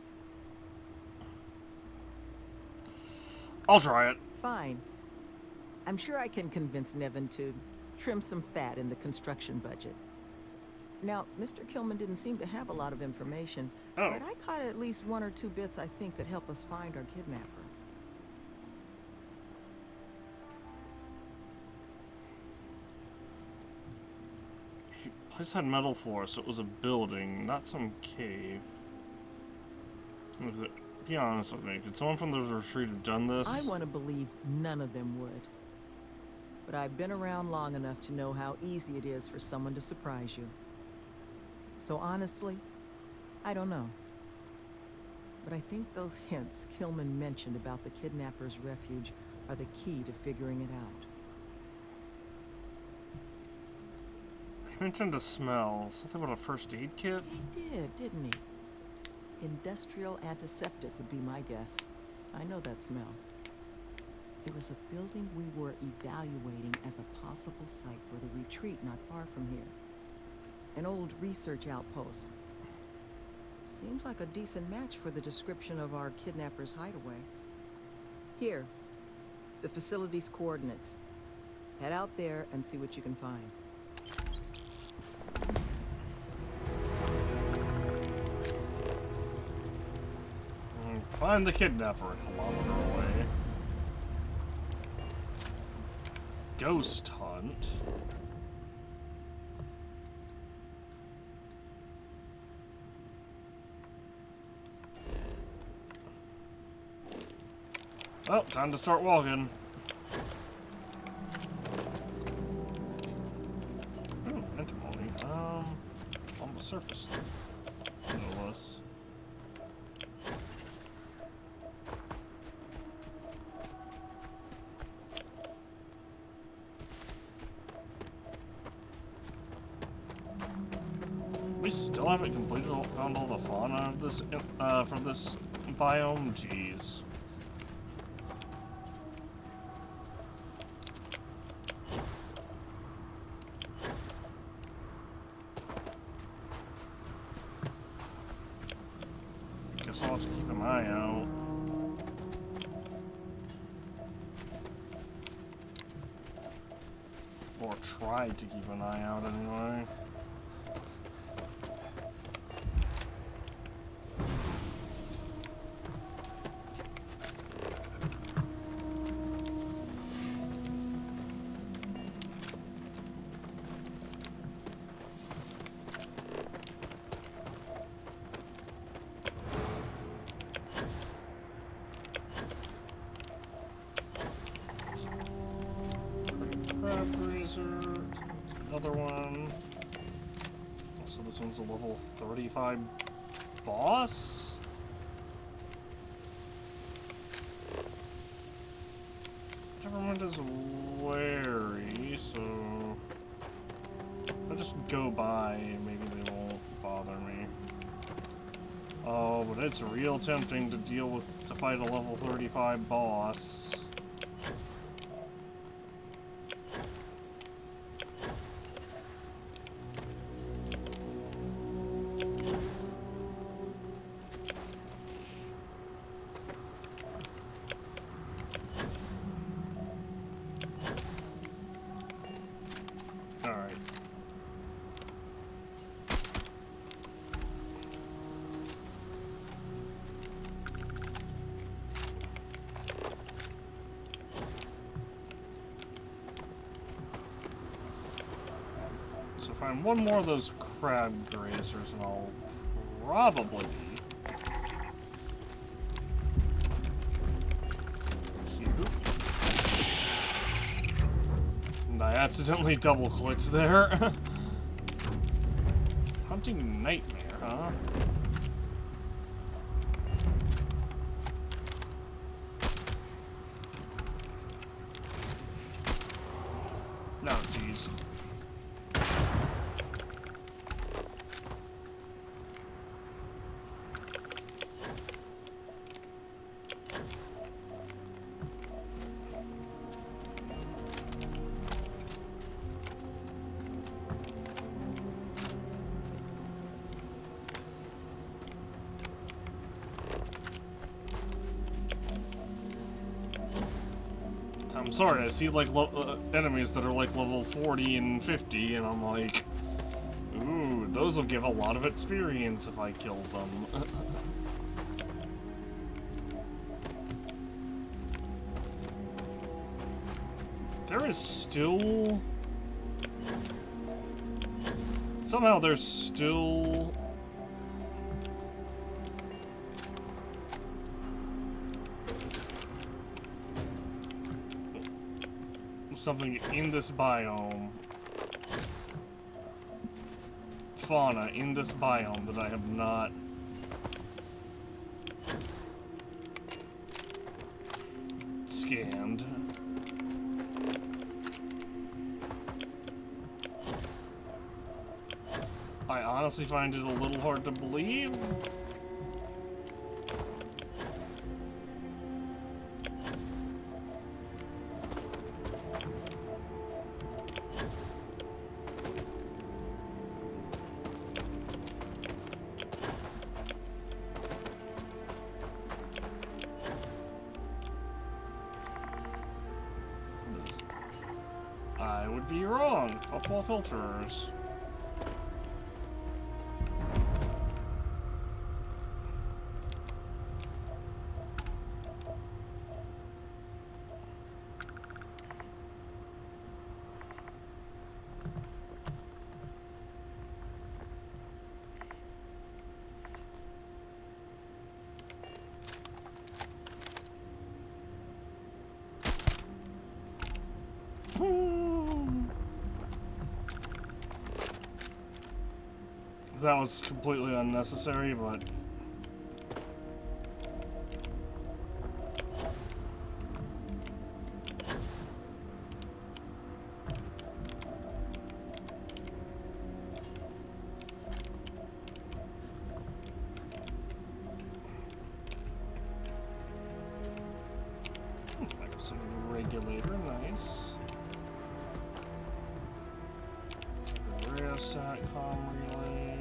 I'll try it. Fine. I'm sure I can convince Nevin to trim some fat in the construction budget. Now, Mr. Kilman didn't seem to have a lot of information, but I caught at least 1 or 2 bits I think could help us find our kidnapper. The place had metal floors, so it was a building, not some cave. Be honest with me, could someone from the retreat have done this? I want to believe none of them would. But I've been around long enough to know how easy it is for someone to surprise you. So honestly, I don't know. But I think those hints Kilman mentioned about the kidnapper's refuge are the key to figuring it out. He mentioned a smell. Something about a first aid kit? He did, didn't he? Industrial antiseptic would be my guess. I know that smell. There was a building we were evaluating as a possible site for the retreat not far from here. An old research outpost. Seems like a decent match for the description of our kidnapper's hideaway. Here, the facility's coordinates. Head out there and see what you can find. Find the kidnapper a kilometer away. Ghost hunt. Well, time to start walking. Ooh, antimony. On the surface. No less. We still haven't completed found all the fauna of this for this biome. Jeez. Guess I'll have to keep an eye out. Or try to keep an eye out anyway. Another one. So this one's a level 35 boss? Everyone is wary, so if I just go by, maybe they won't bother me. Oh, but it's real tempting to to fight a level 35 boss. Find one more of those crab grazers and I'll probably be cute. And I accidentally double clicked there. Hunting nightmare, huh? No, jeez. I'm sorry, I see like enemies that are like level 40 and 50, and I'm like, ooh, those will give a lot of experience if I kill them. There is still... Somehow there's still... something in this biome. Fauna in this biome that I have not... scanned. I honestly find it a little hard to believe. I would be wrong. Football filters. That was completely unnecessary, but... Some regulator, nice. Rare satcom relay.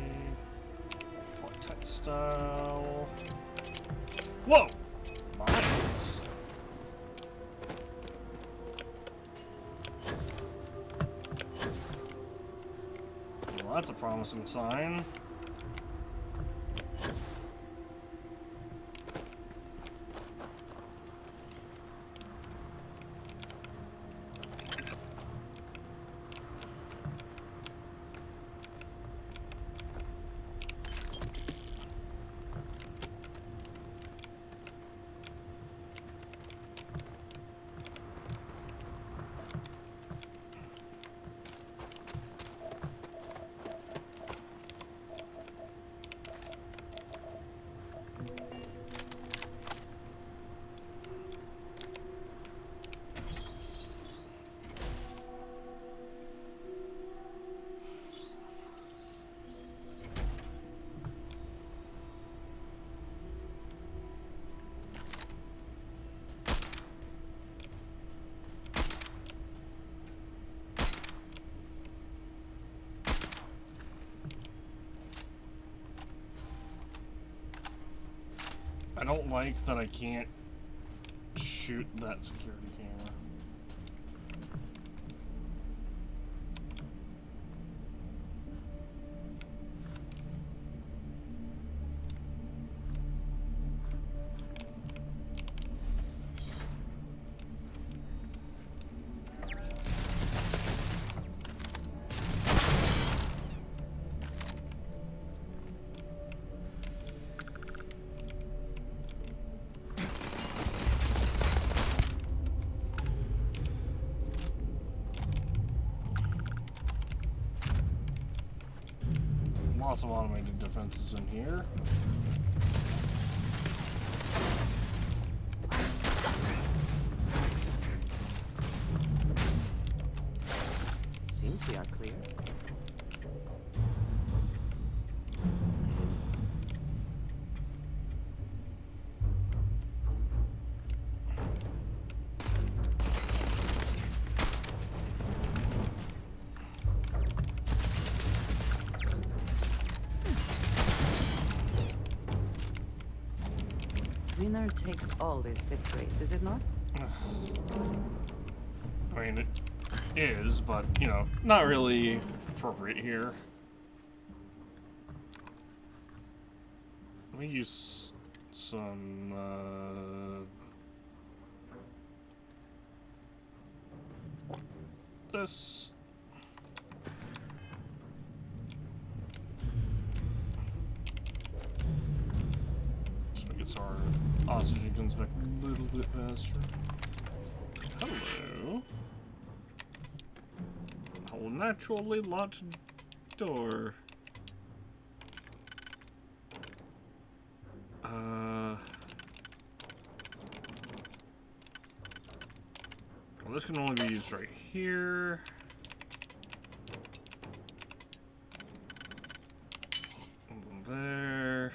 Textile. Whoa! Mines. Well, that's a promising sign. I don't like that I can't shoot that security camera. Lots of automated defenses in here. Seems we are clear. Winner takes all is the phrase, is it not? I mean, it is, but, you know, not really appropriate here. Let me use some, this. Just make it so our oxygen comes back a little bit faster. Hello. I will naturally locked door. Well, this can only be used right here. And then there.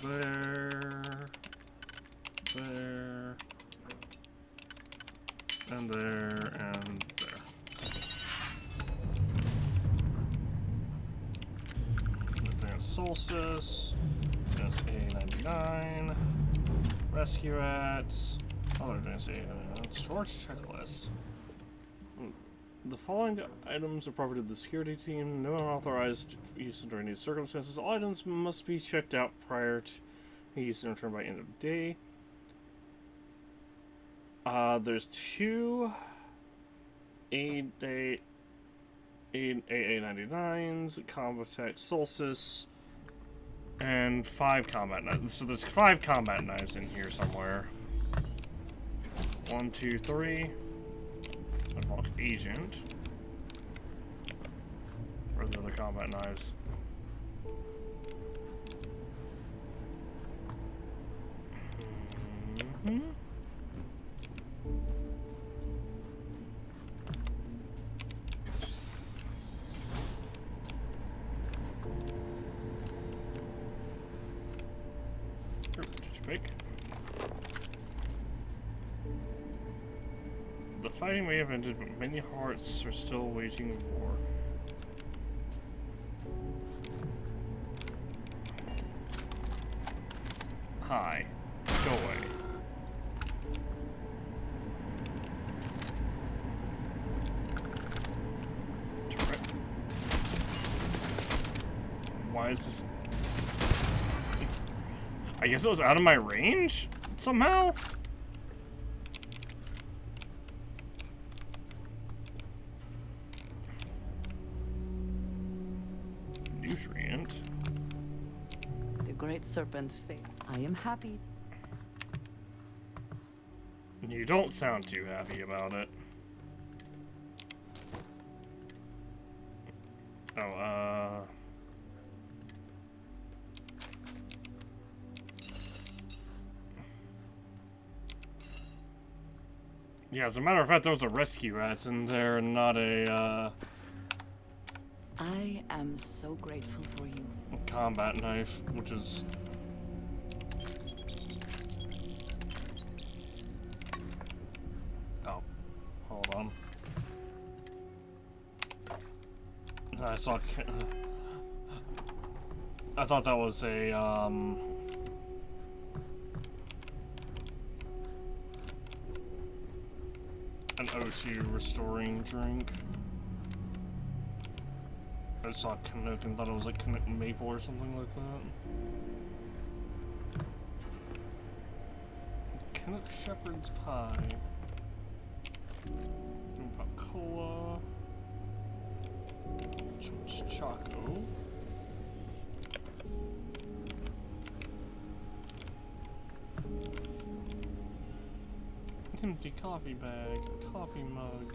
There, and there, and there. Advanced Solstice, SA-99, Rescue Rats, other advanced AA-99, storage checklist. The following items are property of the security team. No unauthorized use during these circumstances. All items must be checked out prior to use and returned by end of day. There's 2 AA-99s, Combat Tech Solstice, and 5 combat knives. So there's 5 combat knives in here somewhere. 1, 2, 3. Unlock agent. Where are the other combat knives? Mm-hmm. The fighting may have ended, but many hearts are still waging war. Hi. Go away. Turret. Why is this? I guess it was out of my range? Somehow? Nutrient. The great serpent fate. I am happy. You don't sound too happy about it. Oh, yeah, as a matter of fact, there was a rescue rats in there, not a, I am so grateful for you. combat knife, which is... Oh, hold on. I saw... I thought that was a, an O2 restoring drink. I saw Canuck and thought it was like Canuck Maple or something like that. Canuck Shepherd's Pie. Coca-Cola. Choco. Empty coffee bag, coffee mug.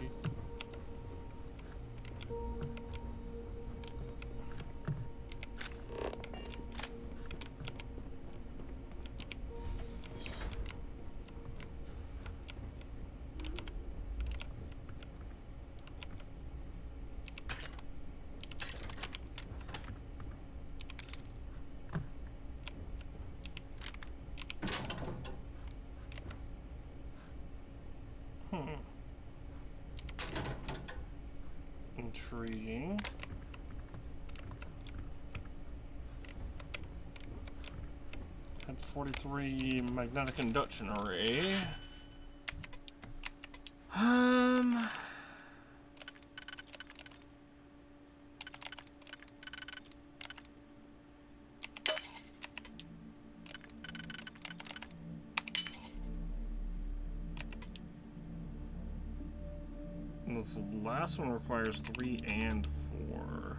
43 magnetic induction array. This last one requires 3 and 4.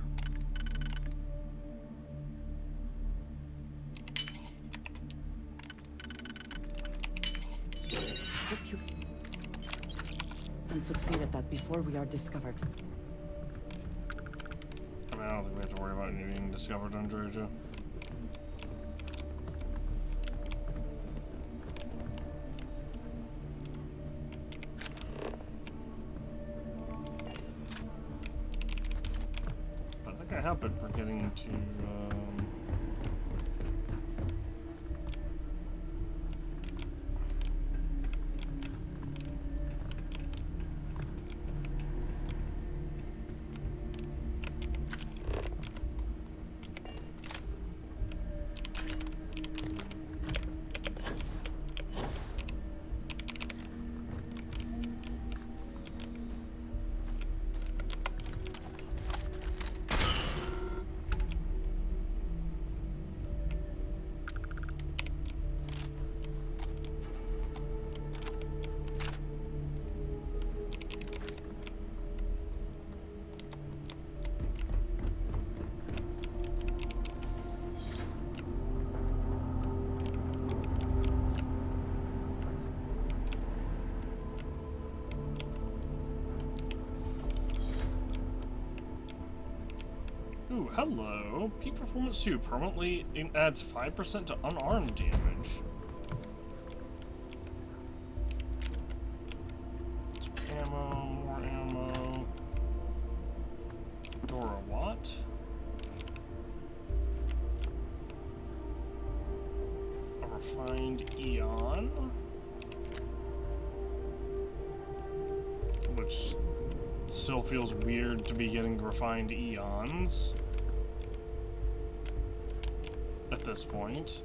Hope you can succeed at that before we are discovered. I mean, I don't think we have to worry about you being discovered on Georgia. I think I have been forgetting to, ooh, hello. Peak Performance 2 permanently adds 5% to unarmed damage. Ammo, more ammo. Dora what? A refined Eon. Which still feels weird to be getting refined Eons at this point.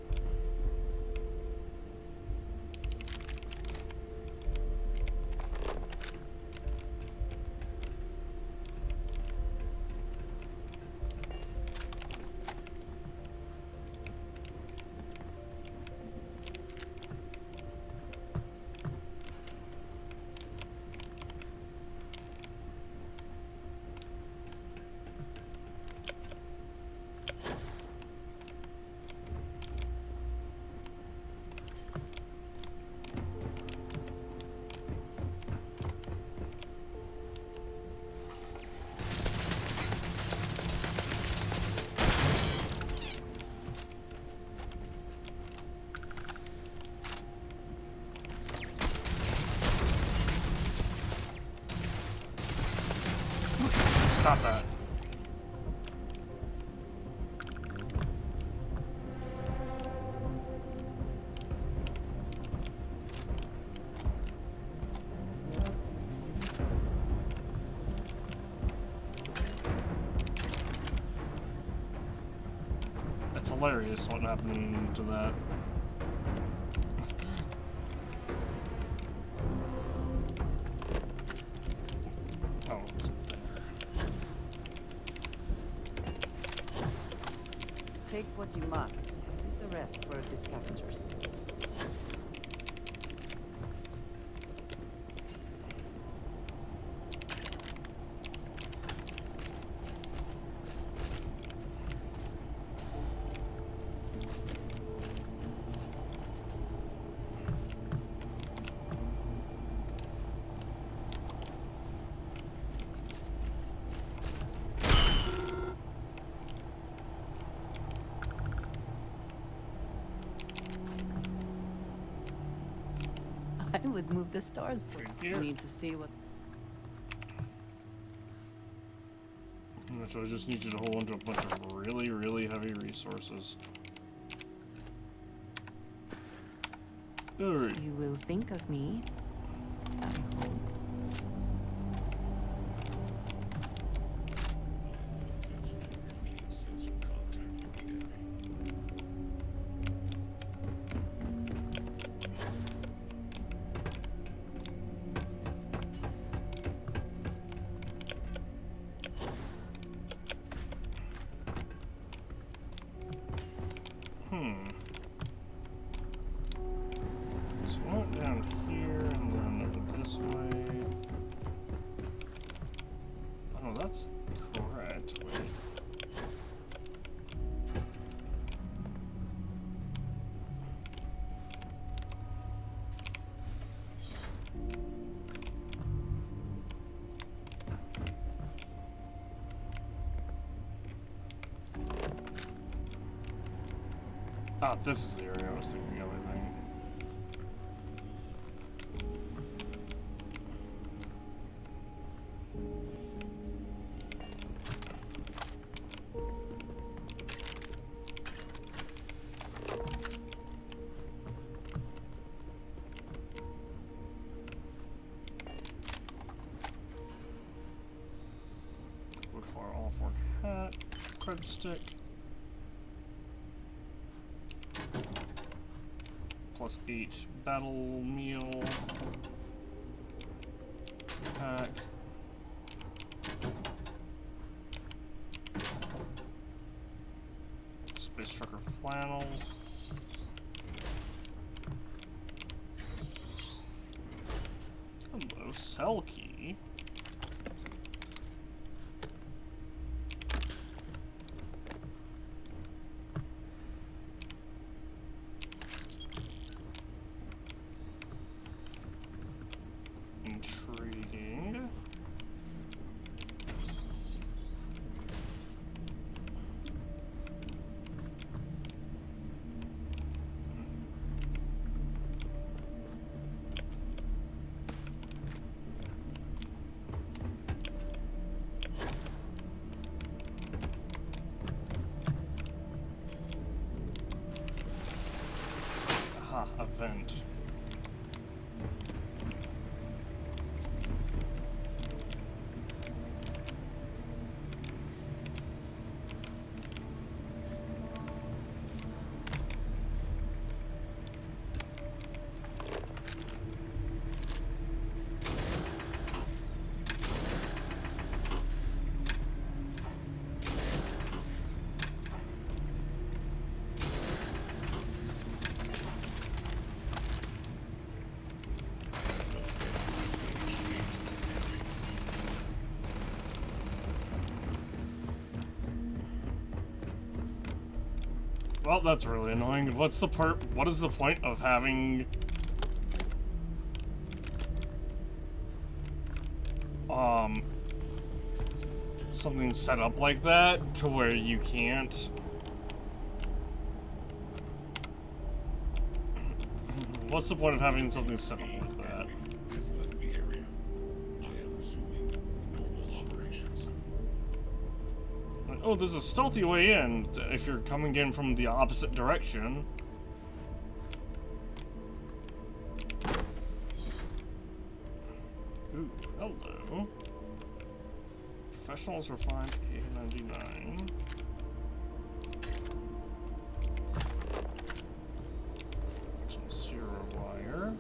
Stop that. It's hilarious what happened to that. Oh, it's Take what you must. Leave the rest for the scavengers. I would move the stars for you. Need to see what. So I just need you to hold onto a bunch of really, really heavy resources. Alright. You will think of me. I hope. So I went down here and then this way. Oh no, that's correct. Wait. Ah, this is the area I was thinking of, I think. Look for all fork hat, cred stick. Plus 8 battle meal pack. Space trucker flannel. Hello, cell key. Intriguing. Aha, event. Well, that's really annoying. What is the point of having something set up like that to where you can't what's the point of having something set up like that? Oh, there's a stealthy way in if you're coming in from the opposite direction. Ooh, hello. Professionals refined A99. Some zero wire.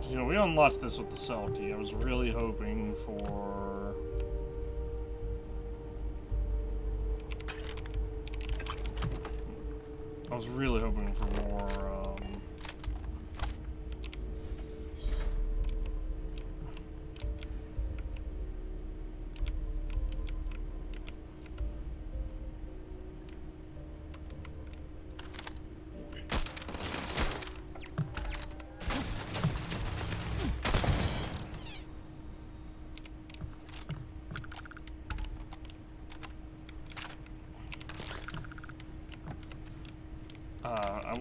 You know, we unlocked this with the cell key. I was really hoping for... I was really hoping for more,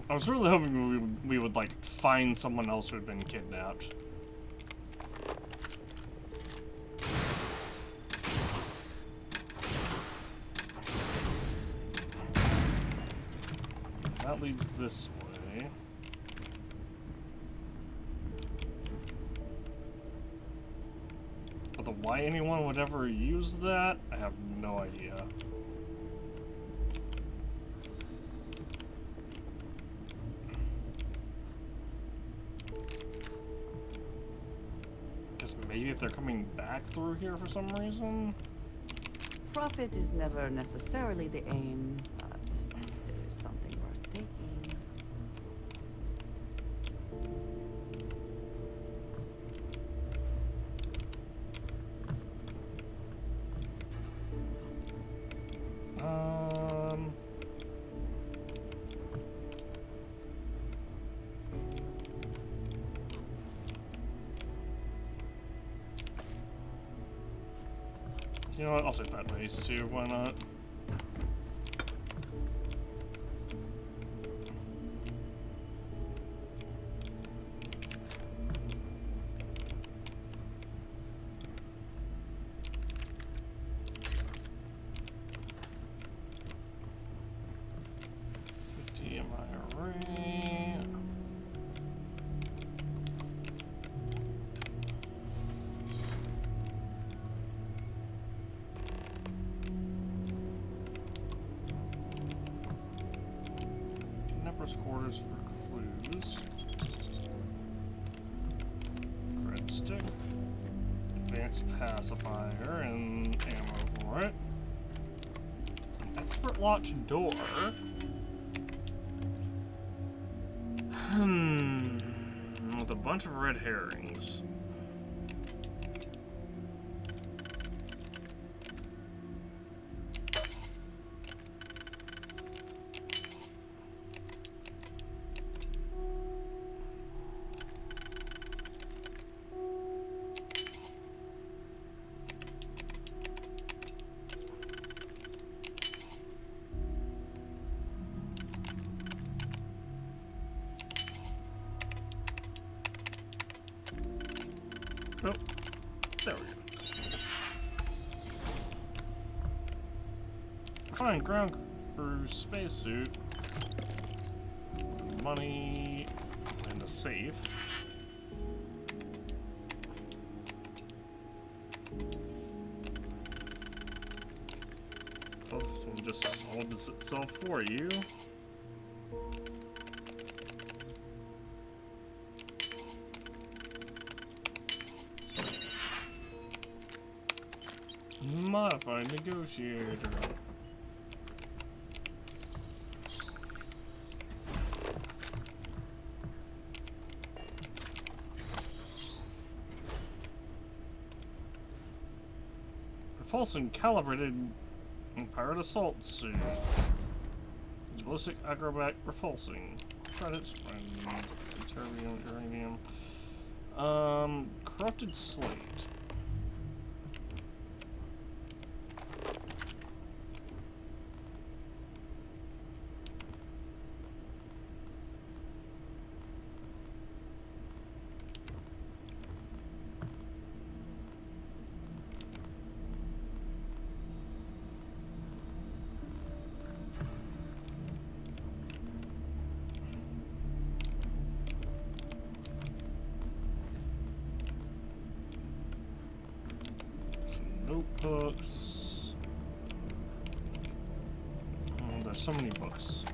I was really hoping we would like find someone else who had been kidnapped. That leads this way. Although why anyone would ever use that, I have no idea. guess maybe if they're coming back through here for some reason? Profit is never necessarily the aim, but there's something worth taking. You know what? I'll take that base too. Why not? Quarters for clues. Cred stick. Advanced pacifier and ammo for it. An expert locked door. With a bunch of red herrings. Oh, there we go. Fine, ground crew spacesuit. Money and a safe. Oh, so just solved itself for you. Modified negotiator. Repulsing calibrated pirate assault suit. Ballistic acrobat repulsing. Credits. Terbium, uranium. Corrupted slate. Notebooks. Oh, there's so many books.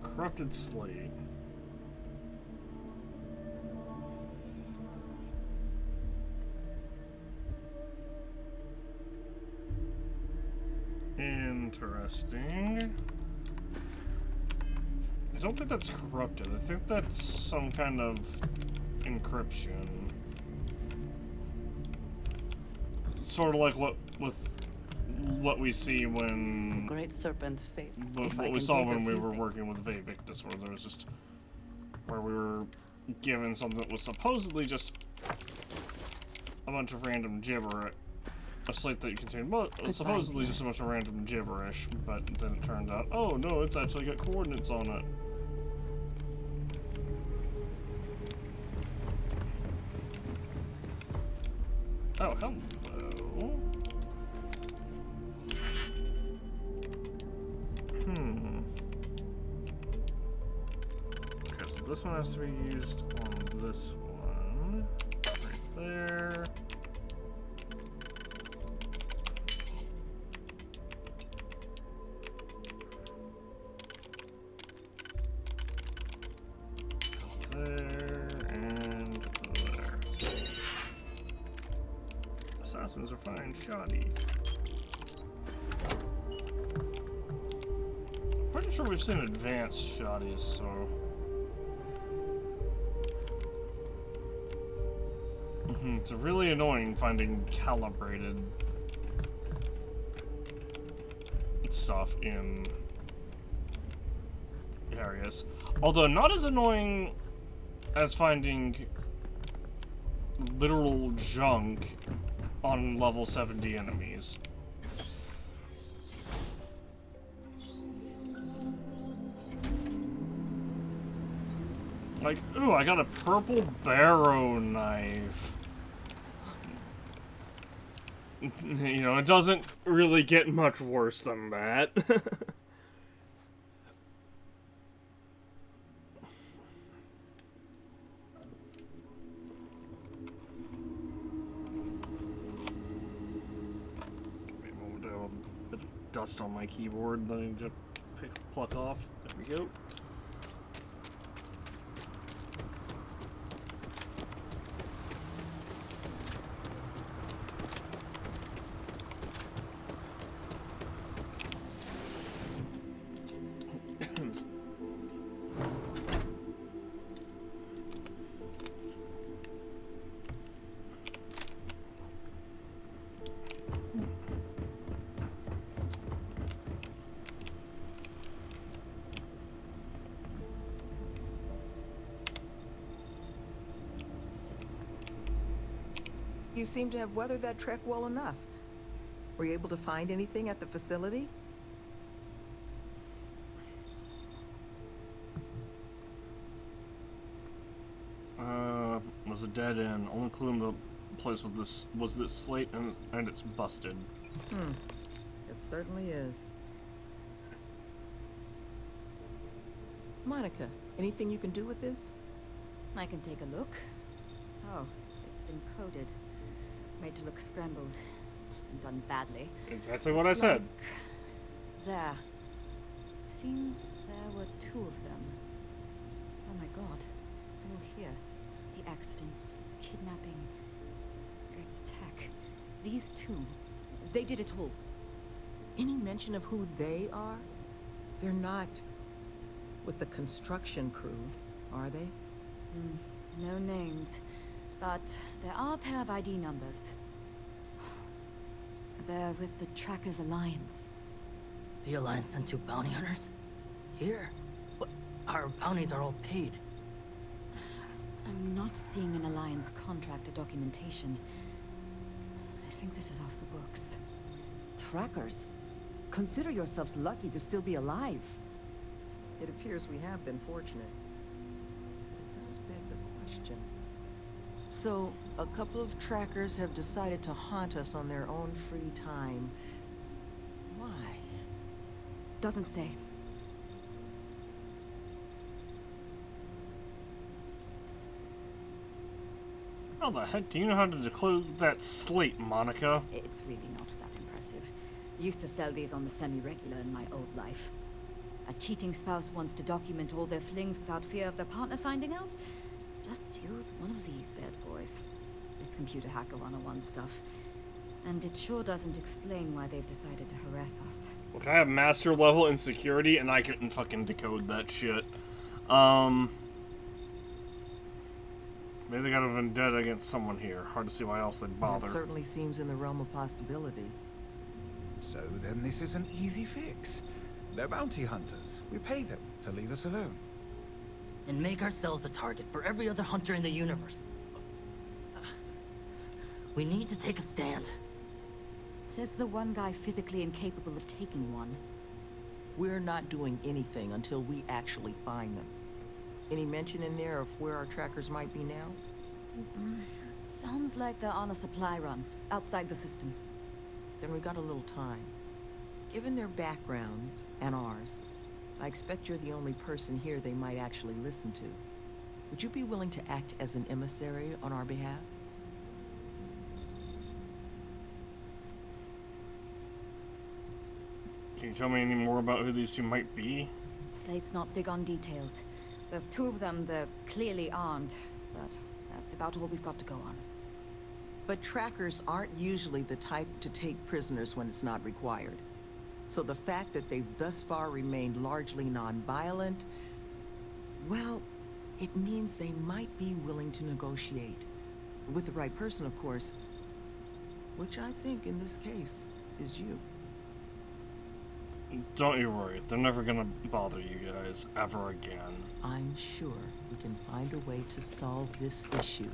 Corrupted slate. Interesting. I don't think that's corrupted. I think that's some kind of encryption. Sort of like what we see when The Great Serpent Fate. what we saw when we were working with Vivictus, where there was just where we were given something that was supposedly just a bunch of random gibberish. A slate that contained supposedly just a bunch of random gibberish, but then it turned out, oh no, it's actually got coordinates on it. Oh, hello. Okay, so this one has to be used on this one. Right there. is refined shoddy. Pretty sure we've seen advanced shoddies, so. It's really annoying finding calibrated stuff in areas. Although not as annoying as finding literal junk on level 70 enemies. Like, ooh, I got a purple Barrow Knife. You know, it doesn't really get much worse than that. A bit of dust on my keyboard that I need to pluck off. There we go. You seem to have weathered that trek well enough. Were you able to find anything at the facility? It was a dead end. Only clue in the place was this slate, and it's busted. It certainly is. Monica, anything you can do with this? I can take a look. Oh, it's encoded. Made to look scrambled. Done badly. Exactly what I said. There. Seems there were two of them. Oh my god. It's all here. The accidents, the kidnapping, Greg's attack. These two. They did it all. Any mention of who they are? They're not with the construction crew, are they? No names. But there are a pair of ID numbers. They're with the Trackers Alliance. The Alliance sent two bounty hunters? Here? What? Our bounties are all paid. I'm not seeing an Alliance contract or documentation. I think this is off the books. Trackers? Consider yourselves lucky to still be alive. It appears we have been fortunate. It does beg the question. So, a couple of trackers have decided to haunt us on their own free time. Why? Doesn't say. How the heck do you know how to decode that slate, Monica? It's really not that impressive. Used to sell these on the semi-regular in my old life. A cheating spouse wants to document all their flings without fear of their partner finding out? Just use one of these bad boys. It's computer hacker 101 stuff. And it sure doesn't explain why they've decided to harass us. Look, I have master level in security and I couldn't fucking decode that shit. Maybe they got a vendetta against someone here. Hard to see why else they'd bother. That certainly seems in the realm of possibility. So then this is an easy fix. They're bounty hunters. We pay them to leave us alone. And make ourselves a target for every other hunter in the universe. We need to take a stand. Says the one guy physically incapable of taking one. We're not doing anything until we actually find them. Any mention in there of where our trackers might be now? Sounds like they're on a supply run, outside the system. Then we got a little time. Given their background, and ours, I expect you're the only person here they might actually listen to. Would you be willing to act as an emissary on our behalf? Can you tell me any more about who these two might be? Slate's not big on details. There's two of them, they're clearly armed, but that's about all we've got to go on. But trackers aren't usually the type to take prisoners when it's not required. So the fact that they've thus far remained largely non-violent, well, it means they might be willing to negotiate. With the right person, of course. Which I think, in this case, is you. Don't you worry. They're never gonna bother you guys ever again. I'm sure we can find a way to solve this issue,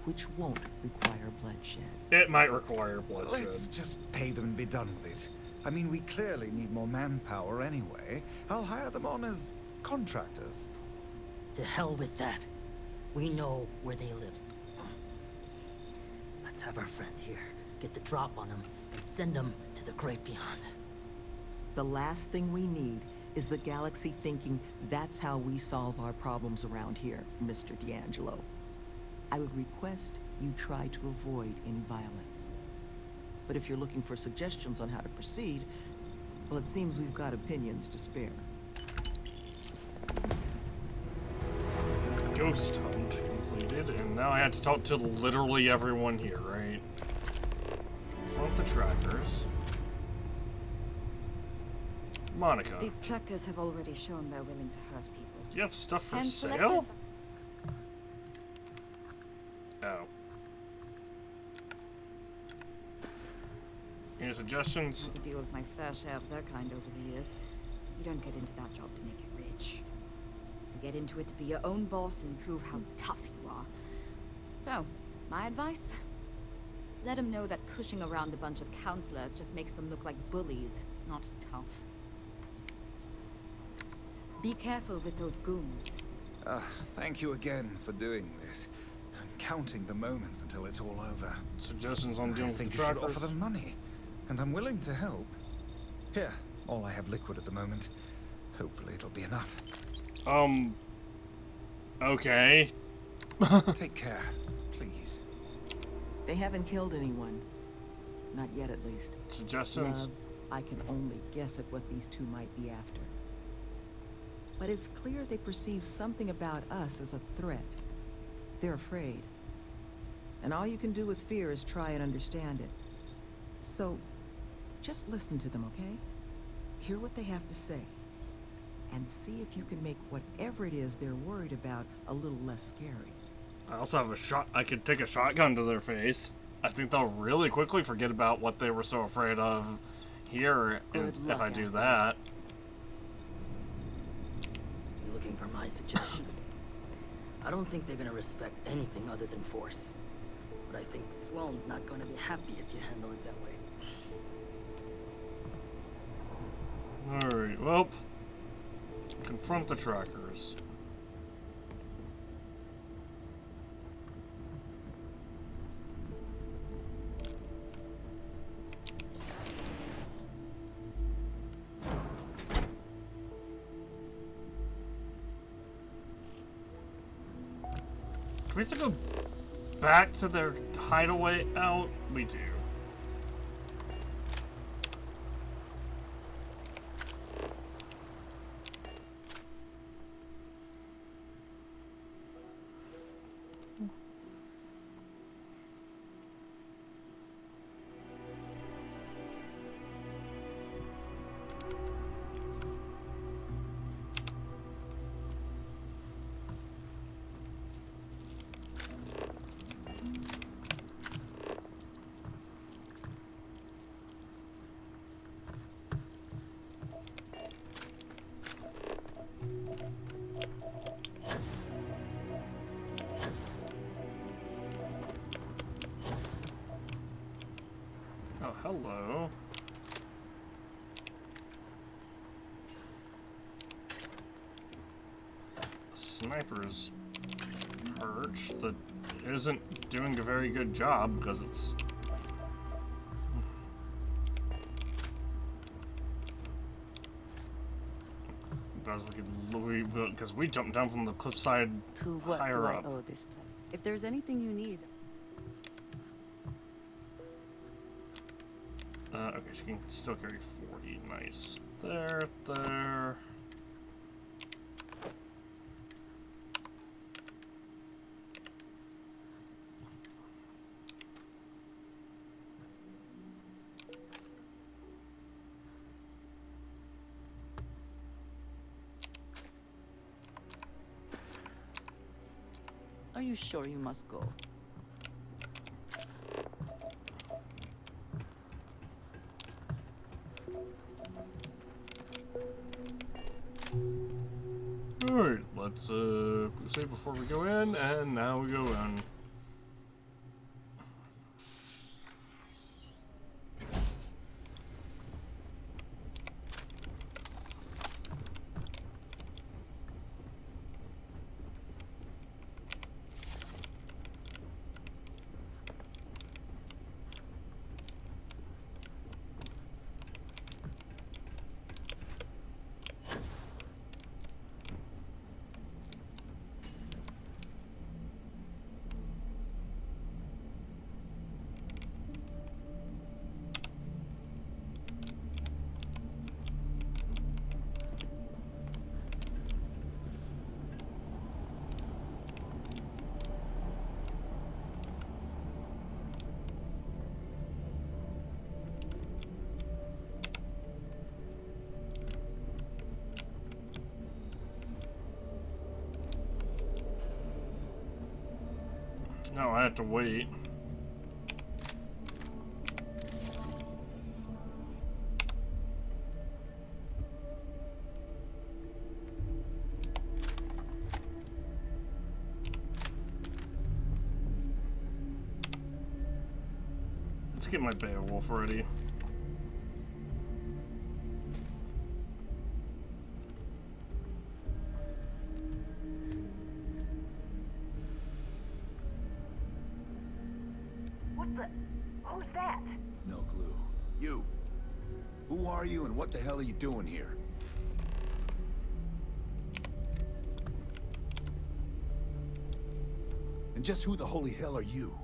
which won't require bloodshed. It might require bloodshed. Let's just pay them and be done with it. I mean, we clearly need more manpower anyway. I'll hire them on as contractors. To hell with that. We know where they live. Let's have our friend here get the drop on him and send him to the great beyond. The last thing we need is the galaxy thinking that's how we solve our problems around here, Mr. D'Angelo. I would request you try to avoid any violence. But if you're looking for suggestions on how to proceed, well, it seems we've got opinions to spare. Ghost hunt completed, and now I had to talk to literally everyone here, right? Confront the trackers. Monica. These trackers have already shown they're willing to hurt people. You have stuff for And sale? Oh. Any suggestions? Had to deal with my fair share of their kind over the years. You don't get into that job to make it rich. You get into it to be your own boss and prove how tough you are. So, my advice? Let them know that pushing around a bunch of counselors just makes them look like bullies, not tough. Be careful with those goons. Thank you again for doing this. I'm counting the moments until it's all over. Suggestions on dealing with the I think you should trackers? offer them money. And I'm willing to help. Here, all I have liquid at the moment. Hopefully it'll be enough. Okay. Take care, please. They haven't killed anyone. Not yet, at least. Suggestions? Love, I can only guess at what these two might be after. But it's clear they perceive something about us as a threat. They're afraid. And all you can do with fear is try and understand it. So, just listen to them, okay? Hear what they have to say. And see if you can make whatever it is they're worried about a little less scary. I also have a shot. I could take a shotgun to their face. I think they'll really quickly forget about what they were so afraid of here if I do that. You looking for my suggestion? I don't think they're gonna respect anything other than force. But I think Sloane's not gonna be happy if you handle it that way. Alright, well. Confront the trackers. Do we have to go back to their hideaway out? We do. Oh, hello. Sniper's perch that isn't doing a very good job because it's... Because we jumped down from the cliffside To what higher do I up. owe this place? If there's anything you need, Okay, she can still carry 40. Nice. There. you sure you must go? Alright, let's save before we go in, and now we go in. No, I have to wait. Let's get my Beowulf ready. Who's that? No clue. You. Who are you and what the hell are you doing here? And just who the holy hell are you?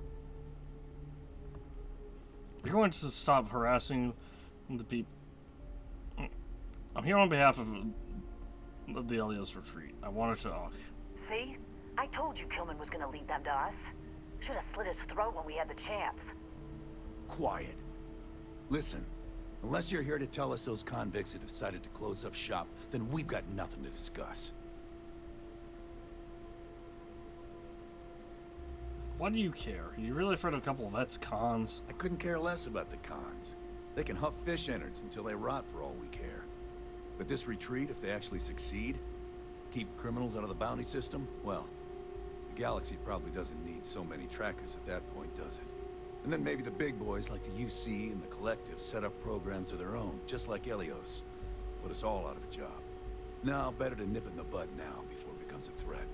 You're going to stop harassing the people. I'm here on behalf of the Elios retreat. I want to talk. See? I told you Kilman was gonna lead them to us. Should have slit his throat when we had the chance. Quiet. Listen, unless you're here to tell us those convicts have decided to close up shop, then we've got nothing to discuss. Why do you care? Are you really afraid of a couple of ex-cons? I couldn't care less about the cons. They can huff fish innards until they rot for all we care. But this retreat, if they actually succeed, keep criminals out of the bounty system, well, the galaxy probably doesn't need so many trackers at that point, does it? And then maybe the big boys like the UC and the Collective set up programs of their own, just like Elios. Put us all out of a job. Now, better to nip it in the bud now before it becomes a threat.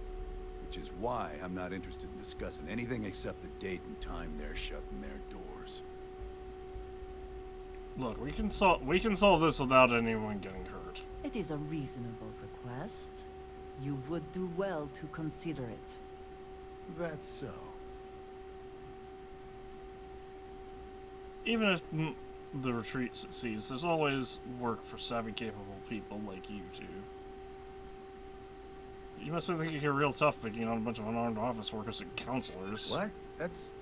Which is why I'm not interested in discussing anything except the date and time they're shutting their doors. Look, we can solve this without anyone getting hurt. It is a reasonable request. You would do well to consider it. That's so. Even if the retreat succeeds, there's always work for savvy, capable people like you two. You must be thinking you're real tough picking on a bunch of unarmed office workers and counselors. What? That's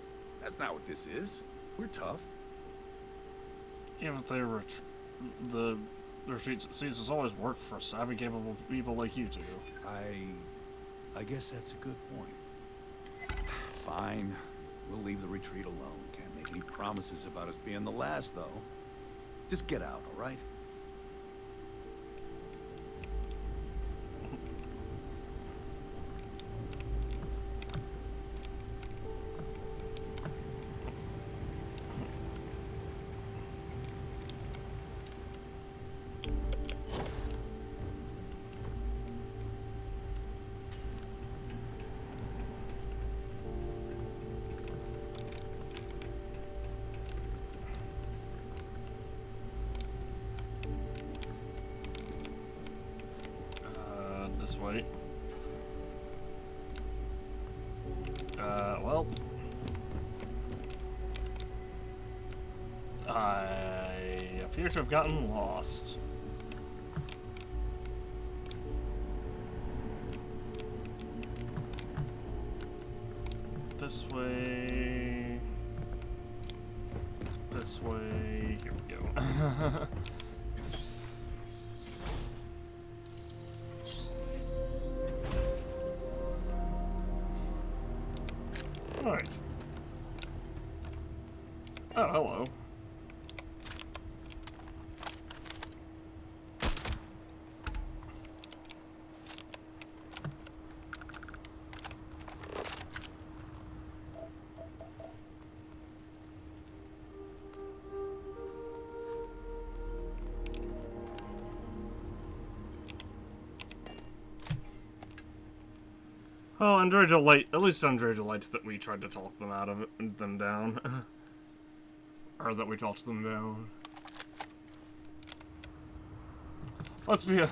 not what this is. We're tough. Even if the retreat succeeds, there's always work for savvy, capable people like you two. I guess that's a good point. Fine. We'll leave the retreat alone. Can't make any promises about us being the last, though. Just get out, all right? This way. Well. I appear to have gotten lost. This way. This way. Here we go. Right. Oh, hello. Oh, Android Light. At least Android Light that we tried to talk them out of it, them down. Or that we talked them down. Let's be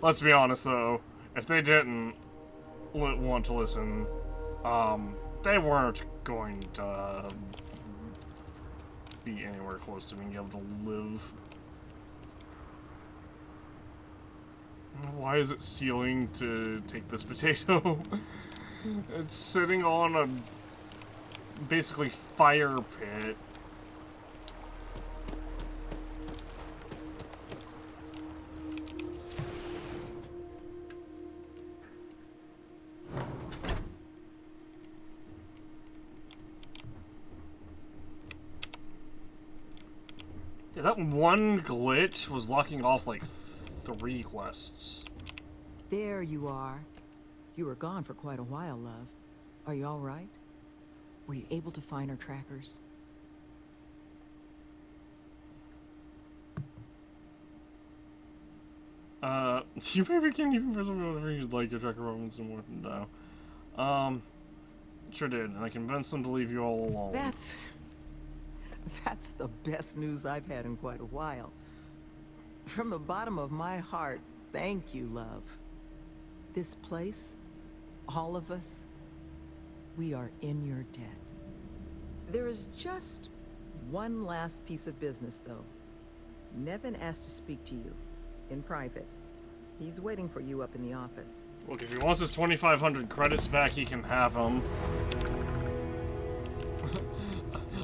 let's be honest though. If they didn't want to listen, they weren't going to be anywhere close to being able to live. Why is it stealing to take this potato? It's sitting on a basically fire pit. Yeah, that one glitch was locking off like 3 quests. There you are. You were gone for quite a while, love. Are you all right? Were you able to find our trackers? You maybe can even for some whatever you'd like your tracker weapons and more than now. Sure did, and I convinced them to leave you all alone. That's the best news I've had in quite a while. From the bottom of my heart, thank you, love. This place, all of us, we are in your debt. There is just one last piece of business, though. Nevin asked to speak to you, in private. He's waiting for you up in the office. Look, if he wants his 2,500 credits back, he can have them.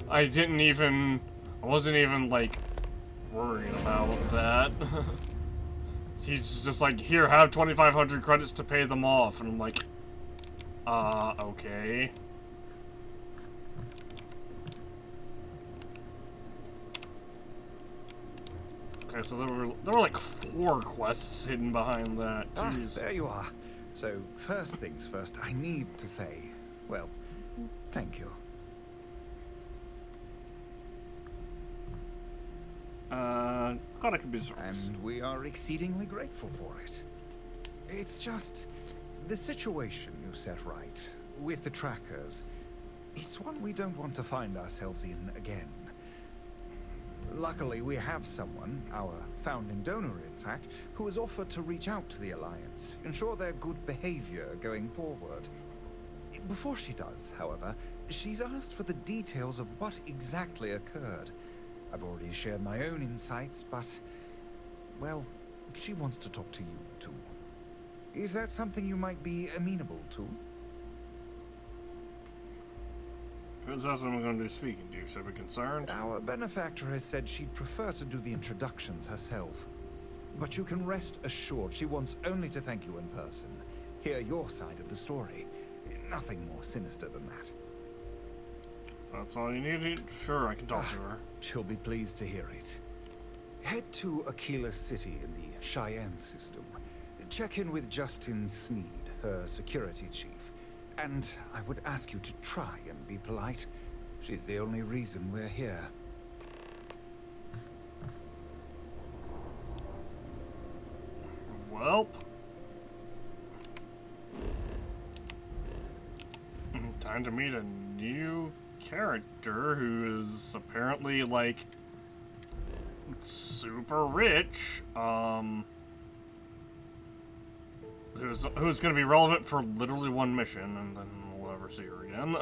I wasn't even, like, worried about that. He's just like, here, have 2,500 credits to pay them off. And I'm like, okay. Okay, so there were like 4 quests hidden behind that. Jeez. There you are. So, first things first, I need to say, well, thank you. Glad I could be service. And we are exceedingly grateful for it. It's just the situation you set right with the trackers. It's one we don't want to find ourselves in again. Luckily, we have someone, our founding donor in fact, who has offered to reach out to the Alliance, ensure their good behavior going forward. Before she does, however, she's asked for the details of what exactly occurred. I've already shared my own insights, but, well, she wants to talk to you, too. Is that something you might be amenable to? Who's else am I going to be speaking to? Should I be concerned? Our benefactor has said she'd prefer to do the introductions herself. But you can rest assured she wants only to thank you in person. Hear your side of the story. Nothing more sinister than that. That's all you need? Sure, I can talk to her. She'll be pleased to hear it. Head to Aquila City in the Cheyenne system. Check in with Justin Sneed, her security chief. And I would ask you to try and be polite. She's the only reason we're here. Welp. Time to meet a new character who is apparently, like, super rich. Who's gonna be relevant for literally one mission, and then we'll never see her again.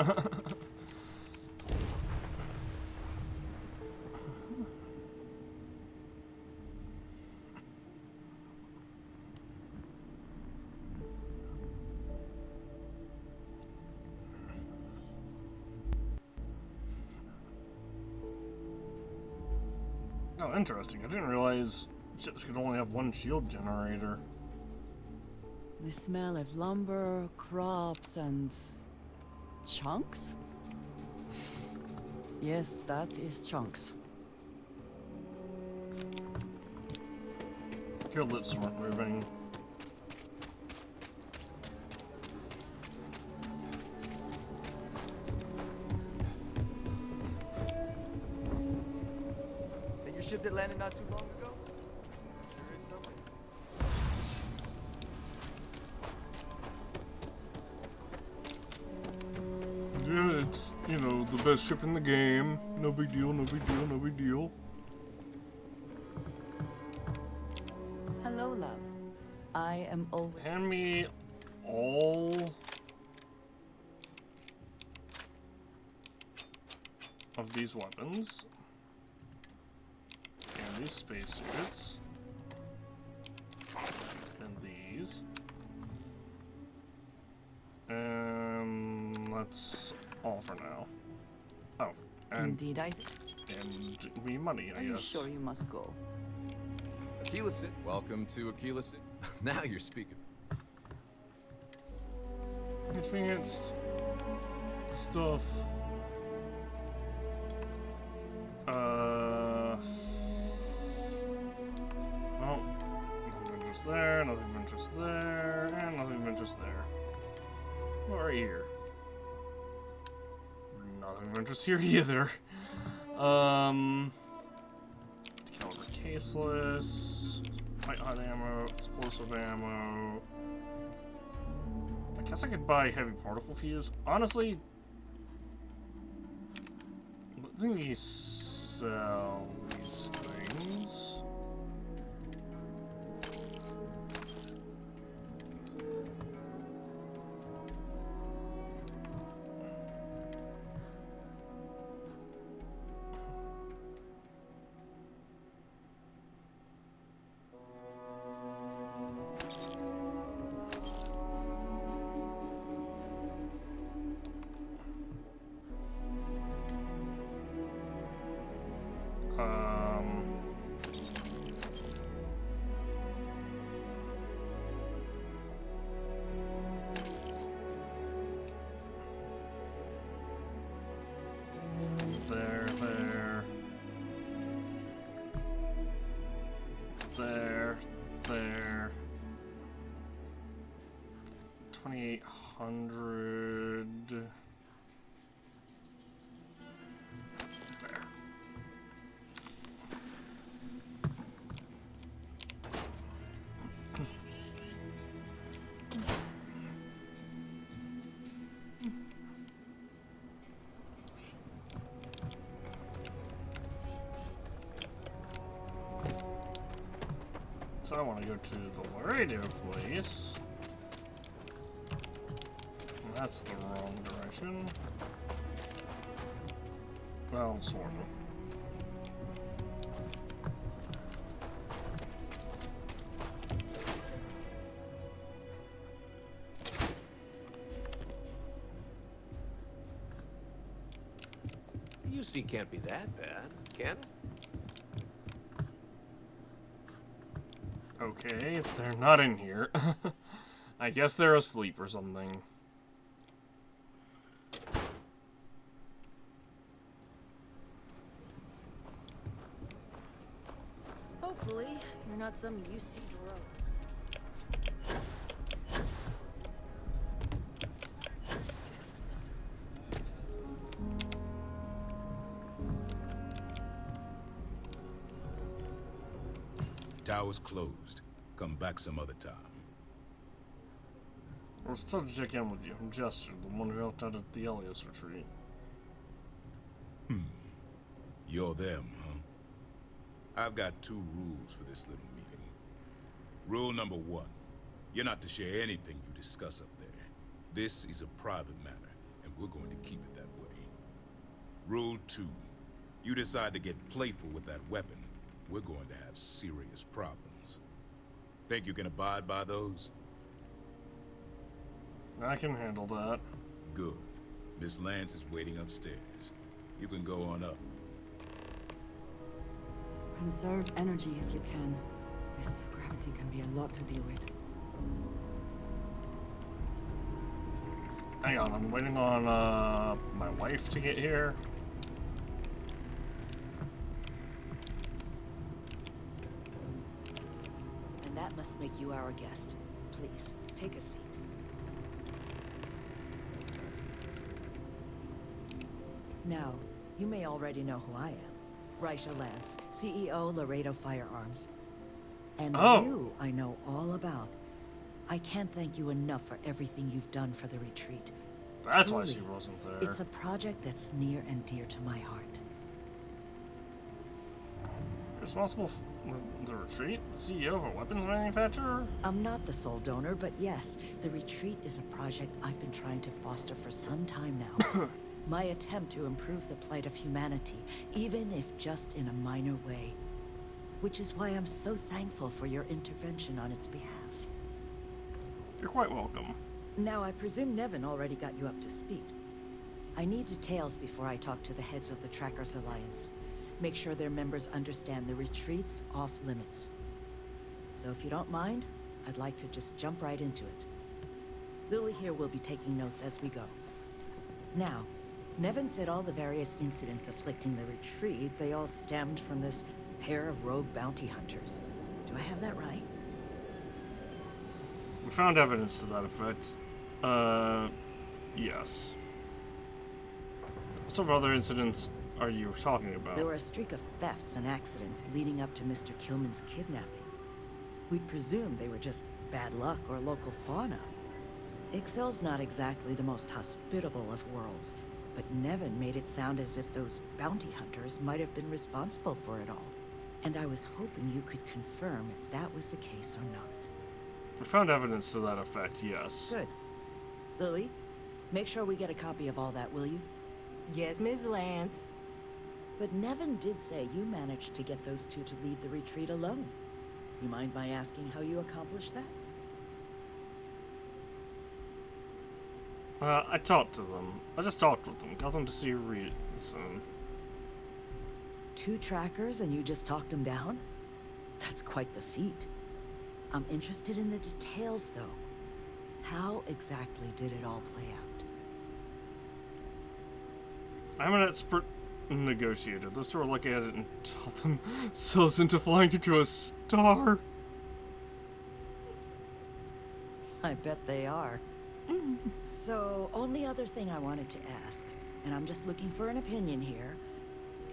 Oh, interesting. I didn't realize ships could only have one shield generator. The smell of lumber, crops, and chunks? Yes, that is chunks. Your lips weren't moving. That your ship that landed not too long ago? Sure is something. Yeah, it's, you know, the best ship in the game. No big deal, no big deal, no big deal. Hello, love. I am always. Hand me all of these weapons and these spacesuits and these, and that's all for now. Oh, and Indeed, I. and me money, I Are you guess. sure you must go? Aquila City. Welcome to Aquila City. Now you're speaking. Advanced stuff. Well, nothing of interest there, nothing of interest there, and nothing of interest there. What right here? Nothing of interest here either. Caliber caseless, white hot ammo, explosive ammo. I guess I could buy heavy particle fuse. Honestly, let me sell these things. There. 2,800. There. So I want to go to the radio place. That's the wrong direction. Well, sort of. UC can't be that bad, can it? Okay, if they're not in here, I guess they're asleep or something. Hopefully, you're not some UC drone. Tower's closed. Come back some other time. I was told to check in with you. I'm Jester, the one who helped out at the Elias retreat. You're them, huh? I've got 2 rules for this little meeting. Rule number 1. You're not to share anything you discuss up there. This is a private matter, and we're going to keep it that way. Rule 2. You decide to get playful with that weapon, we're going to have serious problems. Think you can abide by those? I can handle that. Good. Miss Lance is waiting upstairs. You can go on up. Conserve energy if you can. This gravity can be a lot to deal with. Hang on, I'm waiting on my wife to get here. And that must make you our guest. Please, take a seat. Now, you may already know who I am. Raisha Lance, CEO Laredo Firearms. And you, I know all about. I can't thank you enough for everything you've done for the retreat. That's Truly, why she wasn't there. It's a project that's near and dear to my heart. Responsible for the retreat? The CEO of a weapons manufacturer? I'm not the sole donor, but yes, the retreat is a project I've been trying to foster for some time now. My attempt to improve the plight of humanity, even if just in a minor way. Which is why I'm so thankful for your intervention on its behalf. You're quite welcome. Now, I presume Nevin already got you up to speed. I need details before I talk to the heads of the Trackers Alliance. Make sure their members understand the retreat's off limits. So if you don't mind, I'd like to just jump right into it. Lily here will be taking notes as we go. Now, Nevin said all the various incidents afflicting the retreat, they all stemmed from this pair of rogue bounty hunters. Do I have that right? We found evidence to that effect. Yes. What sort of other incidents are you talking about? There were a streak of thefts and accidents leading up to Mr. Kilman's kidnapping. We'd presumed they were just bad luck or local fauna. Excel's not exactly the most hospitable of worlds, but Nevin made it sound as if those bounty hunters might have been responsible for it all. And I was hoping you could confirm if that was the case or not. We found evidence to that effect, yes. Good. Lily, make sure we get a copy of all that, will you? Yes, Ms. Lance. But Nevin did say you managed to get those two to leave the retreat alone. You mind my asking how you accomplished that? I talked to them. I just talked with them. Got them to see a reason. 2 trackers and you just talked them down? That's quite the feat. I'm interested in the details, though. How exactly did it all play out? I'm an expert negotiator. Those two are lucky I didn't tell themselves into flying into a star. I bet they are. So, only other thing I wanted to ask, and I'm just looking for an opinion here.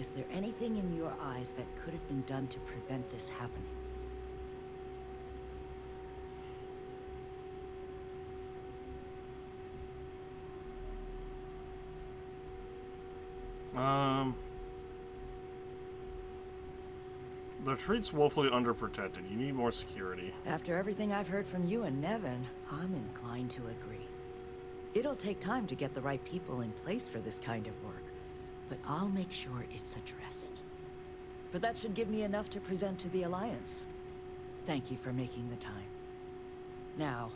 Is there anything in your eyes that could have been done to prevent this happening? The retreat's woefully underprotected. You need more security. After everything I've heard from you and Nevin, I'm inclined to agree. It'll take time to get the right people in place for this kind of work, but I'll make sure it's addressed. But that should give me enough to present to the Alliance. Thank you for making the time. Now,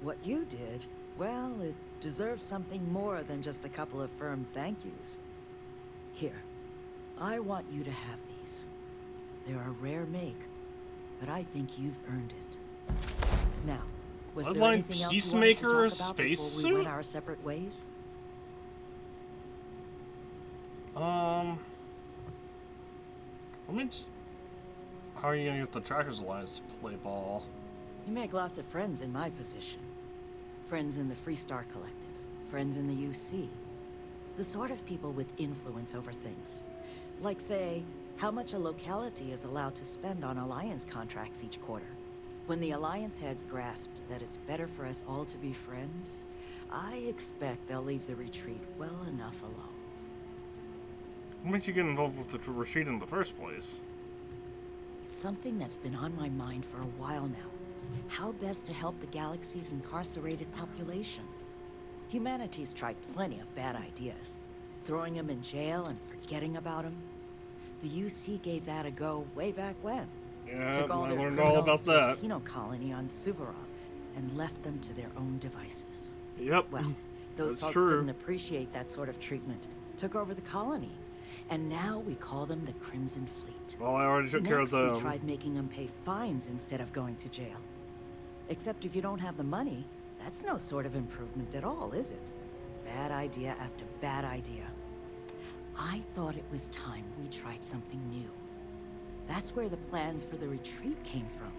what you did, well, it deserves something more than just a couple of firm thank yous. Here, I want you to have these. They're a rare make, but I think you've earned it. Now, was there anything else you wanted to talk about before we went our separate ways? Let me. How are you gonna get the Trackers Alliance to play ball? You make lots of friends in my position. Friends in the Freestar Collective, friends in the UC. The sort of people with influence over things. Like, say, how much a locality is allowed to spend on Alliance contracts each quarter. When the Alliance heads grasp that it's better for us all to be friends, I expect they'll leave the retreat well enough alone. What makes you get involved with the retreat in the first place? It's something that's been on my mind for a while now. How best to help the galaxy's incarcerated population. Humanity's tried plenty of bad ideas. Throwing them in jail and forgetting about them. The UC gave that a go way back when. Yeah, Took all I their learned all about criminals to a that. penal colony on Suvorov and left them to their own devices. Yep. Well, those That's folks true. didn't appreciate that sort of treatment. Took over the colony. And now we call them the Crimson Fleet. Well, I already took care of them. We tried making them pay fines instead of going to jail. Except if you don't have the money, that's no sort of improvement at all, is it? bad idea after bad idea. I thought it was time we tried something new. That's where the plans for the retreat came from.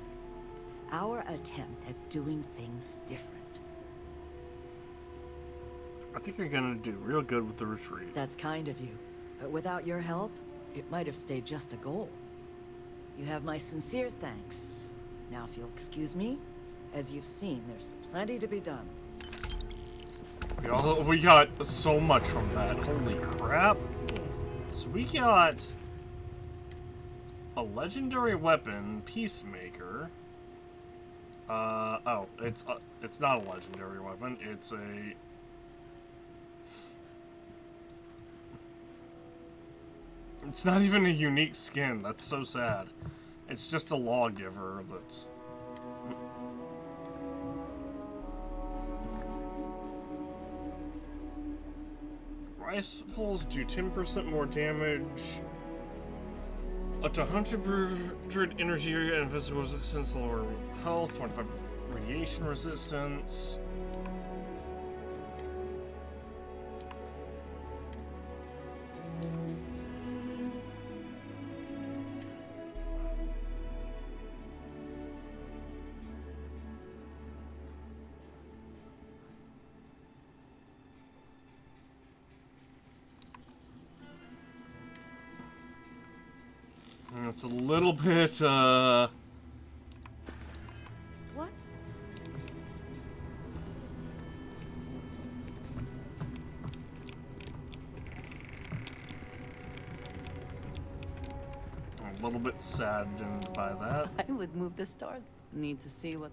Our attempt at doing things different. I think you're gonna do real good with the retreat. That's kind of you. But without your help, it might have stayed just a goal. You have my sincere thanks. Now if you'll excuse me, as you've seen, there's plenty to be done. We got so much from that. Holy crap. So we got a legendary weapon, Peacemaker. Oh, it's not a legendary weapon. It's a... It's not even a unique skin. That's so sad. It's just a lawgiver that's... Rifles do 10% more damage. Up to 100 energy and physical resistance, lower health, 25 radiation resistance. It's a little bit, What? a little bit saddened by that. I would move the stars. Need to see what...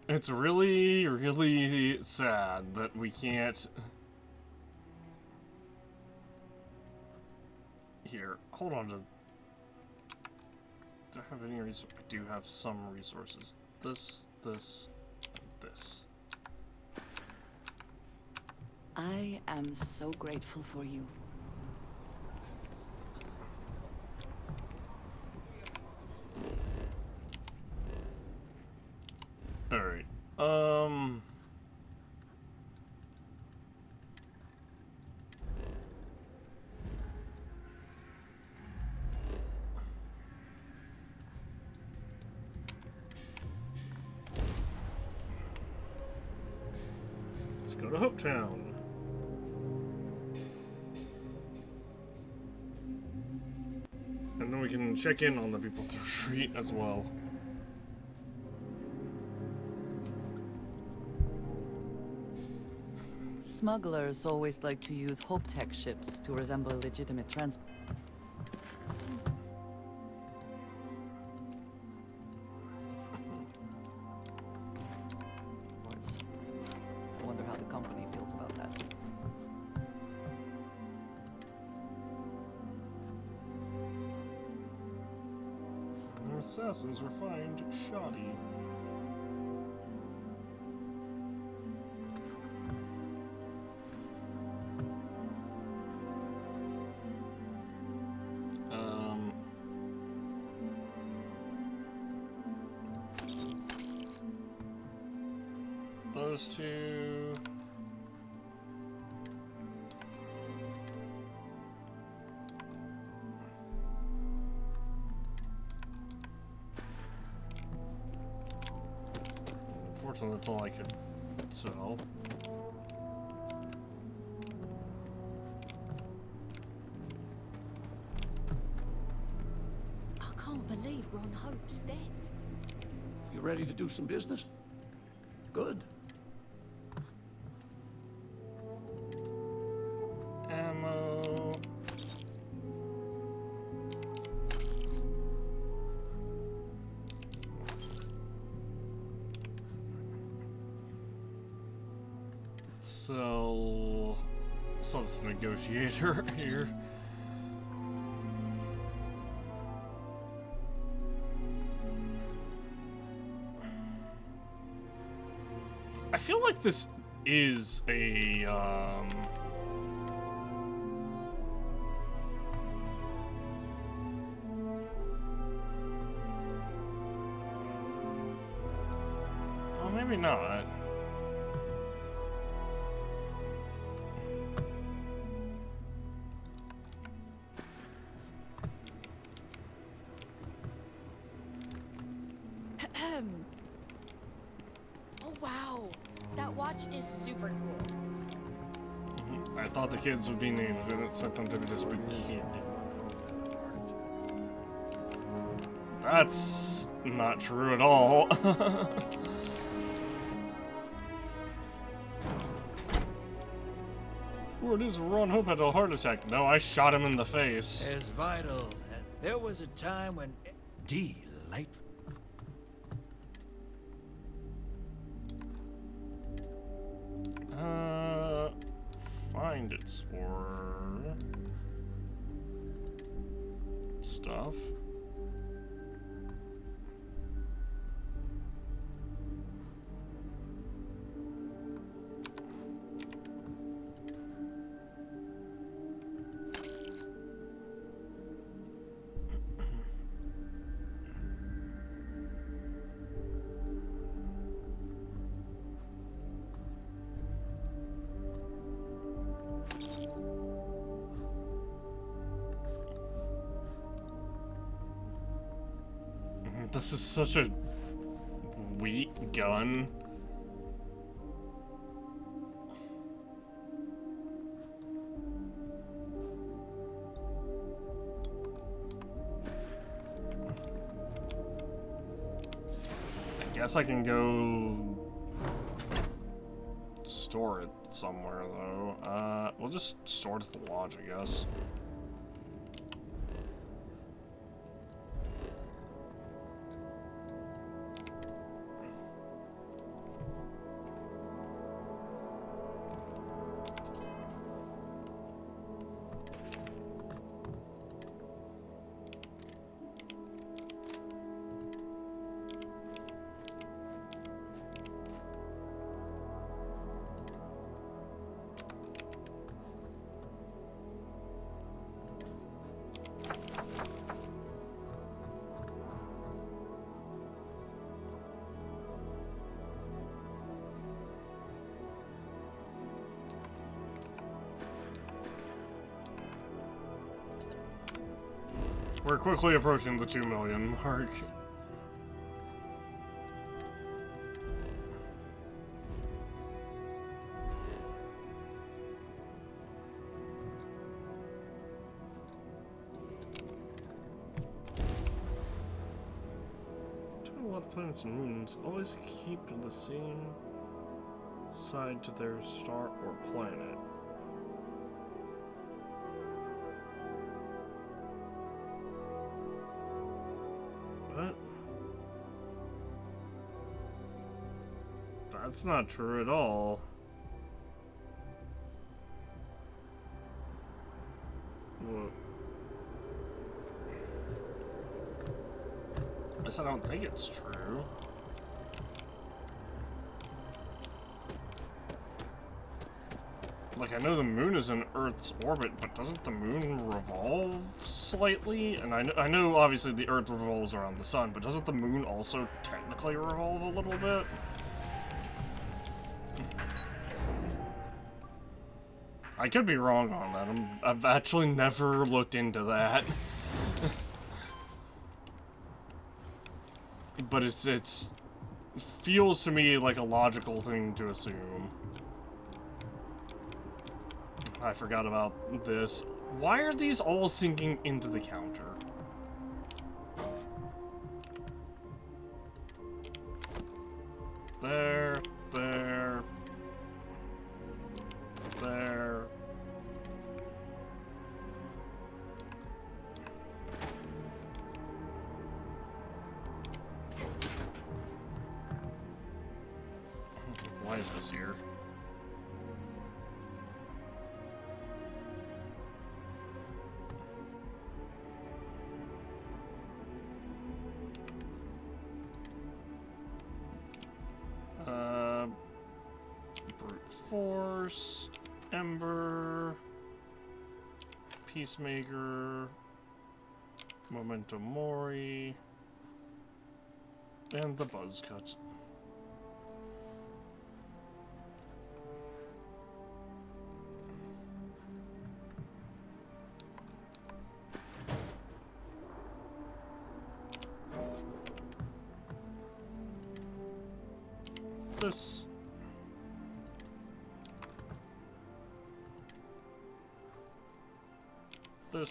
It's really, really sad that we can't... Here, hold on to... Do I have any resources? I do have some resources. This, and this. I am so grateful for you. Alright, let's go to Hopetown. And then we can check in on the people through the street as well. Smugglers always like to use Hope-Tech ships to resemble legitimate transport. I wonder how the company feels about that. Assassins refined shoddy. Those two. Unfortunately, that's all I could sell. I can't believe Ron Hope's dead. You ready to do some business? Good. Ammo. So, saw this negotiator here. I feel like this is a, well, maybe not. watch is super cool. I thought the kids would be named. I didn't expect them to be this big kid. That's not true at all. Word is Ron Hope had a heart attack. No, I shot him in the face. As vital as there was a time when delightful. Find its for stuff. This is such a weak gun. I guess I can go store it somewhere though. We'll just store it at the lodge, I guess. We're quickly approaching the 2 million mark. A lot of planets and moons always keep the same side to their star or planet. What? That's not true at all. What? I guess I don't think it's true. Like, I know the moon is in Earth's orbit, but doesn't the moon revolve slightly? And I know obviously the Earth revolves around the sun, but doesn't the moon also technically revolve a little bit? I could be wrong on that. I've actually never looked into that. But it feels to me like a logical thing to assume. I forgot about this. Why are these all sinking into the counter? There, there, there. Why is this here? Brute Force, Ember, Peacemaker, Memento Mori, and the Buzz Cut. This. I'm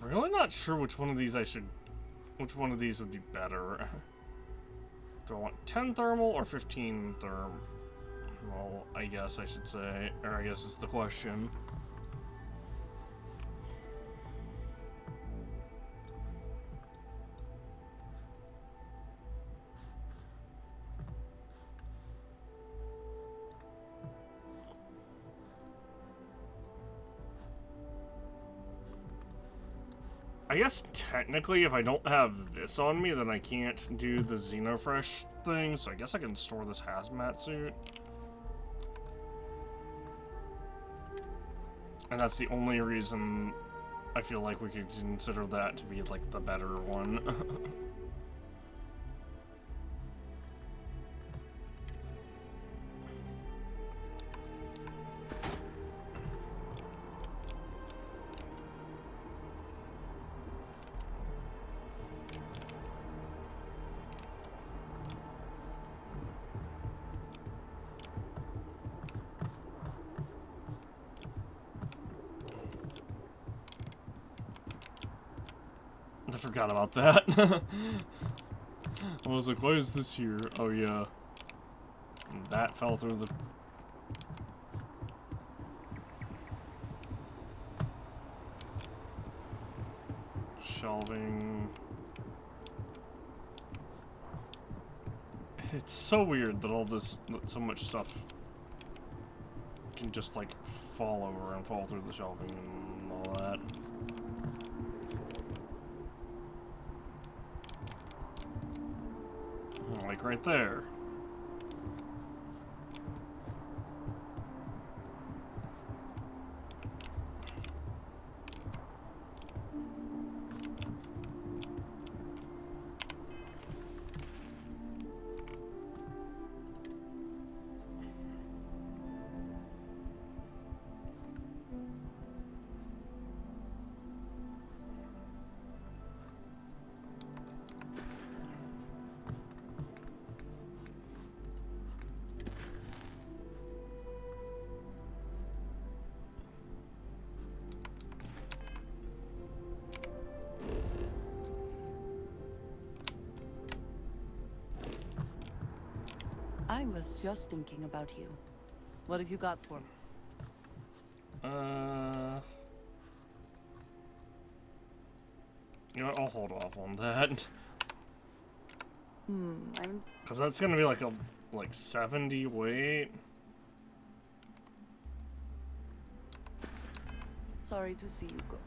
really not sure which one of these which one of these would be better. Do I want 10 thermal or 15 therm? Well, I guess I should say, or I guess is the question. I guess technically if I don't have this on me, then I can't do the Xenofresh thing, so I guess I can store this hazmat suit. And that's the only reason I feel like we could consider that to be like the better one. I forgot about that. I was like, why is this here? Oh yeah. And that fell through the... shelving. It's so weird that that so much stuff can just like fall over and fall through the shelving and all that. Like right there. I was just thinking about you. What have you got for me? You know what, I'll hold off on that. I'm... Cause that's gonna be like a 70 weight. Sorry to see you go.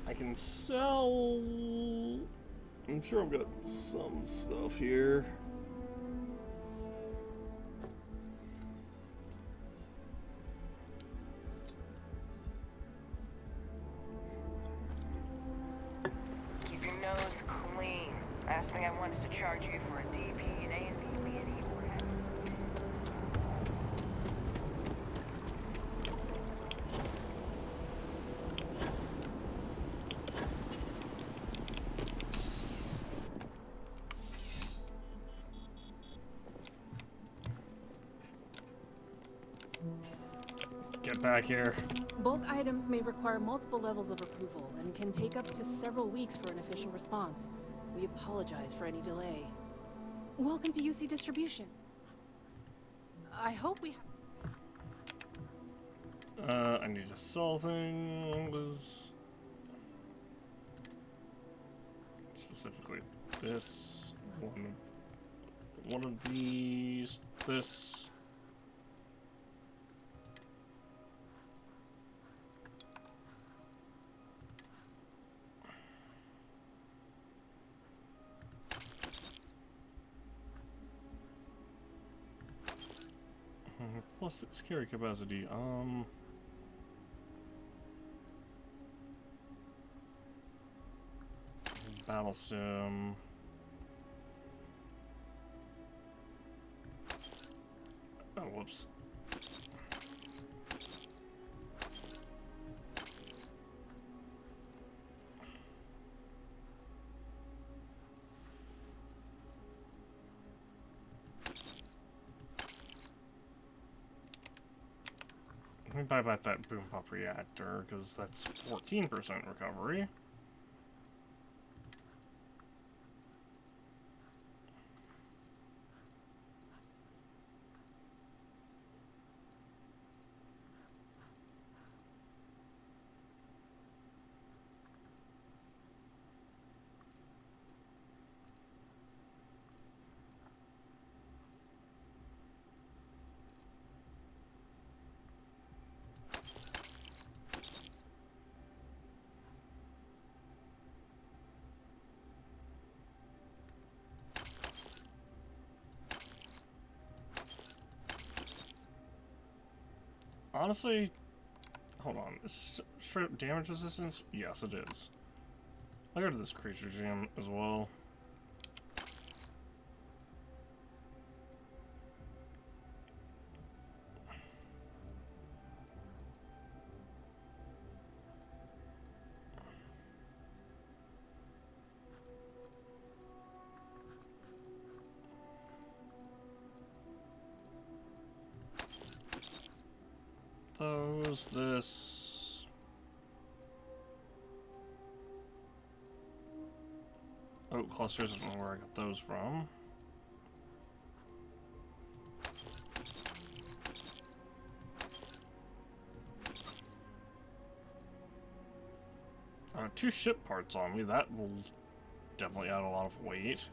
I can sell... I'm sure I've got some stuff here. Keep your nose clean. Last thing I want is to charge you for a DP and A&B being evil. Get back here. Bulk items may require multiple levels of approval and can take up to several weeks for an official response. We apologize for any delay. Welcome to UC Distribution. I hope we I need to sell things. Specifically this, one of these, this. Plus its carry capacity. Battle stem. Oh, whoops. Let me buy back that boom pop reactor, because that's 14% recovery. Honestly, hold on. Is this straight up damage resistance? Yes, it is. I'll go to this creature gym as well. This. Oh, clusters, I don't know where I got those from. Two ship parts on me, that will definitely add a lot of weight.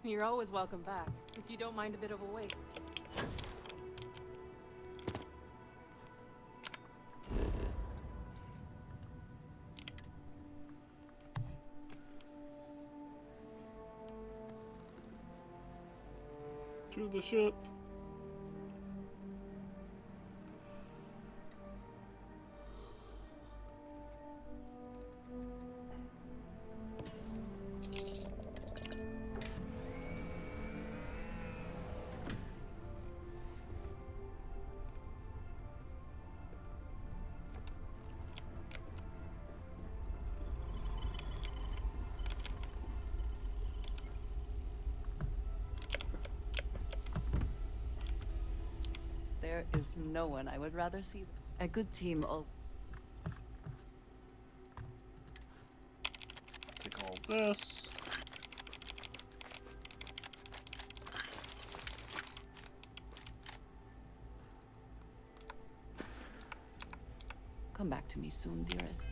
You're always welcome back, if you don't mind a bit of a wait. To the ship. There is no one I would rather see. A good team all. Take all this. Come back to me soon, dearest.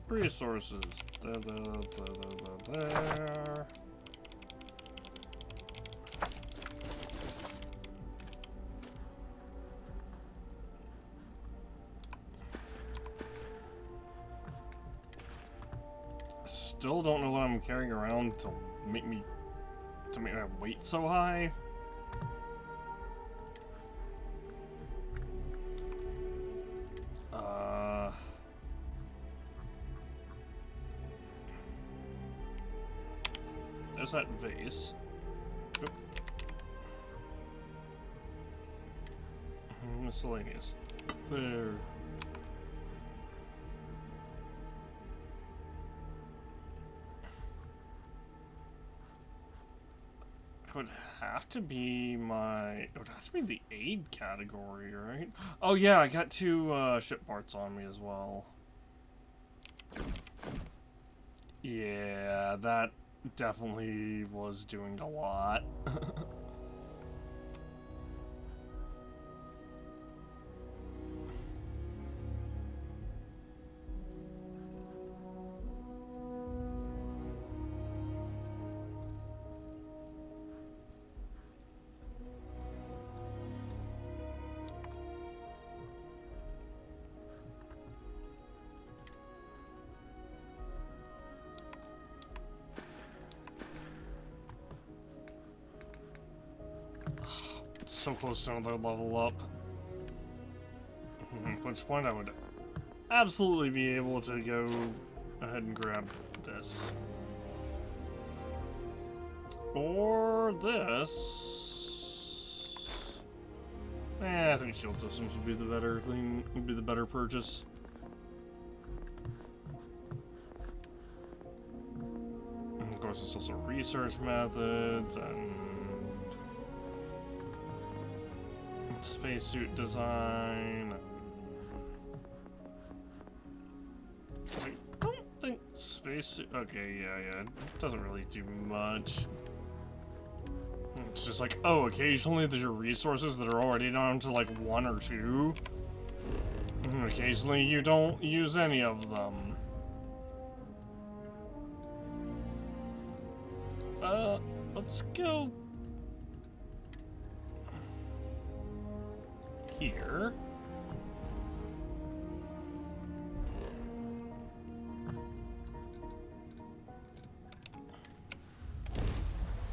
Resources. There. Still don't know what I'm carrying around to make my weight so high. There's that vase. Oop. Miscellaneous. There. It would have to be it would have to be the aid category, right? Oh yeah, I got two ship parts on me as well. Yeah, that definitely was doing a lot. So close to another level up. At which point I would absolutely be able to go ahead and grab this. Or this. I think shield systems would be the better thing, would be the better purchase. And of course, it's also research methods and spacesuit design. I don't think spacesuit. Okay, yeah, it doesn't really do much. It's just like, oh, occasionally there are resources that are already down to like 1 or 2. And occasionally you don't use any of them. Let's go here.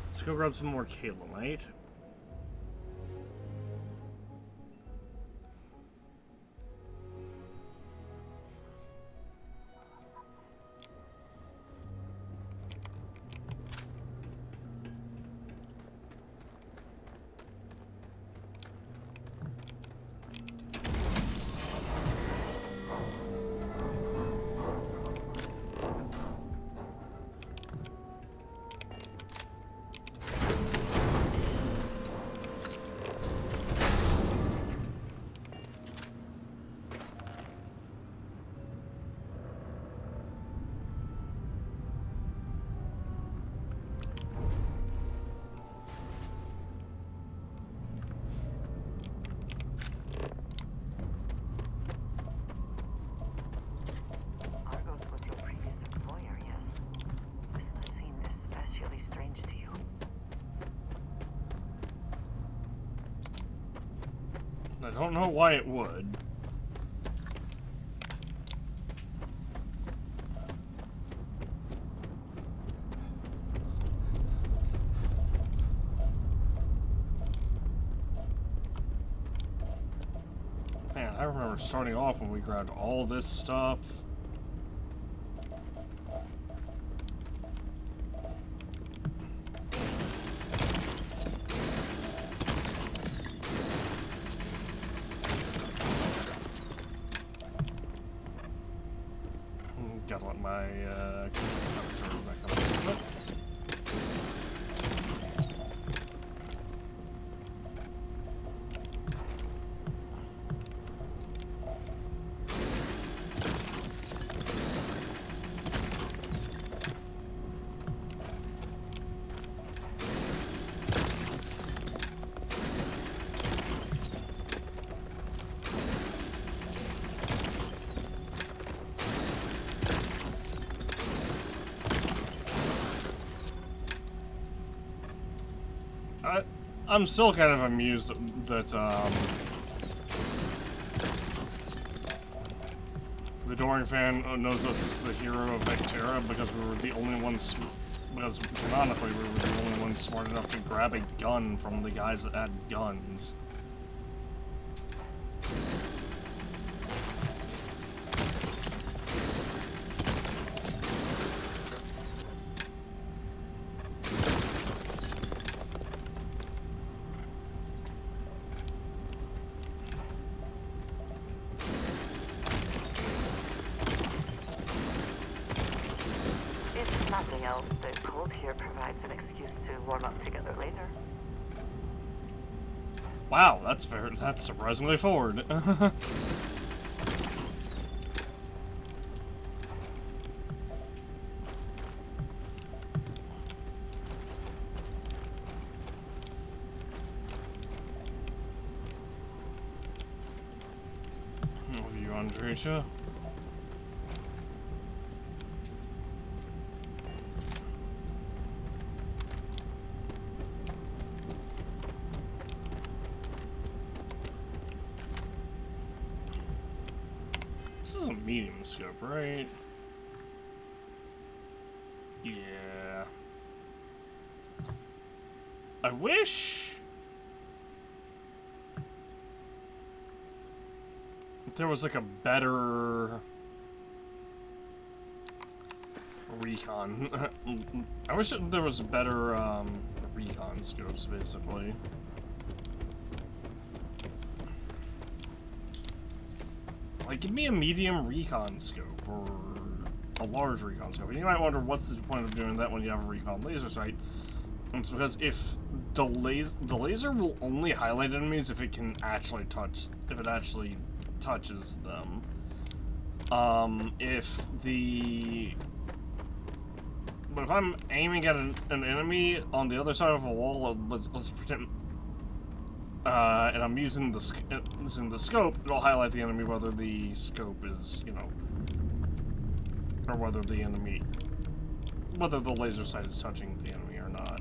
Let's go grab some more kaolinite. I don't know why it would. Man, I remember starting off when we grabbed all this stuff. Gotta let my controller back up a little bit. I'm still kind of amused that the Doring fan knows us as the hero of Vectera because we were the only ones, because canonically we were the only ones smart enough to grab a gun from the guys that had guns. Nothing else, the cold here provides an excuse to warm up together later. Wow, that's surprisingly forward. Over you, Andrea. This is a medium scope, right? Yeah. I wish there was like a better recon. I wish there was a better recon scopes, basically. Like, give me a medium recon scope, or a large recon scope. And you might wonder, what's the point of doing that when you have a recon laser sight? And it's because if the laser will only highlight enemies if it can actually touches them. But if I'm aiming at an enemy on the other side of a wall, let's pretend, and I'm using the scope, it'll highlight the enemy whether the scope is, you know, or whether the laser sight is touching the enemy or not.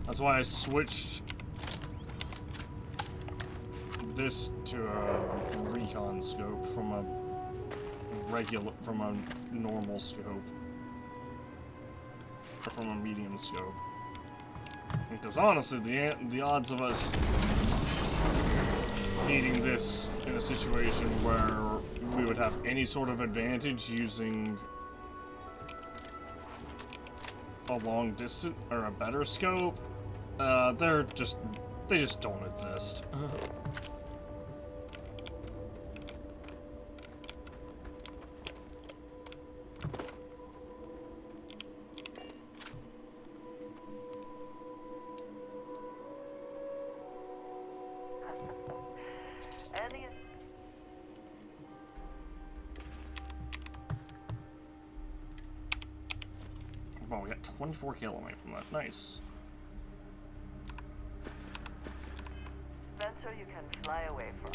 That's why I switched this to a recon scope from a normal scope, or from a medium scope. Because honestly, the odds of us needing this in a situation where we would have any sort of advantage using a long distance or a better scope, they just don't exist. Well, we got 24 kilometers from that. Nice. Venture you can fly away from.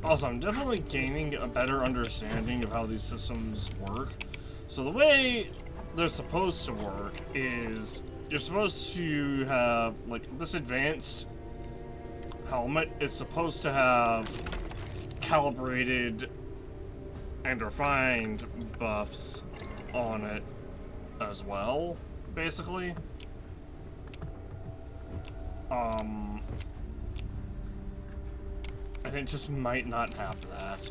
Also, I'm definitely gaining a better understanding of how these systems work. So the way they're supposed to work is you're supposed to have, like, this advanced helmet is supposed to have calibrated and refined buffs on it as well, basically. And it just might not have that.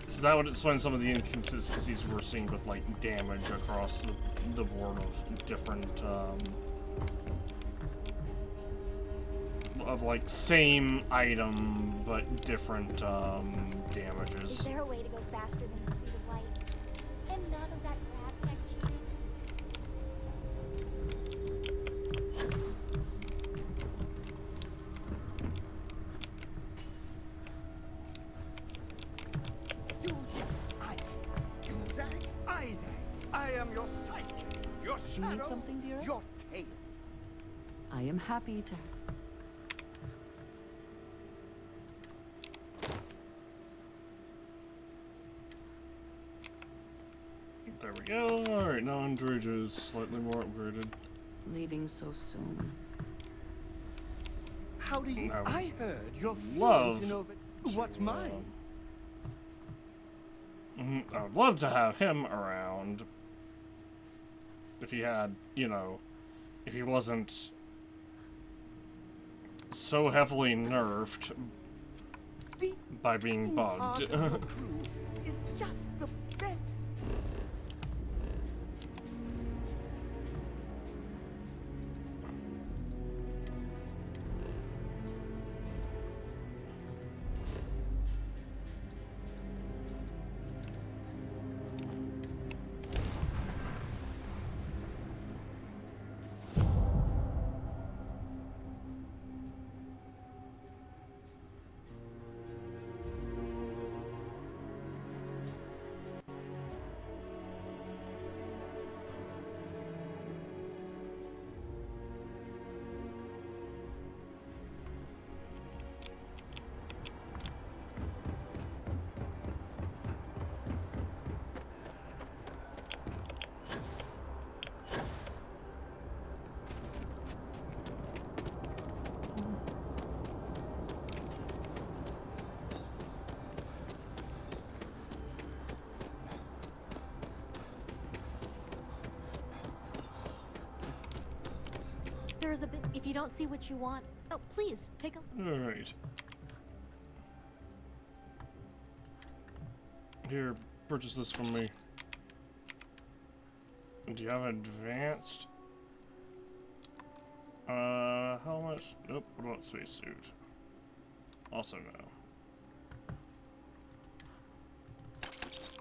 So that would explain some of the inconsistencies we're seeing with, like, damage across the board of different, of, like, same item, but different, damages. Is there a way to go faster than the speed of light? And none of that grab tech cheating? I am your sight, your shadow, You need something, dearest? your tail. I am happy to. There we go. Alright, now Android is slightly more upgraded. Leaving so soon. How do you? I heard you're love fluent in over. What's mine? I would love to have him around. If he had, you know, if he wasn't so heavily nerfed by being bugged. Is just the best. There is a bit. If you don't see what you want, oh, please take a. Alright. Here, purchase this from me. Do you have advanced? How much? Nope, what about spacesuit? Also no.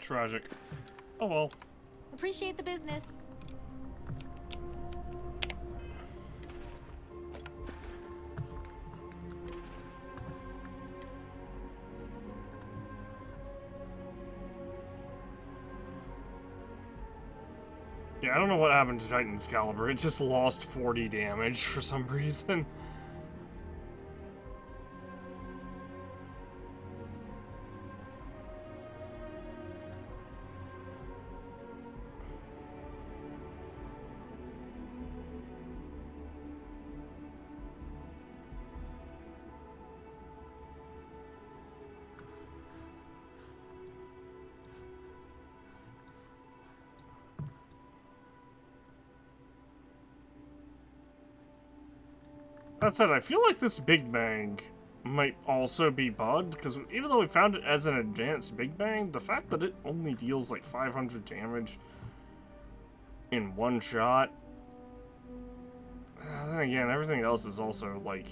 Tragic. Oh well. Appreciate the business. Yeah, I don't know what happened to Titan's Caliber. It just lost 40 damage for some reason. That said, I feel like this Big Bang might also be bugged, because even though we found it as an advanced Big Bang, the fact that it only deals like 500 damage in one shot, then again, everything else is also like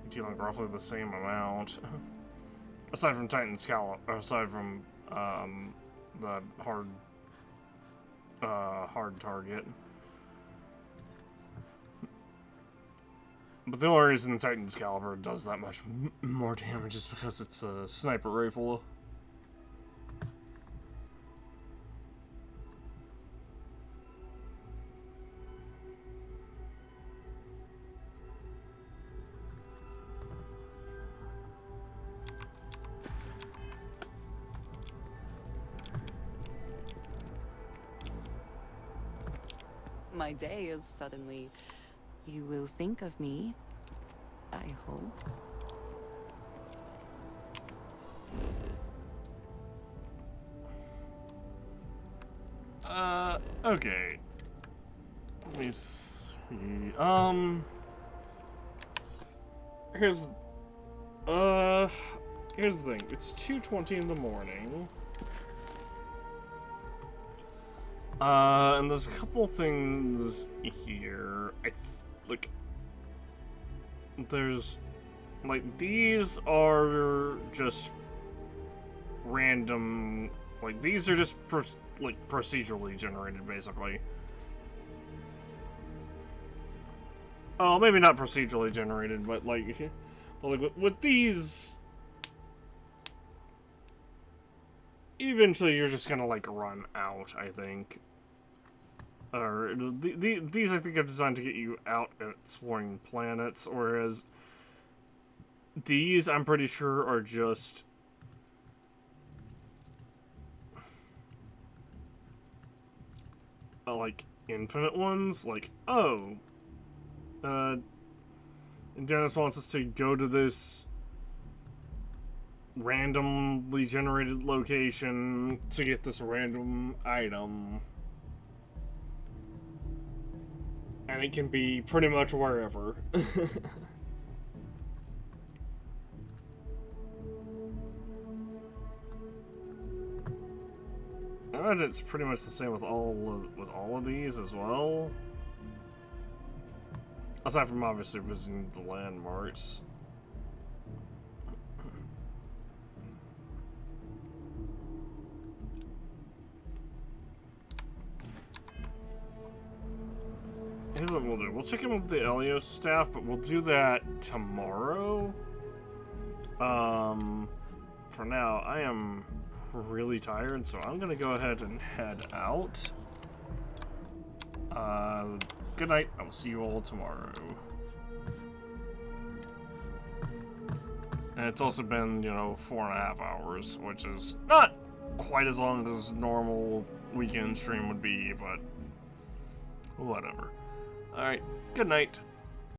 dealing roughly the same amount. Aside from Titan's Caliber, aside from the hard target. But the only reason Titan's Caliber does that much more damage is because it's a sniper rifle. My day is suddenly... You will think of me, I hope. Okay. Let me see. Here's the thing. It's 2:20 in the morning. And there's a couple things here. Like, there's, like, these are just random, like, these are just, procedurally generated, basically. Oh, maybe not procedurally generated, but, like, with these, eventually you're just gonna, like, run out, I think. Or these I think are designed to get you out and exploring planets, whereas these I'm pretty sure are just like infinite ones. Like, oh, Dennis wants us to go to this randomly generated location to get this random item. And it can be pretty much wherever. I imagine it's pretty much the same with all of these as well. Aside from obviously visiting the landmarks. Here's what we'll do. We'll check in with the Elios staff, but we'll do that tomorrow. For now, I am really tired, so I'm gonna go ahead and head out. Good night. I will see you all tomorrow. And it's also been, 4.5 hours, which is not quite as long as normal weekend stream would be, but whatever. Alright, good night.